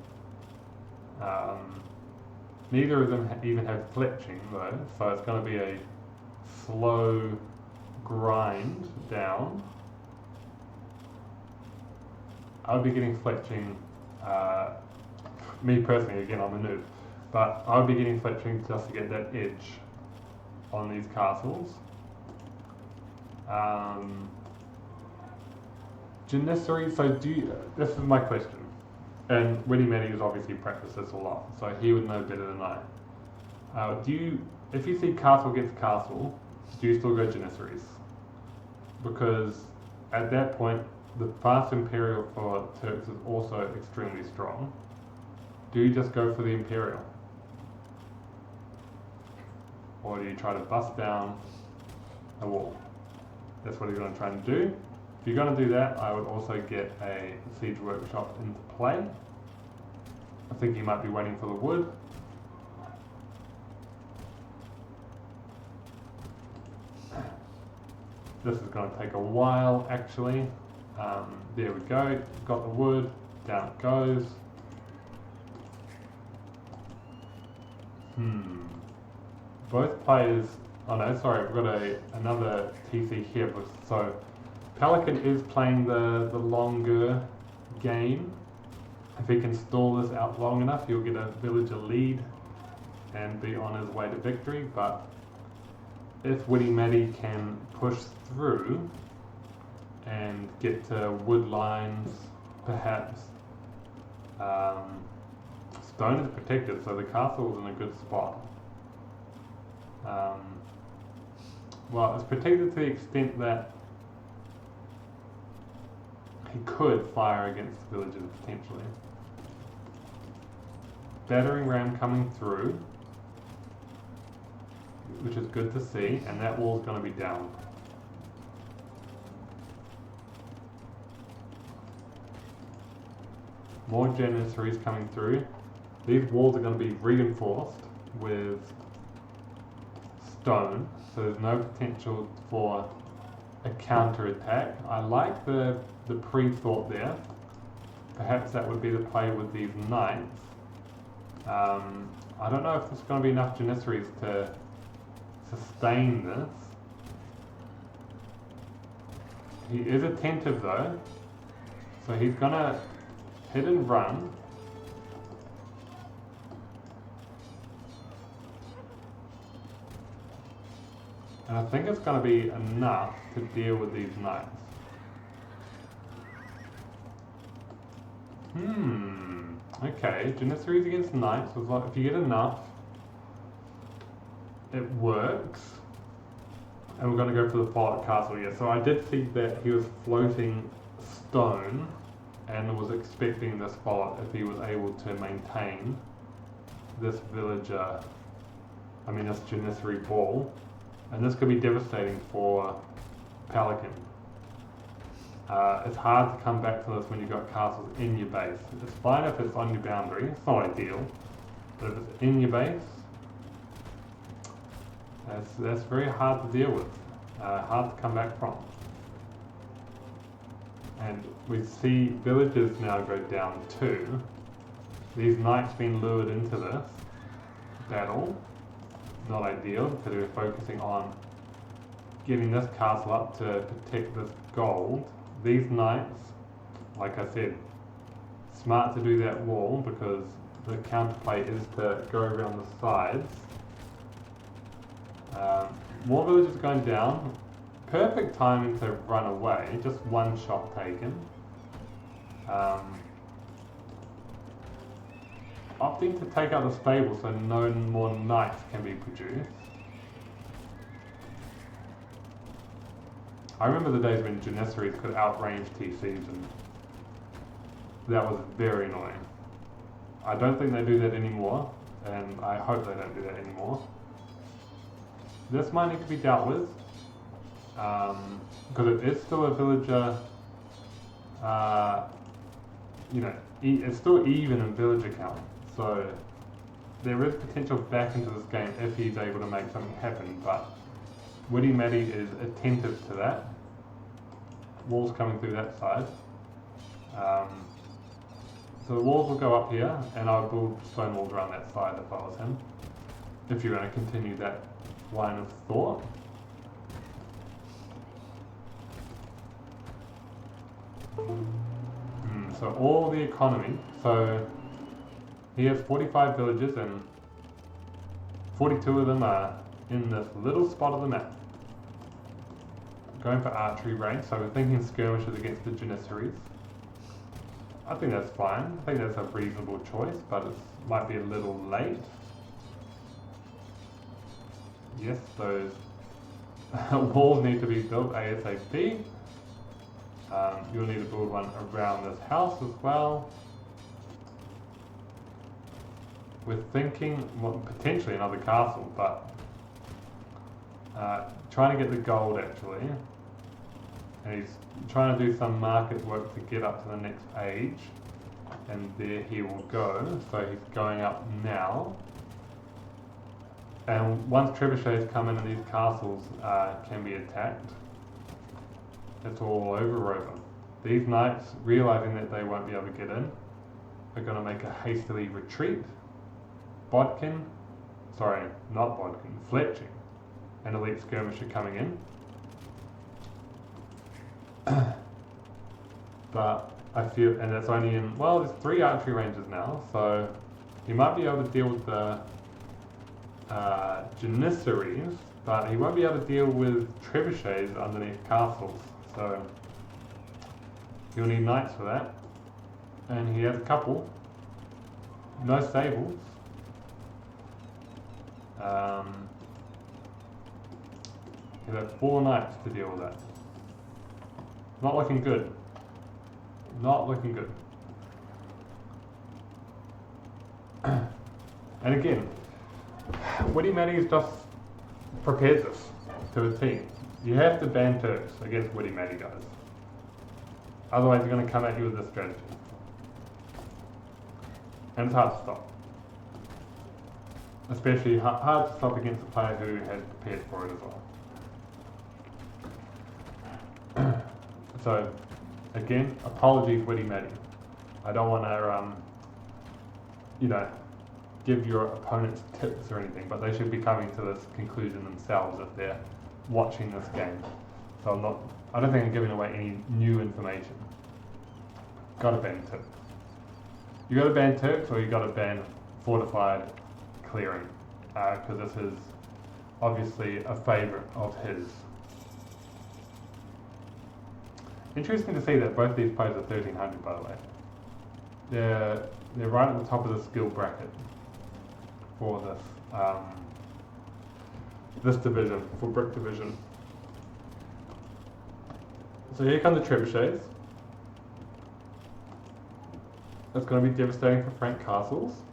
Neither of them even have fletching though, so it's going to be a slow grind down. I would be getting fletching, me personally, again I'm a noob, but I would be getting fletching just to get that edge on these castles. Janissary, so this is my question, and Witty Matty has obviously practiced this a lot, so he would know better than I. If you see castle gets castle, do you still go Janissaries? Because at that point, the fast Imperial for Turks is also extremely strong. Do you just go for the Imperial? Or do you try to bust down a wall? That's what he's going to try and do. If you're going to do that, I would also get a siege workshop into play. I think he might be waiting for the wood. This is going to take a while actually. There we go, got the wood, down it goes. Both players, oh no, sorry, we've got another TC here. So Pelican is playing the longer game. If he can stall this out long enough, he'll get a villager lead and be on his way to victory. But if Witty Matty can push through and get to wood lines, perhaps, stone is protected, so the castle is in a good spot. Well, it's protected to the extent that he could fire against the villagers potentially. Battering ram coming through, which is good to see, and that wall's going to be down. More Janissaries coming through. These walls are going to be reinforced with stone, so there's no potential for a counter-attack. I like the pre-thought there. Perhaps that would be the play with these knights. I don't know if there's going to be enough Janissaries to sustain this. He is attentive though, So he's gonna hit and run. And I think it's gonna be enough to deal with these knights. Okay, Janissaries against knights, if you get enough, it works. And we're going to go for the Fallout Castle here. So I did see that he was floating stone and was expecting this Fallout if he was able to maintain this villager, this Janissary ball. And this could be devastating for Pelican. It's hard to come back to this when you've got castles in your base. It's fine if it's on your boundary, it's not ideal, but if it's in your base, that's very hard to deal with, hard to come back from. And we see villagers now go down too. These knights being lured into this battle, not ideal, because we're focusing on getting this castle up to protect this gold. These knights, like I said, smart to do that wall because the counterplay is to go around the sides. More villagers going down. Perfect timing to run away, just one shot taken. Opting to take out the stable so no more knights can be produced. I remember the days when Janissaries could outrange TCs, and that was very annoying. I don't think they do that anymore, and I hope they don't do that anymore. This might need to be dealt with, because it is still a villager, it's still even in villager count, so there is potential back into this game if he's able to make something happen, but Witty Matty is attentive to that. Walls coming through that side. So the walls will go up here, and I'll build stone walls around that side if I was him, if you're going to continue that line of thought. So all the economy, so he has 45 villages and 42 of them are in this little spot of the map. Going for archery range, so we're thinking skirmishes against the Janissaries. I think that's fine. I think that's a reasonable choice, but it might be a little late. Yes, those walls need to be built ASAP. You'll need to build one around this house as well. We're thinking, well, potentially another castle, but trying to get the gold actually. And he's trying to do some market work to get up to the next age. And there he will go. So he's going up now. And once trebuchets come in and these castles can be attacked, it's all over. These knights, realizing that they won't be able to get in, are going to make a hastily retreat. Fletching, an elite skirmisher coming in. But I feel, and it's only in, well, there's 3 archery ranges now, so he might be able to deal with the Janissaries, but he won't be able to deal with trebuchets underneath castles, so he'll need knights for that. And he has a couple, no stables. He'll have 4 knights to deal with that. Not looking good. Not looking good. And again, Witty Matty has just prepared this to his team. You have to ban Turks against Witty Matty, guys. Otherwise they're going to come at you with this strategy. And it's hard to stop. Especially hard to stop against a player who has prepared for it as well. So, again, apologies Witty Matty. I don't want to, give your opponents tips or anything, but they should be coming to this conclusion themselves if they're watching this game. So I don't think I'm giving away any new information. gotta ban Turks. You gotta ban Turks or you gotta ban fortified clearing, because this is obviously a favourite of his. Interesting to see that both these players are 1300, by the way. They're right at the top of the skill bracket for this this division, for Brick Division. So here come the trebuchets. It's going to be devastating for Frank Castles.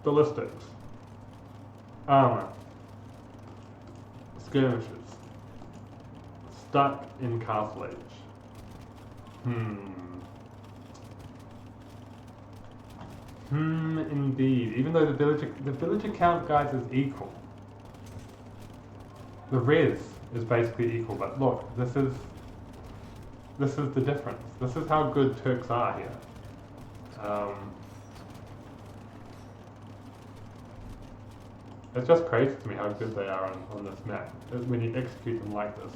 Ballistics, armor, skirmishes, stuck in Castle Age. Indeed. Even though the villager count, guys, is equal. The res is basically equal, but look, this is the difference. This is how good Turks are here. It's just crazy to me how good they are on this map when you execute them like this.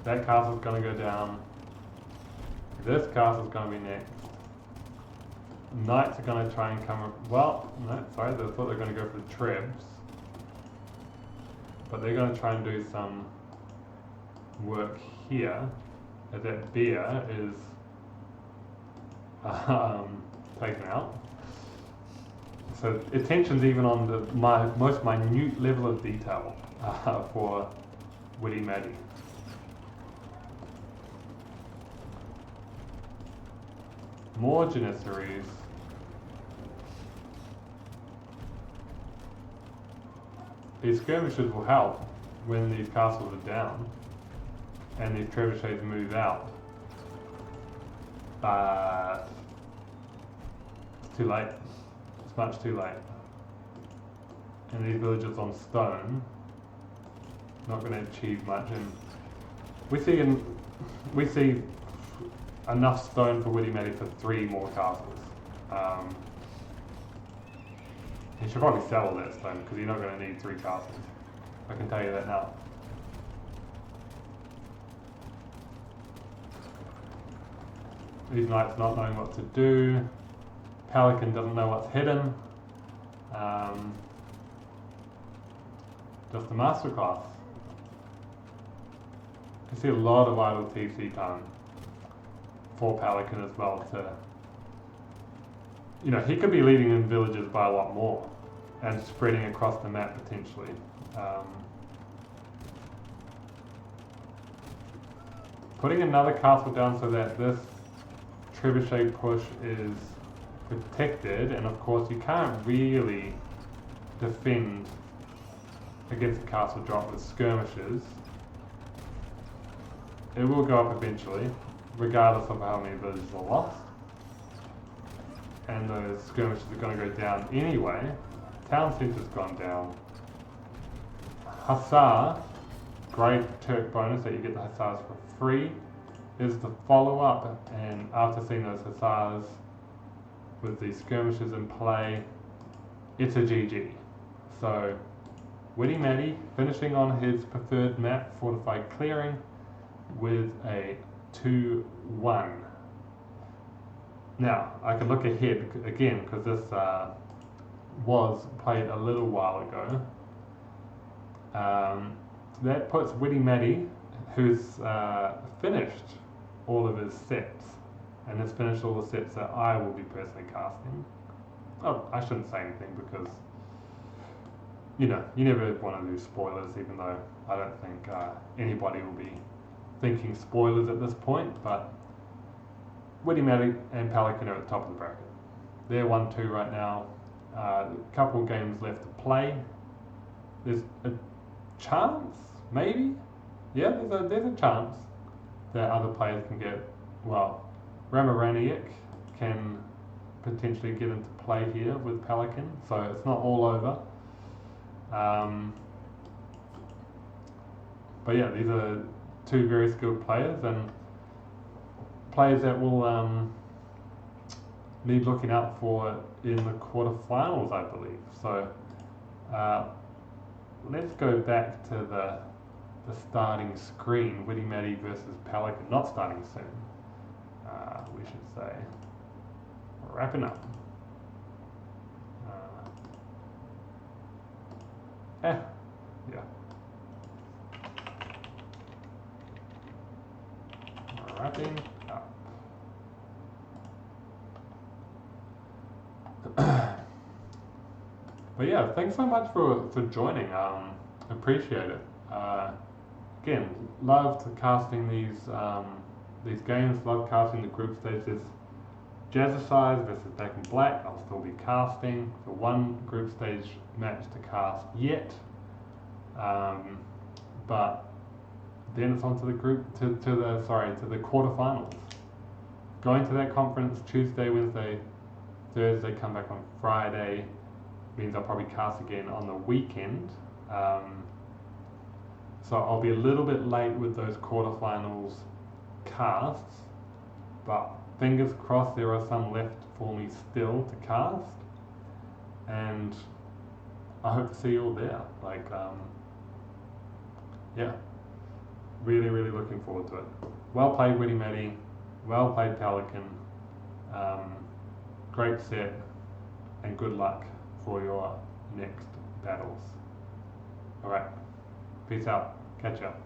That castle's going to go down. This castle's going to be next. Knights are going to try and come... Well, no, sorry, I thought they were going to go for the trebs. But they're going to try and do some work here, as that bear is taken out. So attention's even on the most minute level of detail for Witty Matty. More Janissaries. These skirmishes will help when these castles are down and these trebuchets move out. But it's too late. It's much too late. And these villages on stone not going to achieve much. And we see enough stone for Witty Matty for 3 more castles. You should probably sell all that stone because you're not going to need 3 castles. I can tell you that now. These knights not knowing what to do. Pelican doesn't know what's hidden. Just a masterclass. You see a lot of idle TC time for Pelican as well to, you know, he could be leading in villages by a lot more and spreading across the map potentially. Putting another castle down so that this trebuchet push is protected, and of course you can't really defend against a castle drop with skirmishes. It will go up eventually, regardless of how many villages are lost. And those skirmishes are going to go down anyway. Town centre's gone down. Hussar, great Turk bonus that you get the Hussars for free, is the follow-up, and after seeing those Hussars with the skirmishes in play, it's a GG. So Witty Matty finishing on his preferred map, Fortified Clearing, with a 2-1. Now, I could look ahead again because this was played a little while ago. That puts Witty Matty, who's finished all of his sets, and has finished all the sets that I will be personally casting. Oh, I shouldn't say anything because, you know, you never want to do spoilers, even though I don't think anybody will be thinking spoilers at this point, but Witty Matty and Pelican are at the top of the bracket. They're 1-2 right now. A couple of games left to play. There's a chance, maybe? Yeah, there's a chance that other players can get, well, Ramaraniak can potentially get into play here with Pelican, so it's not all over. But yeah, these are 2 very skilled players, and players that will need looking out for in the quarterfinals, I believe. So let's go back to the the starting screen. Witty Matty versus Pelican, not starting soon. We should say wrapping up. Yeah. Wrapping up. But yeah, thanks so much for joining. Appreciate it. Again, loved casting these games. Love casting the group stages. Jazzercised versus Black and Black. I'll still be casting the one group stage match to cast yet, but then it's on to the the quarterfinals. Going to that conference Tuesday, Wednesday, Thursday. Come back on Friday. Means I'll probably cast again on the weekend. So I'll be a little bit late with those quarterfinals casts, but fingers crossed there are some left for me still to cast, and I hope to see you all there. Yeah, really, really looking forward to it. Well played, Witty Matty. Well played, Pelican. Great set, and good luck for your next battles. Alright, peace out. Catch up.